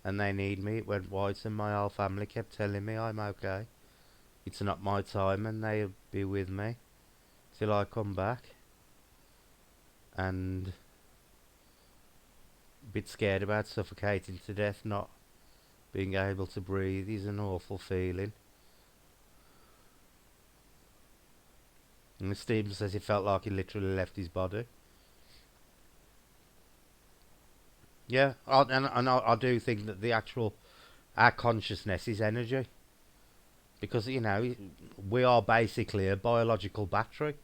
and they need me. It went white, and my whole family kept telling me I'm okay. It's not my time, and they'll be with me till I come back. And a bit scared about suffocating to death, not being able to breathe is an awful feeling. And Steve says he felt like he literally left his body. Yeah, I do think that our consciousness is energy. Because, we are basically a biological battery.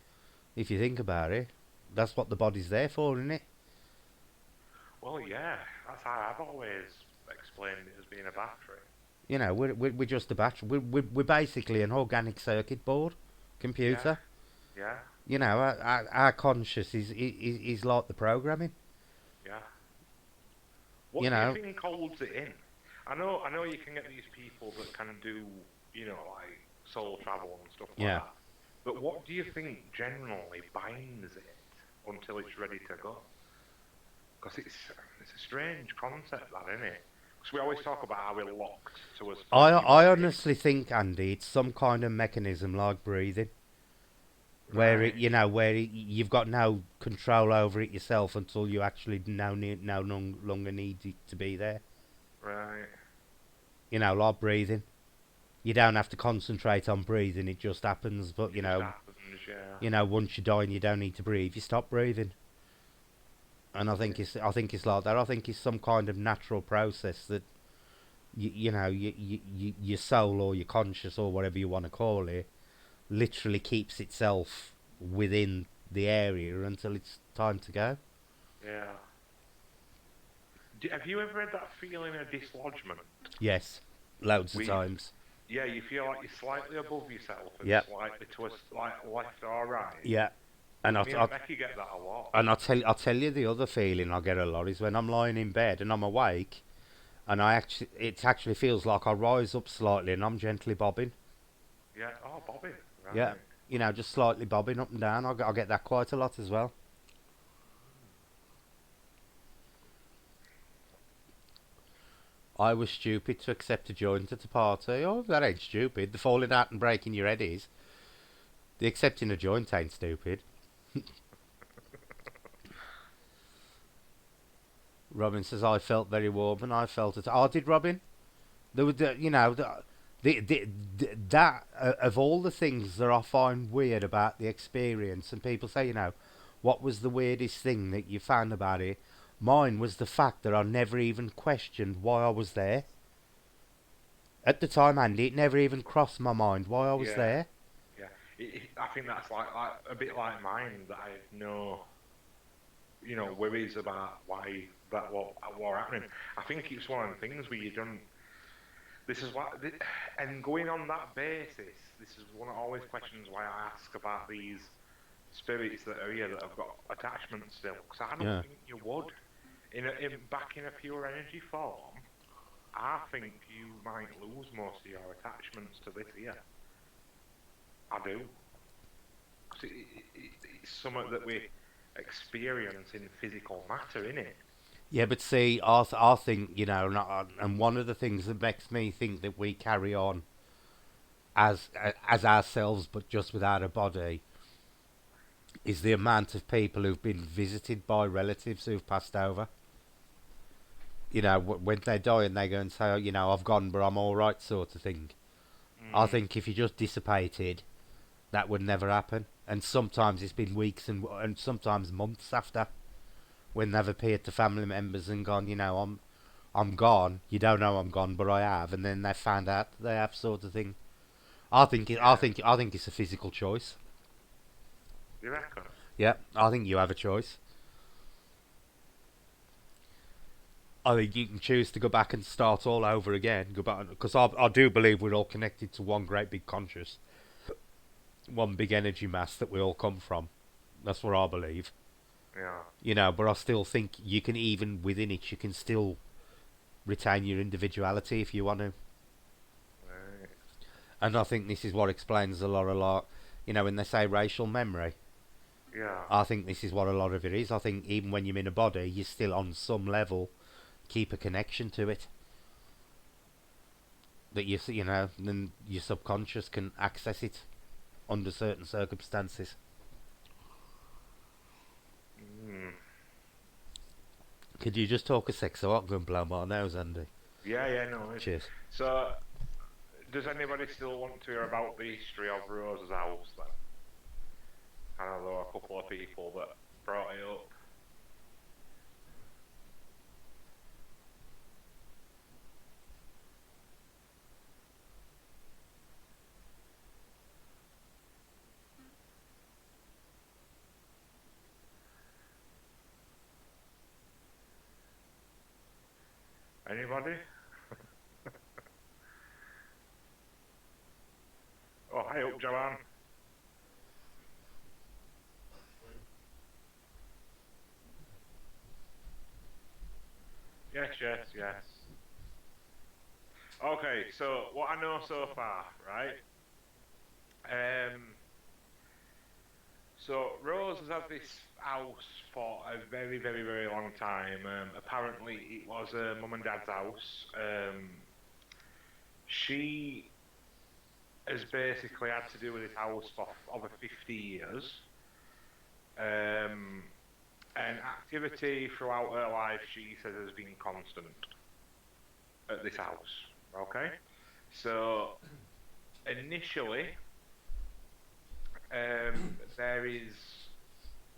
If you think about it, that's what the body's there for, isn't it? Well, yeah, that's how I've always explained it as being a battery. We're just a battery. We're basically an organic circuit board computer. Yeah. Our conscious is like the programming. Yeah. What do you think holds it in? I know you can get these people that can do, like soul travel and stuff like that. But what do you think generally binds it until it's ready to go? Because it's a strange concept, that, isn't it? Because we always talk about how we're locked to a specific I honestly think, Andy, it's some kind of mechanism like breathing. Where you've got no control over it yourself until you actually no longer need it to be there. Right. Like breathing. You don't have to concentrate on breathing; it just happens. But once you die and you don't need to breathe, you stop breathing. And I think it's like that. I think it's some kind of natural process that your soul or your conscious or whatever you want to call it literally keeps itself within the area until it's time to go. Yeah. Have you ever had that feeling of dislodgement? Yes, loads of times. Yeah, you feel like you're slightly above yourself and slightly to left or right. Yeah. And Me and Becky get that a lot. And I'll tell you the other feeling I get a lot is when I'm lying in bed and I'm awake, and it actually feels like I rise up slightly and I'm gently bobbing. Yeah. Oh, bobbing. Right. Yeah. Just slightly bobbing up and down. I get that quite a lot as well. I was stupid to accept a joint at a party. Oh, that ain't stupid. The falling out and breaking your head is. The accepting a joint ain't stupid. Robin says, I felt very warm and I felt it. Oh, did Robin? There was, that of all the things that I find weird about the experience, and people say, what was the weirdest thing that you found about it? Mine was the fact that I never even questioned why I was there. At the time, Andy, it never even crossed my mind why I was there. Yeah, I think that's like a bit like mine, that I have no, worries about why that what happening. I think it's one of the things where you don't. This is what, and going on that basis, this is one of always questions why I ask about these spirits that are here that have got attachments still, because I don't think you would. Back in a pure energy form, I think you might lose most of your attachments to this here. I do. Because it's something that we experience in physical matter, innit? Yeah, but see, I think, and one of the things that makes me think that we carry on as ourselves, but just without a body, is the amount of people who've been visited by relatives who've passed over. When they die and they go and say, I've gone, but I'm all right, sort of thing. I think if you just dissipated, that would never happen. and sometimes it's been weeks and sometimes months after when they've appeared to family members and gone, I'm gone. You don't know I'm gone, but I have, and then they found out they have, sort of thing. Yeah. I think it's a physical choice. You reckon? Yeah, I think you have a choice. I think you can choose to go back and start all over again. Go back because I do believe we're all connected to one great big conscious, one big energy mass that we all come from. That's what I believe. Yeah. But I still think you can, even within it, you can still retain your individuality if you want to. Right. And I think this is what explains a lot. When they say racial memory, Yeah. I think this is what a lot of it is. I think even when you're in a body, you still, on some level, keep a connection to it. That then your subconscious can access it under certain circumstances. Mm. Could you just talk a sec so I can blow my nose, Andy? Yeah, yeah, no. Cheers. So, does anybody still want to hear about the history of Rose's house then? I know there were a couple of people that brought it up. Anybody? Oh, hi up, Joanne. Yes, yes, yes. Okay, so what I know so far, right? So Rose has had this house for a very, very, very long time. Apparently, it was her mum and dad's house. She has basically had to do with this house for over 50 years. And activity throughout her life, she says, has been constant at this house. Okay? So, initially, there is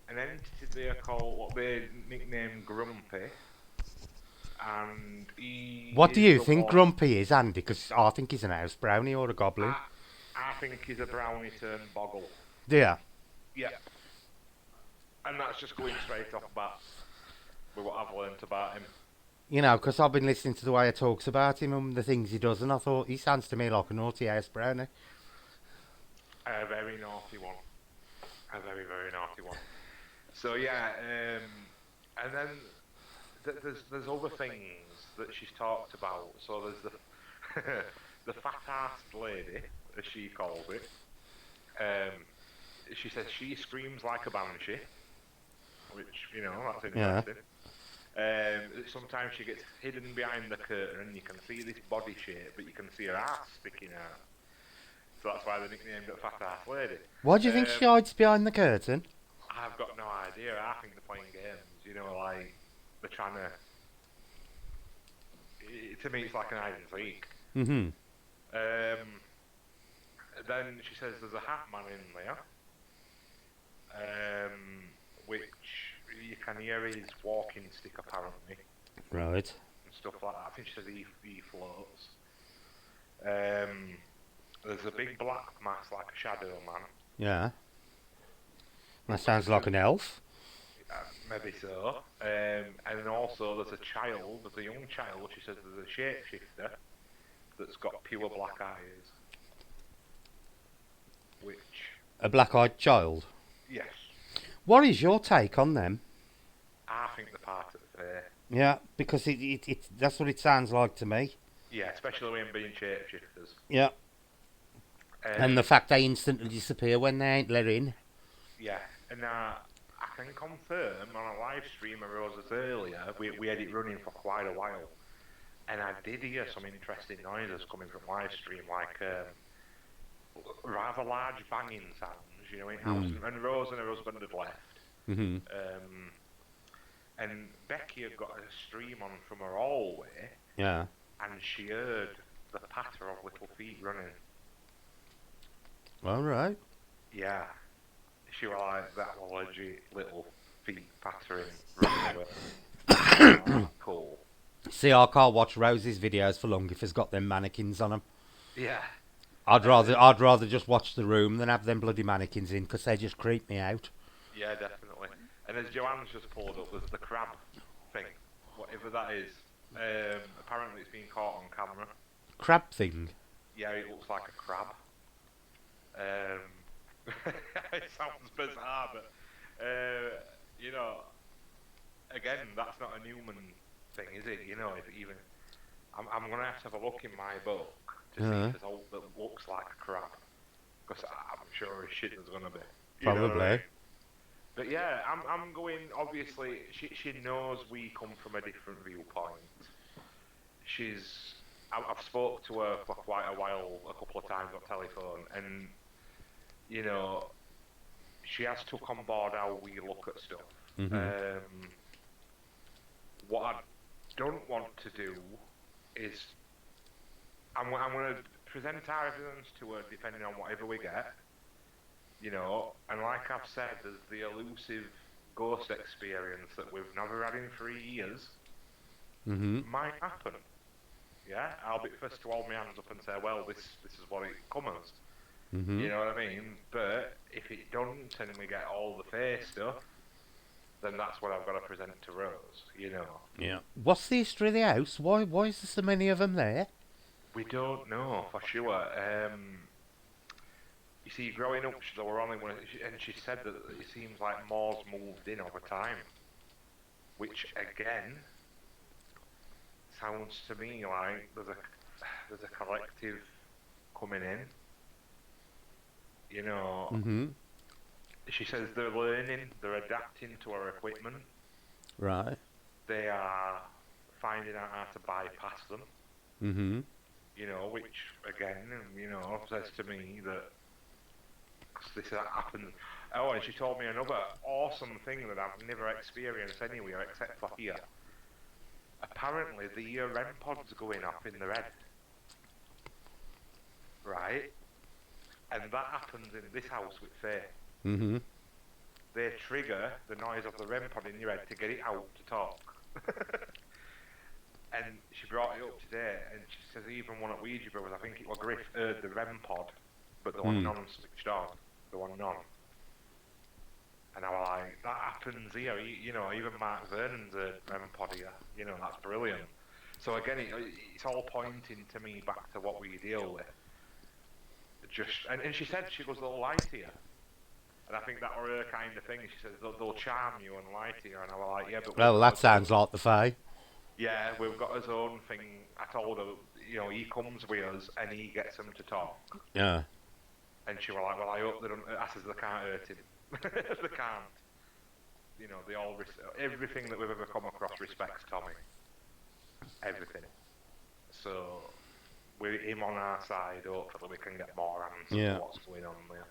an entity there called what they nickname Grumpy, and he What do is you the think one. Grumpy is, Andy? Because I think he's an house brownie or a goblin. I think he's a brownie turned boggle. Yeah. Yep. And that's just going straight off bat with what I've learnt about him. Because I've been listening to the way he talks about him and the things he does, and I thought he sounds to me like a naughty house brownie. A very naughty one. A very, very naughty one. So yeah, and then there's other things that she's talked about. So there's the the fat-assed lady, as she calls it. She says she screams like a banshee, which that's Yeah. interesting. Sometimes she gets hidden behind the curtain, and you can see this body shape, but you can see her ass sticking out. So that's why they nicknamed it fat-ass lady. Why do you think she hides behind the curtain? I've got no idea. I think they're playing games. Like they're trying to. To me, it's like an hide and seek. Mm-hmm. Then she says there's a hat man in there, which you can hear his walking stick apparently, Right. and stuff like that. I think she says he floats. There's a big black mass like a shadow man. Yeah. That sounds like an elf. Maybe so. And then also there's a young child. She says there's a shapeshifter that's got pure black eyes. Which? A black-eyed child. Yes. What is your take on them? I think they're part of the fair. Yeah, because it that's what it sounds like to me. Yeah, especially when being shapeshifters. Yeah. And the fact they instantly disappear when they ain't let in. Yeah, and I can confirm on a live stream of Rose's earlier, we had it running for quite a while, and I did hear some interesting noises coming from live stream, like rather large banging sounds, in house. And Rose and her husband had left. Mm-hmm. And Becky had got a stream on from her hallway. Yeah. And she heard the patter of little feet running. All right. Yeah. she was like, that was legit little feet pattering running away. Oh, cool. See, I can't watch Rose's videos for long if it's got them mannequins on them. Yeah. I'd rather just watch The Room than have them bloody mannequins in, because they just creep me out. Yeah, definitely. And as Joanne's just pulled up, there's the crab thing, whatever that is. Apparently it's been caught on camera. Crab thing. Yeah, it looks like a crab. It sounds bizarre, but you know, again, that's not a Newman thing, is it? You know, if even I'm gonna have to have a look in my book to see if there's all that looks like a crab, because I'm sure as shit there's gonna be. Probably. But yeah, I'm going. Obviously, she knows we come from a different viewpoint. I've spoke to her for quite a while, a couple of times on telephone, and you know, she has took on board how we look at stuff. Mm-hmm. What I don't want to do is I'm going to present our evidence to her depending on whatever we get. You know, and like I've said, there's the elusive ghost experience that we've never had in 3 years. Might happen. Yeah, I'll be first to hold my hands up and say, well, this is what it comes as. You know what I mean? But if it don't and we get all the face stuff, then that's what I've got to present to Rose, you know. Yeah. What's the history of the house? Why is there so many of them there? We don't know for sure. You see, growing up, there were only one, and she said that it seems like more's moved in over time, which again sounds to me like there's a collective coming in. You know, she says they're learning, they're adapting to our equipment. Right. They are finding out how to bypass them. You know, which again, you know, says to me that this happens. Oh, and she told me another awesome thing that I've never experienced anywhere except for here. Apparently, the REM pod's going off in their head. Right? And that happens in this house with Faye. They trigger the noise of the REM pod in your head to get it out to talk. And she brought it up today, and she says even one at Ouija Brothers, I think it was Griff, heard the REM pod, but the one non-switched on, the one non. And I was like, that happens here, you know, even Mark Vernon's a REM pod here, you know, that's brilliant. So again, it's all pointing to me back to what we deal with. And she said, she goes, they'll lie to you. And I think that were her kind of thing. She says, they'll charm you and lie to you. And I was like, yeah, but... Well, that sounds like the Fae. Yeah, we've got his own thing. I told her, you know, he comes with us and he gets them to talk. Yeah. And she was like, well, I hope they don't... I says, they can't hurt him. They can't. You know, they all... Everything that we've ever come across respects Tommy. Everything. So... with him on our side, hopefully we can get more answers to what's going on there.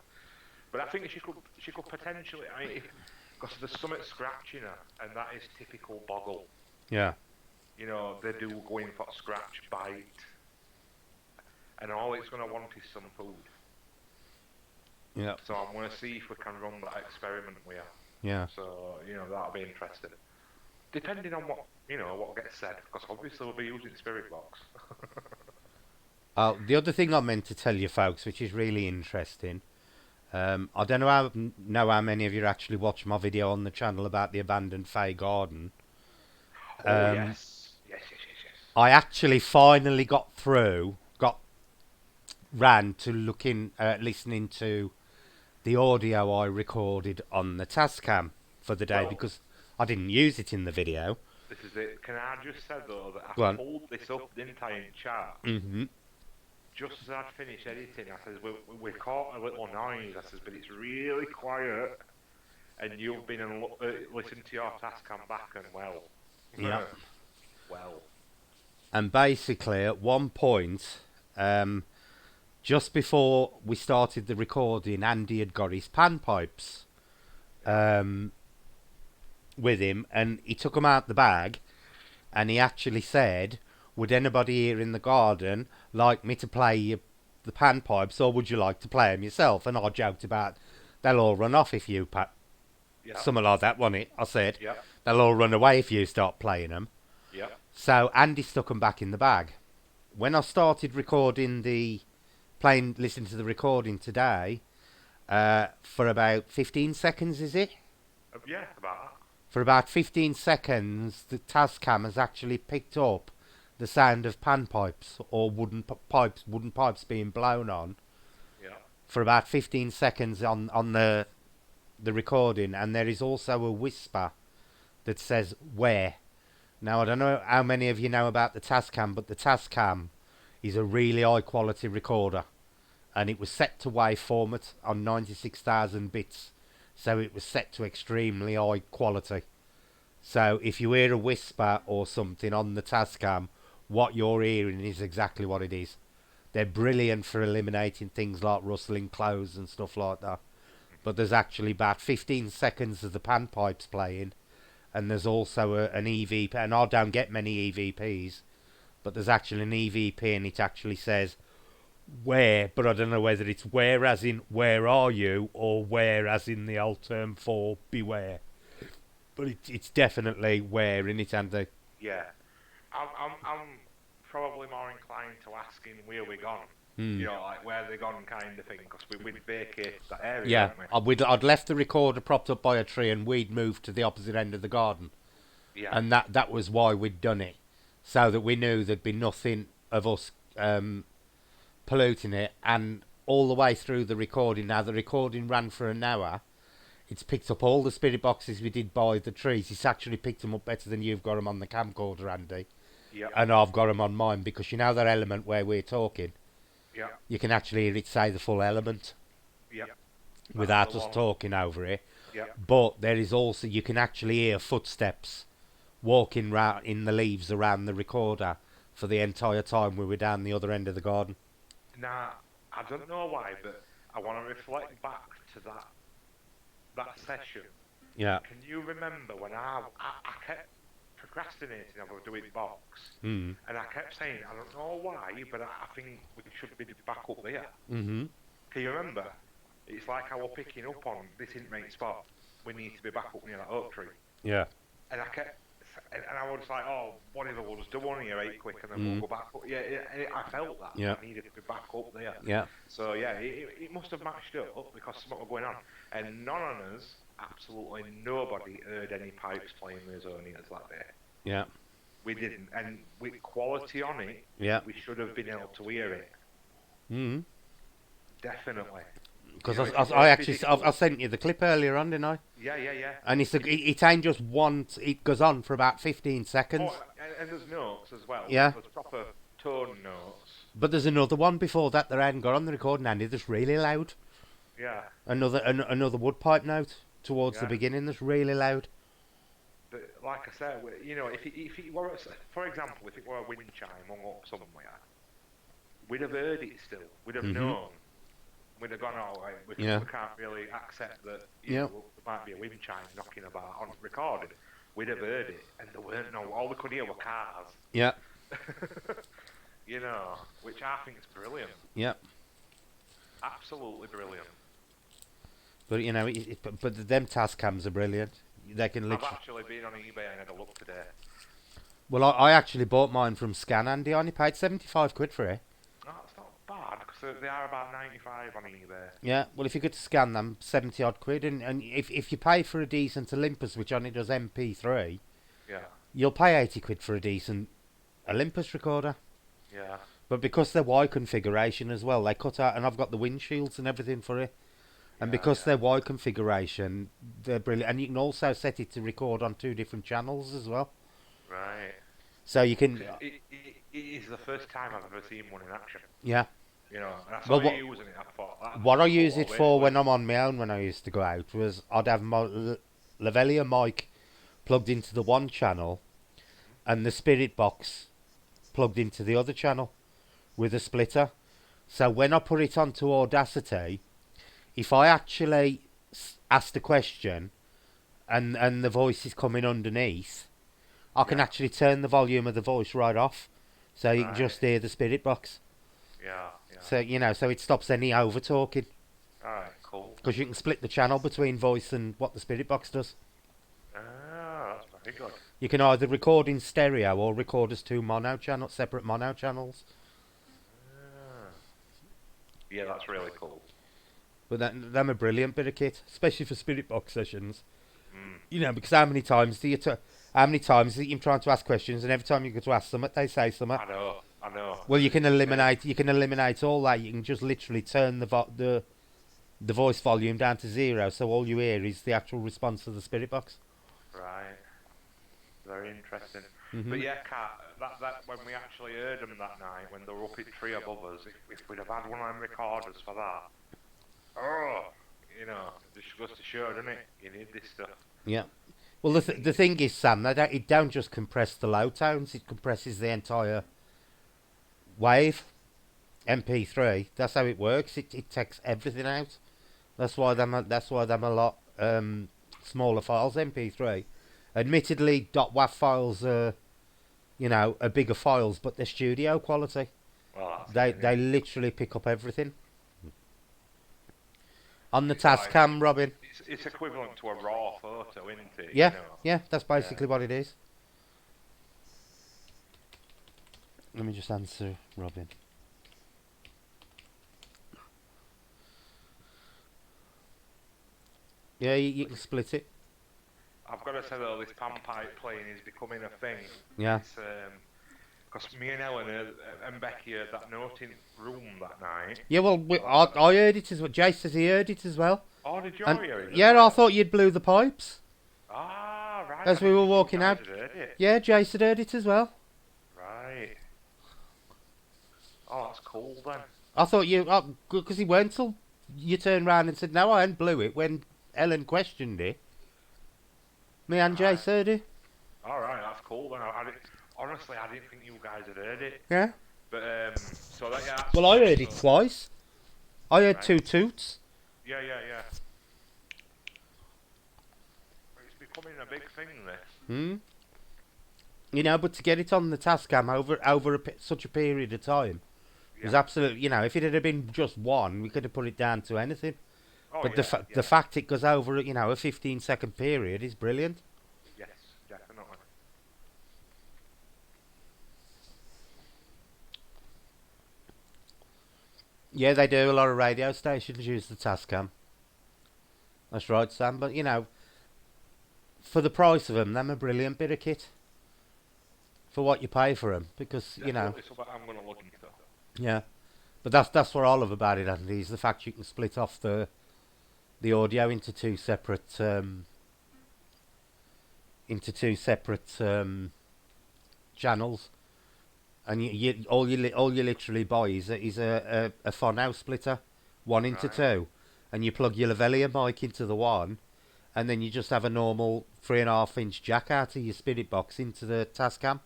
But I think she could potentially, I mean, because there's something scratching her, and that is typical Boggle. Yeah. You know, they do go in for scratch, bite, and all it's going to want is some food. Yeah. So I'm going to see if we can run that experiment with her. Yeah. So, you know, that'll be interesting. Depending on what, you know, what gets said, because obviously we'll be using Spirit Box. The other thing I meant to tell you folks, which is really interesting, I don't know how many of you actually watched my video on the channel about the abandoned Fae Garden. Yes. I actually finally got ran to listening to the audio I recorded on the Tascam for the day, because I didn't use it in the video. This is it. Can I just say though that I pulled this up, didn't I, in chat? Just as I'd finished editing, I says, we caught a little noise, I says, but it's really quiet, and you've been and listened to your Tascam back, and well. Yeah. Well. And basically, at one point, just before we started the recording, Andy had got his panpipes with him, and he took them out the bag, and he actually said, would anybody here in the garden like me to play the panpipes, or would you like to play them yourself? And I joked about they'll all run off if you Yeah. something like that, wasn't it? I said Yeah. they'll all run away if you start playing them. Yeah. So Andy stuck them back in the bag. When I started recording listening to the recording today, for about 15 seconds, is it? Yeah, about that. For about 15 seconds, the Tascam has actually picked up the sound of panpipes or wooden pipes being blown on. Yeah. For about 15 seconds on the recording, and there is also a whisper that says where. Now I don't know how many of you know about the Tascam, but the Tascam is a really high quality recorder, and it was set to waveform it on 96,000 bits, so it was set to extremely high quality. So if you hear a whisper or something on the Tascam, what you're hearing is exactly what it is. They're brilliant for eliminating things like rustling clothes and stuff like that. But there's actually about 15 seconds of the panpipes playing, and there's also an EVP, and I don't get many EVPs, but there's actually an EVP, and it actually says where, but I don't know whether it's where as in where are you, or where as in the old term for beware. But it's definitely where in it, and Yeah. I'm probably more inclined to asking where we gone. Hmm. Like where they gone kind of thing, because we'd vacate that area, Yeah, wouldn't we? I'd left the recorder propped up by a tree, and we'd moved to the opposite end of the garden, Yeah. and that was why we'd done it, so that we knew there'd be nothing of us polluting it. And all the way through the recording, now the recording ran for an hour. It's picked up all the spirit boxes we did by the trees. It's actually picked them up better than you've got them on the camcorder, Andy. Yeah. And I've got them on mine, because you know that element where we're talking, Yeah. you can actually hear it say the full element Yeah. without us talking over it. Yeah. But there is also, you can actually hear footsteps walking round in the leaves around the recorder for the entire time we were down the other end of the garden. Now, I don't know why, but I want to reflect back to that session. Yeah. Can you remember when I kept procrastinating about doing box, Mm. and I kept saying, I don't know why, but I think we should be back up there. Mm-hmm. Can you remember? It's like I was picking up on this isn't right spot. We need to be back up near that oak tree. Yeah. And I was like, oh, whatever, we'll just do one here right quick, and then we'll go back up. Yeah, I felt that. Yeah. I needed to be back up there. Yeah. So yeah, it must have matched up because something was going on. And none of us, absolutely nobody, heard any pipes playing Resonias that day. Yeah. We didn't. And with quality on it, Yeah. we should have been able to hear it. Mm-hmm. Definitely. Because You know, I sent you the clip earlier on, didn't I? Yeah. And it ain't just one. It goes on for about 15 seconds. Oh, and there's notes as well. Yeah. There's proper tone notes. But there's another one before that I hadn't got on the recording, Andy, that's really loud. Yeah. Another wood pipe note towards the Yeah. beginning that's really loud. But like I said, if it were, for example, if it were a wind chime hung up somewhere, we'd have heard it still. We'd have known. We'd have gone, all right, we can't really accept that there might be a wind chime knocking about on recorded. We'd have heard it, and there weren't all we could hear were cars. Yeah. Which I think is brilliant. Yeah. Absolutely brilliant. But but them Tascams are brilliant. They can literally. I've actually been on eBay and had a look today. Well, I actually bought mine from Scan, Andy. I only paid 75 quid for it. No, it's not bad because they are about 95 on eBay. Yeah, well, if you could scan them, 70 odd quid, and if you pay for a decent Olympus, which only does MP3, Yeah. you'll pay 80 quid for a decent Olympus recorder. Yeah. But because they're Y configuration as well, they cut out, and I've got the windshields and everything for it. And because they're Y configuration, they're brilliant. And you can also set it to record on 2 different channels as well. Right. So you can. It is the first time I've ever seen one in action. Yeah. And I saw you using it. I thought. What I use it for when I'm on my own, when I used to go out, was I'd have my lavalier mic plugged into the one channel, and the spirit box plugged into the other channel with a splitter. So when I put it onto Audacity, if I actually ask the question and the voice is coming underneath, I can actually turn the volume of the voice right off, so you can just hear the spirit box. Yeah. So so it stops any over talking. Alright, cool. Because you can split the channel between voice and what the spirit box does. Ah, that's very good. You can either record in stereo or record as two separate mono channels. Ah. Yeah, that's really cool. But them a brilliant bit of kit, especially for spirit box sessions. Mm. You know, because how many times do you're trying to ask questions, and every time you go to ask something, they say something. I know. Well, you can eliminate all that. You can just literally turn the voice volume down to 0, so all you hear is the actual response of the spirit box. Right. Very interesting. Mm-hmm. But yeah, Kat, that when we actually heard them that night, when they were up at tree above us, if we'd have had one of them recorders for that, this goes to show, doesn't it? You need this stuff. Yeah. Well, the thing is, Sam, it don't just compress the low tones; it compresses the entire wave. MP3. That's how it works. It takes everything out. That's why them a lot smaller files. MP3. Admittedly, .wav files are bigger files, but they're studio quality. Well, They literally pick up everything. On the Tascam, Robin. It's equivalent to a raw photo, isn't it? Yeah, yeah, that's basically what it is. Let me just answer Robin. Yeah, you can split it. I've got to say though, this panpipe playing is becoming a thing. Yeah. Because me and Ellen and Becky heard that note in room that night. Yeah, well, I heard it as well. Jay says he heard it as well. Oh, did you hear it? Yeah, I thought you'd blew the pipes. Ah, right. As we were walking out. Yeah, Jason heard it as well. Right. Oh, that's cool then. I thought because he went till you turned round and said, no, I hadn't blew it when Ellen questioned it. Me and Jace heard it. Alright, that's cool then. Honestly, I didn't think you guys had heard it. Yeah. But, so that, yeah. Well, I heard it twice. I heard 2 toots. Yeah. It's becoming a big thing, this. But to get it on the Tascam over such a period of time was absolutely, if it had been just one, we could have put it down to anything. Oh, but the fact it goes over, a 15-second period is brilliant. Yes, definitely. Yeah, they do. A lot of radio stations use the Tascam. That's right, Sam. But, for the price of them a brilliant bit of kit. For what you pay for them. Because, I'm going to look into that. Yeah. But that's what I love about it, Andy, is the fact you can split off the audio into two separate channels. And all you literally buy is a phono splitter, 1 into 2, and you plug your lavalier mic into the one, and then you just have a normal 3.5-inch jack out of your spirit box into the Tascam,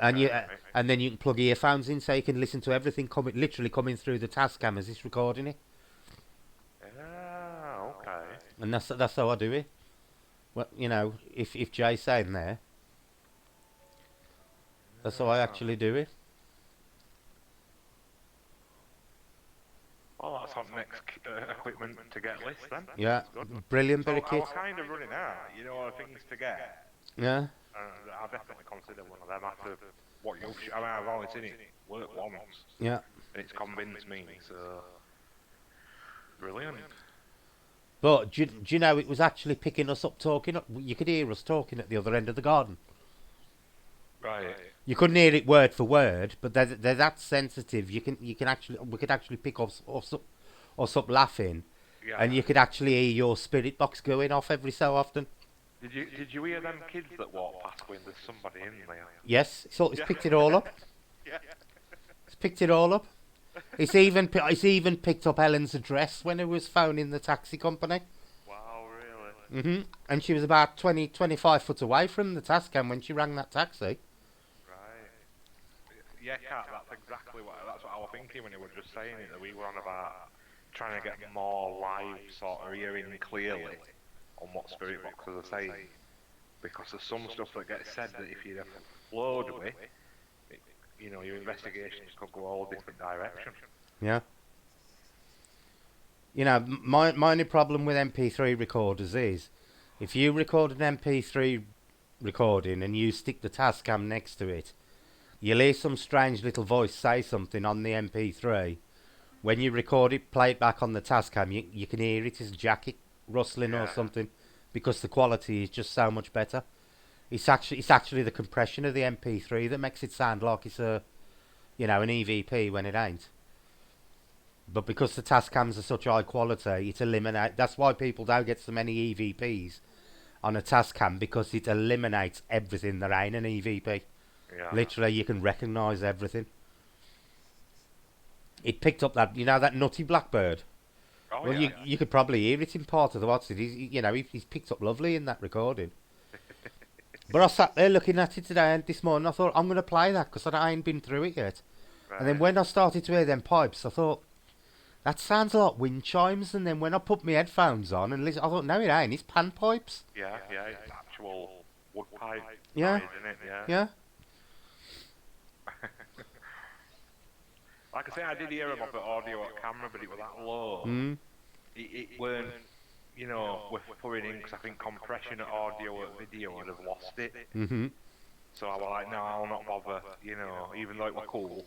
and then you can plug earphones in so you can listen to everything literally coming through the Tascam as it's recording it. Okay. And that's how I do it. Well, if Jay's saying there. That's how I actually do it. Well, that's on next equipment to get list then. Yeah, brilliant bit of kit. We're kind of running out, things to get. Yeah. I'll definitely consider one of them after what you've... I've only seen it work once. Yeah. And it's convinced me, so... Brilliant. But do you know it was actually picking us up talking? You could hear us talking at the other end of the garden. Right. You couldn't hear it word for word, but they're that sensitive. We could actually pick us up laughing, and you could actually hear your spirit box going off every so often. Did you hear them kids that walk past when there's somebody in there? Yes, it's picked it all up. Yeah. It's picked it all up. It's even picked up Ellen's address when it was phoning the taxi company. Wow, really? And she was about 25 foot away from the Tascam when she rang that taxi. Yeah, Kat, that's exactly what I was thinking when you were just saying it, that we were on about trying to get more live sort of hearing clearly on what spirit boxes are saying. Because there's some stuff that gets said that if you'd have flowed with, your investigations could go all different directions. Yeah. You know, my only problem with MP3 recorders is if you record an MP3 recording and you stick the Tascam next to it, you'll hear some strange little voice say something on the MP3. When you record it, play it back on the Tascam, you can hear it as jacket rustling or Yeah. something because the quality is just so much better. It's actually the compression of the MP3 that makes it sound like it's an EVP when it ain't. But because the Tascams are such high quality, it eliminates. That's why people don't get so many EVPs on a Tascam because it eliminates everything that ain't an EVP. Yeah. Literally, you can recognise everything. It picked up that nutty blackbird. Oh Well, yeah. you could probably hear it in part of the what's it. He's picked up lovely in that recording. But I sat there looking at it today and this morning. I thought I'm going to play that because I ain't been through it yet. And then Right. when I started to hear them pipes, I thought that sounds like wind chimes. And then when I put my headphones on and listen, I thought no, it ain't. It's panpipes. Yeah. Yeah. It's actual wood pipe Yeah, noise, isn't it? Yeah. yeah. Like I say, I did hear him of the audio at camera, but it was that low. Mm. It weren't, we're putting in because I think compression at audio at video would have lost it. Mhm. So I was like, no, I'll not bother. Even though it was cool.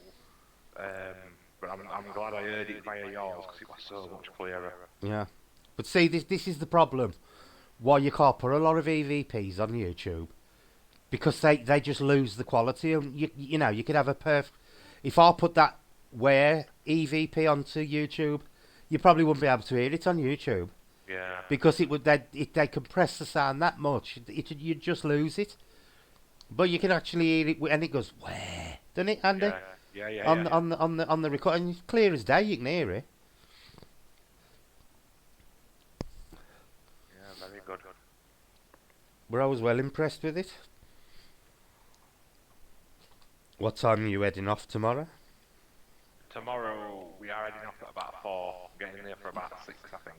But I'm glad I heard it via yours because it was so much clearer. Yeah. But see, this is the problem. Why you can't put a lot of EVPs on YouTube because they just lose the quality. And you could have a If I put that EVP onto YouTube, you probably wouldn't be able to hear it on YouTube Yeah. because they compress the sound that much. You'd just lose it. But you can actually hear it, and it goes where, doesn't it, Andy? Yeah. Yeah. Yeah. On Yeah. the record, and it's clear as day. You can hear it. Yeah. Very good. But I was well impressed with it. What time are you heading off tomorrow? Tomorrow we are heading off at about 4, getting there for about 6, I think.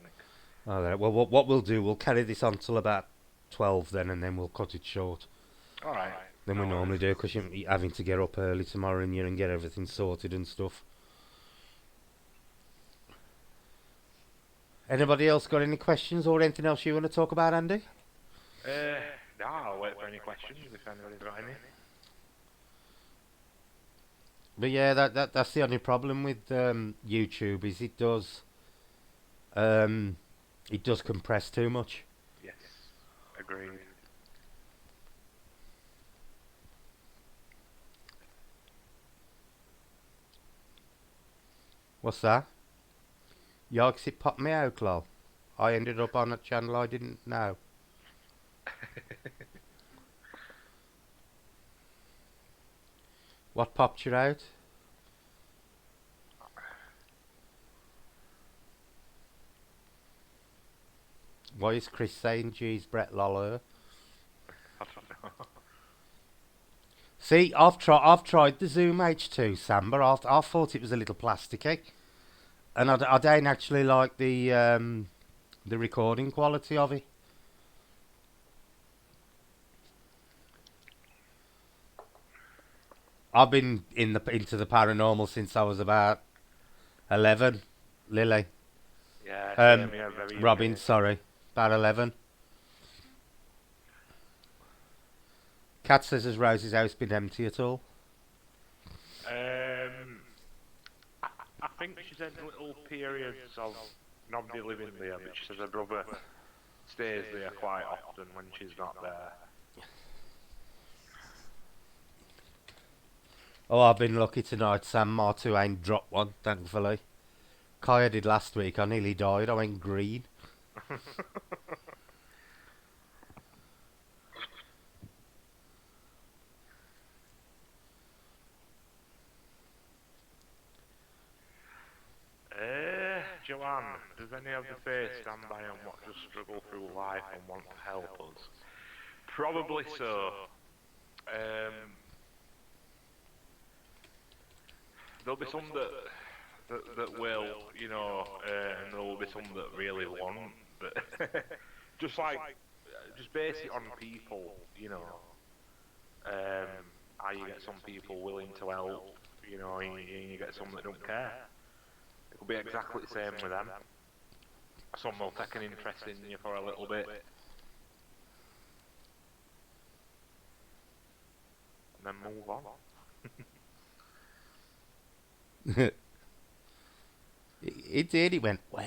All right. Well, what we'll do, we'll carry this on till about 12 then, and then we'll cut it short. All right. Than we normally do, because you're having to get up early tomorrow and get everything sorted and stuff. Anybody else got any questions or anything else you want to talk about, Andy? No, I'll wait for any questions if anybody's got any. But yeah, that's the only problem with YouTube is it does compress too much. Yes, agreed. What's that? Yikes, it popped me out, lol. I ended up on a channel I didn't know. What popped you out? Why is Chris saying, geez, Brett Lawler? I don't know. See, I've tried the Zoom H2, Sam, but I thought it was a little plasticky. And I don't actually like the recording quality of it. I've been into the paranormal since I was about 11, Lily. Yeah, same here, very Robin, young. sorry, about 11. Kat says, has Rosie's house been empty at all? I think she's had little periods of nobody living there, but she says her brother stays there quite often when she's not there. Oh, I've been lucky tonight. Sam Martu ain't dropped one, thankfully. Kaya did last week. I nearly died. I went green. Joanne, does any of the face stand by and watch us struggle through life and want to help us? Probably so. There'll be some that will, and there'll be some that really won't. But just base it on people, how you get some people willing to help, and you get some that don't care. It'll be exactly the same with them. some will take an interest in you for a little bit, and then move on. It did. It went where?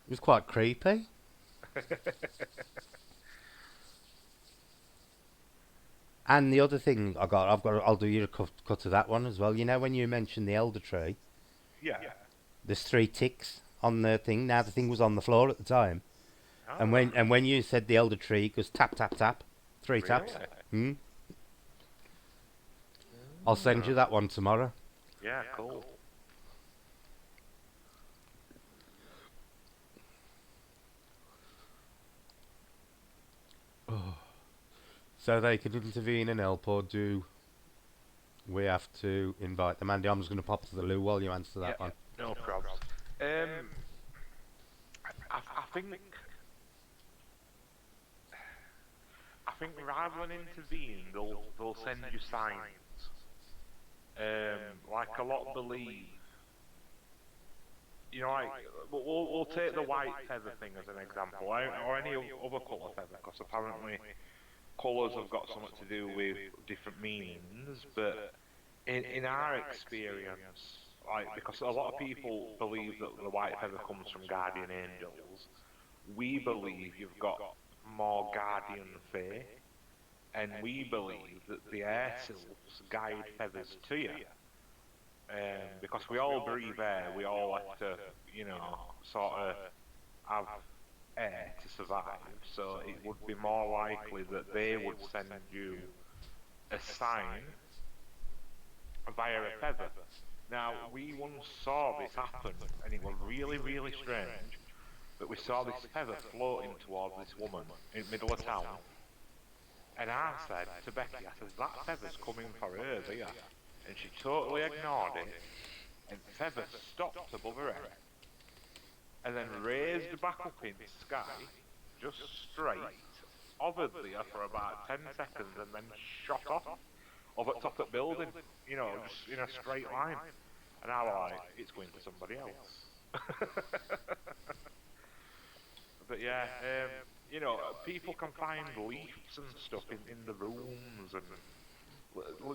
It was quite creepy. And the other thing I'll do you a cut of that one as well. You know when you mentioned the elder tree, Yeah. there's 3 ticks on the thing. Now the thing was on the floor at the time, and when you said the elder tree, it goes tap tap tap, 3 taps. I'll send you that one tomorrow. Yeah, cool. So they can intervene and help, or do we have to invite them? Andy, I'm just going to pop to the loo while you answer that one. No problem. I think rather than intervene, they'll send you signs. Like a lot believe. You know, like we'll take the white feather thing as an example, or any other colour feather, because apparently colours have got something to do with different meanings. But in our experience, like, because a lot of people believe that the white feather comes from guardian angels, we believe you've got more guardian faith, and we believe that the air sylphs guide feathers to you. Because we all breathe air, we all have to, sort of have air to survive, so it would be more likely that they would send you a sign via a feather. Now, we once saw this happen, and it was really, really strange, but we saw this feather floating towards this woman in the middle of town, and I said to Becky, I said, that feather's coming for her there, and she totally ignored it, and the feather stopped above her head, and then raised back up in the sky, just straight, hovered there for about 10 seconds, and then shot off over the top of the building, just in a straight line. And I was like, it's going to somebody else. But yeah, people can find leaves and stuff in the rooms, and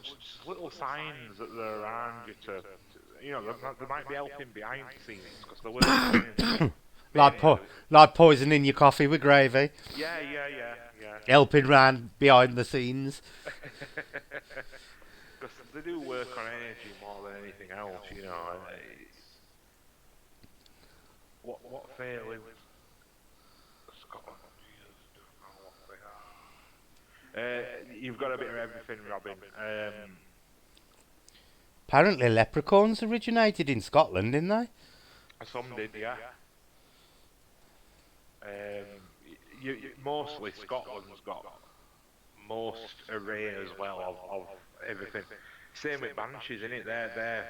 just little signs that they're around you to they might be helping behind the scenes, because there was like poison in your coffee with gravy. Yeah. Helping round behind the scenes. Because they do work on energy more than anything else, What failing Scotland you've got a bit of everything, Robin. Apparently leprechauns originated in Scotland, didn't they? Some did, yeah. Mostly Scotland's got most array as well of everything. Same with banshees, innit? They're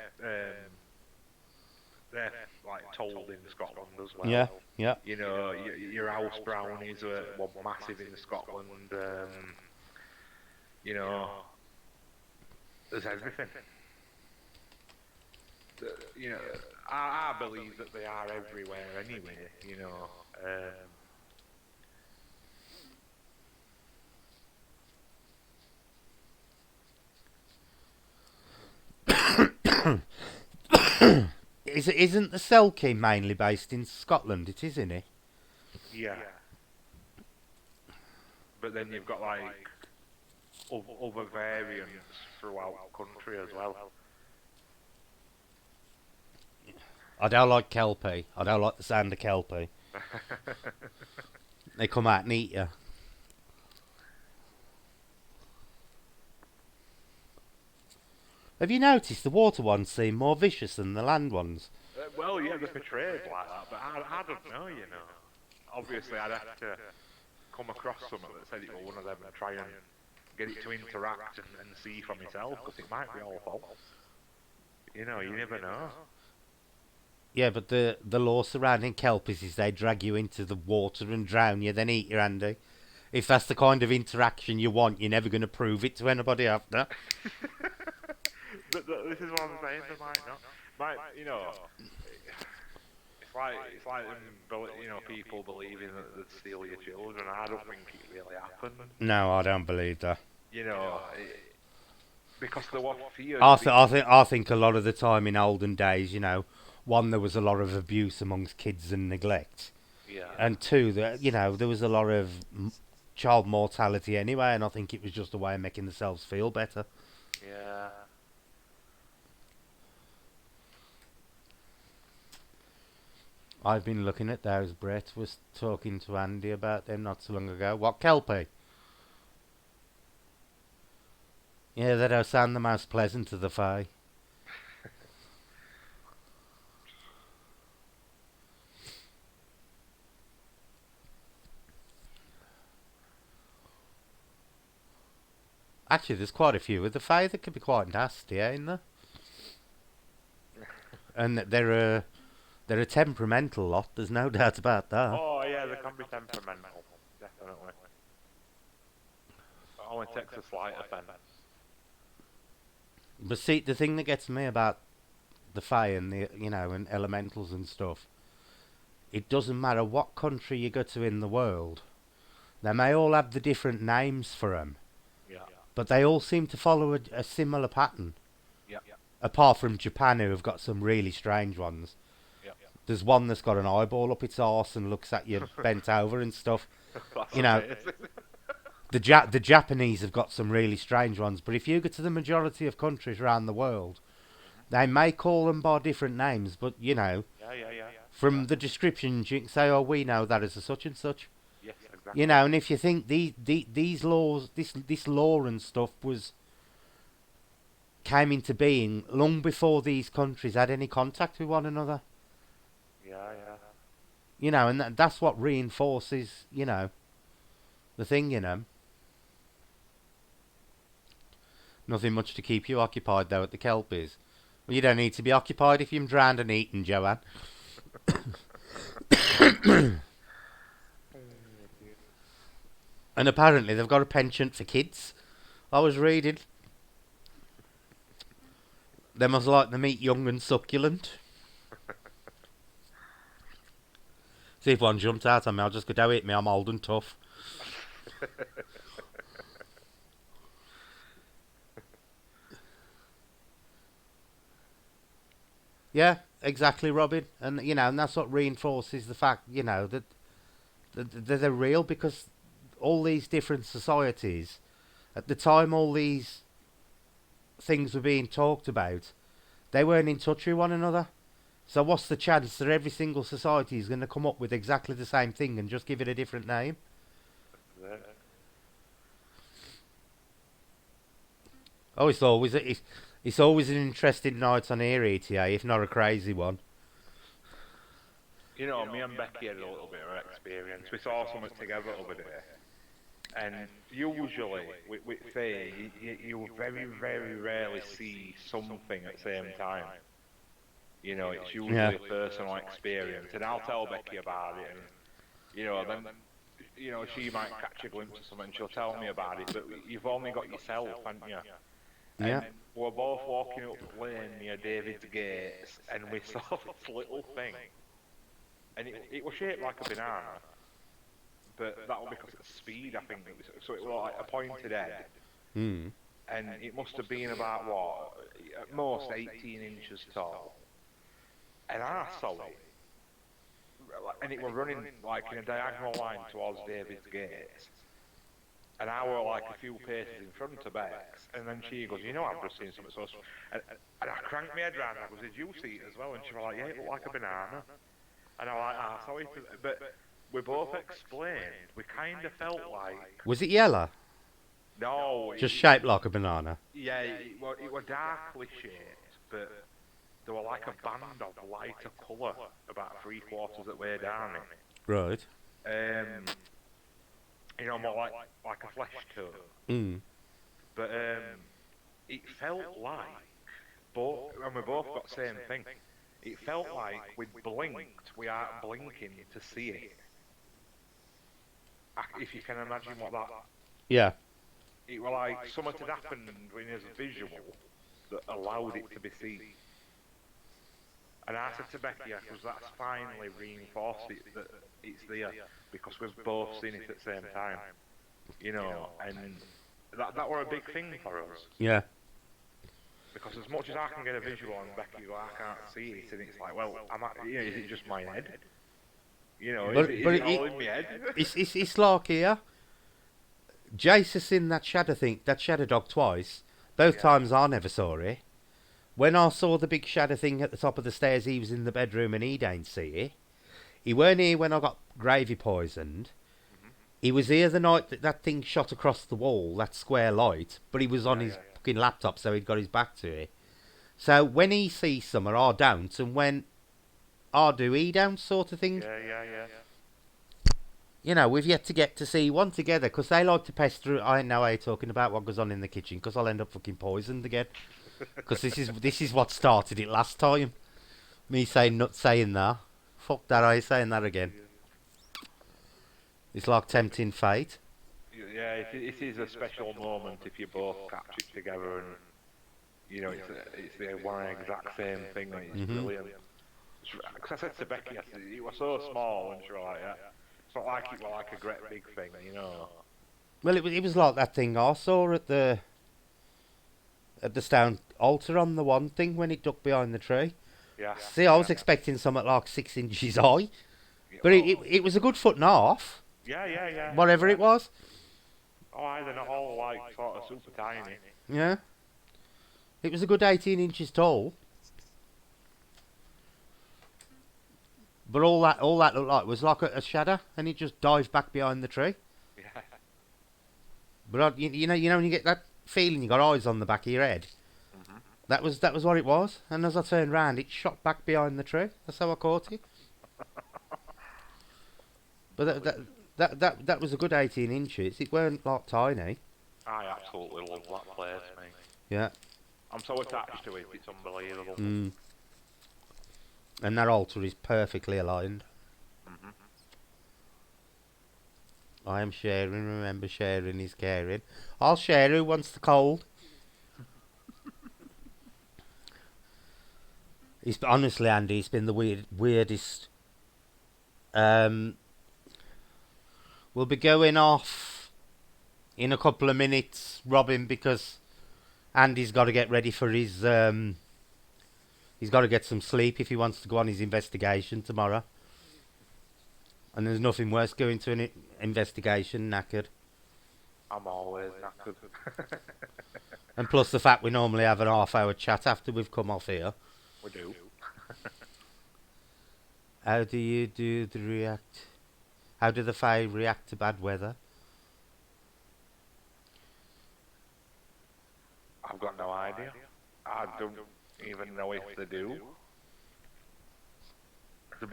like told in Scotland as well. Yeah. Your house brownies were massive in Scotland. There's everything. I believe that they are everywhere anyway. Isn't the Selkie mainly based in Scotland? It is, isn't it? Yeah. But then you've got like other variants throughout the country as well. I don't like Kelpie. I don't like the sound of Kelpie. They come out and eat you. Have you noticed the water ones seem more vicious than the land ones? Well, yeah, they're portrayed like that, but I don't know, Obviously, I'd have to come across something that said it was one of them and try and get it to interact and see for myself, because it might be all false. You never know. Yeah, but the law surrounding kelpies is they drag you into the water and drown you, then eat you, Andy. If that's the kind of interaction you want, you're never going to prove it to anybody after. But this is what I'm saying, they might not. it's like them, people believing that they'd steal your children. I don't think it really happened. No, I don't believe that. Because there was fear. I think a lot of the time in olden days, one, there was a lot of abuse amongst kids and neglect, Yeah. and two, that there was a lot of child mortality anyway, and I think it was just a way of making themselves feel better. Yeah. I've been looking at those. Brett was talking to Andy about them not so long ago. What, Kelpie? Yeah, they don't sound the most pleasant to the Fae. Actually, there's quite a few of the Fae that can be quite nasty, ain't there? And they're a temperamental lot. There's no doubt about that. Oh yeah, they can be temperamental, definitely. It only takes a slight offence. But see, the thing that gets me about the Fae and and elementals and stuff, it doesn't matter what country you go to in the world. They may all have the different names for them, Yeah. but they all seem to follow a similar pattern. Yeah. Apart from Japan, who have got some really strange ones. Yeah. There's one that's got an eyeball up its arse and looks at you bent over and stuff. That's You know, amazing. the Japanese have got some really strange ones, but if you go to the majority of countries around the world, they may call them by different names, but Yeah. from the descriptions you can say, oh, we know that as a such and such. Yes, exactly. And if you think these laws, this law and stuff came into being long before these countries had any contact with one another. Yeah. And that's what reinforces, the thing. Nothing much to keep you occupied, though, at the Kelpies. Well, you don't need to be occupied if you're drowned and eaten, Joanne. And apparently they've got a penchant for kids. I was reading. They must like the meat young and succulent. See if one jumped out on me, I'll just go, don't hit me, I'm old and tough. Yeah, exactly, Robin. And that's what reinforces the fact, that they're real, because all these different societies, at the time all these things were being talked about, they weren't in touch with one another. So what's the chance that every single society is going to come up with exactly the same thing and just give it a different name? Yeah. Oh, it's always an interesting night on here, ETA, if not a crazy one. Me and Becky had a little bit of experience. We saw something together over there. And usually, with Faye, you very, very rarely see something at the same time. It's usually a personal experience. And I'll tell Becky about it. And, then, she might catch a glimpse of something and she'll tell me about it. But you've only got yourself, haven't you? Yeah. And we're both walking up the lane near David's gates, and we saw this little thing. And it was shaped like a banana. But that was because of the speed, I think. So it was like a pointed head. Mm. And it must have been about, at most 18 inches tall. And I saw it. And it was running like in a diagonal line towards David's gates. And I were like a few paces in front of Bex. And then she goes, I've just seen something so... And I cranked my head round and I goes, did you see it as well? And she was like, yeah, it looked like a banana. And I was like, sorry. But we both explained, we kind of felt like... Was it yellow? No. Just shaped like a banana? Yeah, it was darkly shaped, but there were like a band of lighter colour about 3/4 of the way down it. Right. More like a flesh tone. Mm. But it felt like, and we both got the same thing, it felt like we blinked, we aren't blinking to see it. If you can imagine what that... Yeah. It was like something had happened when there's a visual that allowed it to be seen. And I said to Becky, because that's finally reinforced that it's there, because we've both seen it at the same time, and that were a big thing for us. Yeah. Because as much as I can get a visual and Becky go, I can't see it, and it's like, well, is it just my head? Is it all in my head? It's like here. Jace has seen that shadow dog twice. Both times I never saw it. When I saw the big shadow thing at the top of the stairs, he was in the bedroom and he didn't see it. He weren't here when I got gravy poisoned. He was here the night that thing shot across the wall, that square light, but he was on his fucking laptop, so he'd got his back to it. So when he sees something, I don't, and when I do, he don't, sort of thing. Yeah. We've yet to get to see one together, because they like to pester. I ain't know how you're talking about what goes on in the kitchen, because I'll end up fucking poisoned again. Because this is what started it last time. Me not saying that. Fuck that, I ain't saying that again. It's like tempting fate. Yeah, it is a special moment if you both catch it together, and it's the one exact same thing. And it's brilliant. Because I said to Becky, it was so small, and she was like, it's not like it was like a great big thing, Well, it was like that thing I saw at the stone altar on the one thing when it ducked behind the tree. Yeah. See, I was expecting something like 6 inches high, but it was a good foot and a half. Yeah. Whatever it was. Oh, they're not all like sort of super tiny. Yeah. It was a good 18 inches tall. But all that looked like was like a shadow, and it just dived back behind the tree. Yeah. But you know when you get that feeling you got eyes on the back of your head. That was what it was. And as I turned round, it shot back behind the tree. That's how I caught it. But that was a good 18 inches. It weren't like tiny. I absolutely love that place, mate. Yeah. I'm so attached to it. It's unbelievable. And that altar is perfectly aligned. I am sharing. Remember, sharing is caring. I'll share who wants the cold. Honestly, Andy, it's been the weirdest. We'll be going off in a couple of minutes, Robin, because Andy's got to get ready for his. He's got to get some sleep if he wants to go on his investigation tomorrow. And there's nothing worse going to an investigation knackered. I'm always knackered. And plus the fact we normally have an half-hour chat after we've come off here. We do. How do you do the react? How do the Fae react to bad weather? I've got no idea. I don't even know if they do. It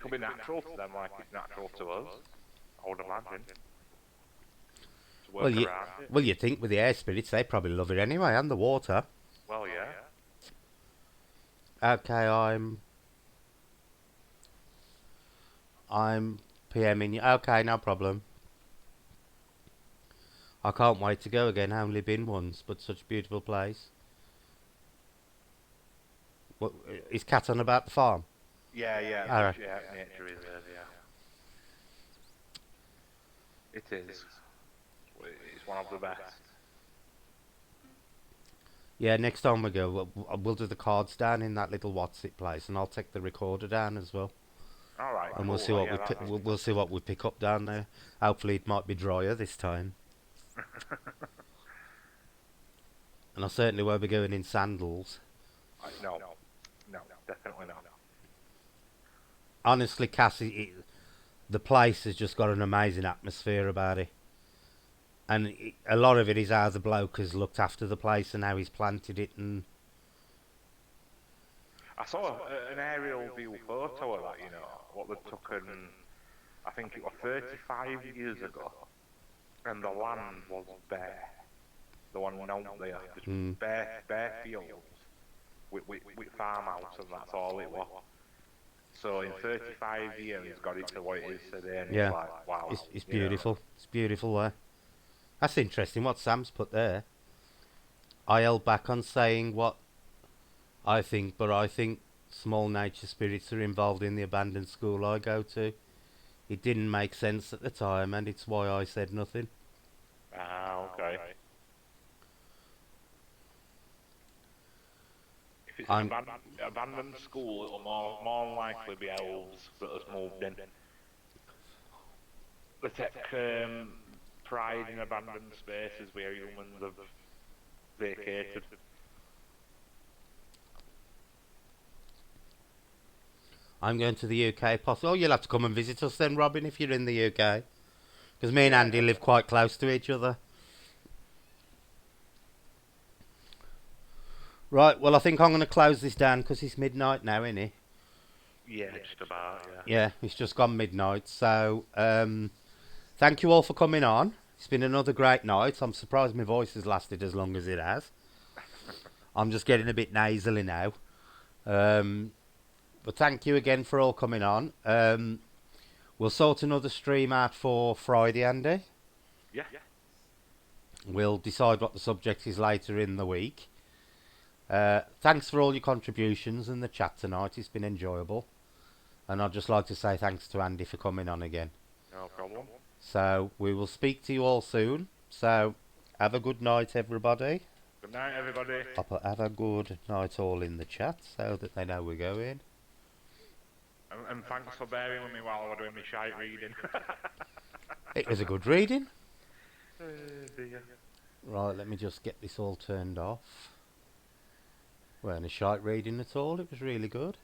could be natural to them, like it's natural to us. I would imagine. Well, you think with the air spirits, they probably love it anyway, and the water. Well, yeah. Okay, I'm PMing you. Okay, no problem. I can't wait to go again. I only been once, but such a beautiful place. What is Cat on about the farm? Yeah. All right. Yeah, nature reserve, yeah. It is. It's one of the best. Yeah, next time we go, we'll do the cards down in that little what's-it place, and I'll take the recorder down as well. All right. And we'll see what we'll see what we pick up down there. Hopefully, it might be drier this time. And I certainly won't be going in sandals. No, definitely not. Honestly, Cassie, the place has just got an amazing atmosphere about it. And a lot of it is how the bloke has looked after the place and how he's planted it. And I saw an aerial view photo of that, what they'd taken, I think it was 35 years ago, and the land was bare. The one out there, just bare fields with farmhouse, and that's all it was. So in 35 years, it's got it to what it is today, and it's like, wow. It's beautiful. It's beautiful there. That's interesting what Sam's put there. I held back on saying what I think, but I think small nature spirits are involved in the abandoned school I go to. It didn't make sense at the time, and it's why I said nothing. Ah, okay. If it's an I'm abandoned school, it'll more than likely be elves that has moved in. They take pride in abandoned spaces where humans have vacated. I'm going to the UK. Oh, you'll have to come and visit us then, Robin, if you're in the UK. Because me and Yeah, Andy live quite close to each other. Right, well, I think I'm going to close this down because it's midnight now, isn't it? yeah, just about, yeah. Yeah, it's just gone midnight. So, thank you all for coming on. It's been another great night. I'm surprised my voice has lasted as long as it has. I'm just getting a bit nasally now. But thank you again for all coming on. We'll sort another stream out for Friday, Andy. Yeah. We'll decide what the subject is later in the week. Thanks for all your contributions and the chat tonight. It's been enjoyable. And I'd just like to say thanks to Andy for coming on again. No problem. So we will speak to you all soon. So have a good night, everybody. Good night, everybody. I'll put have a good night all in the chat so that they know we're going. And thanks for bearing with me while I was doing my shite reading. It was a good reading. Dear. Right, let me just get this all turned off. Weren't a shite reading at all. It was really good.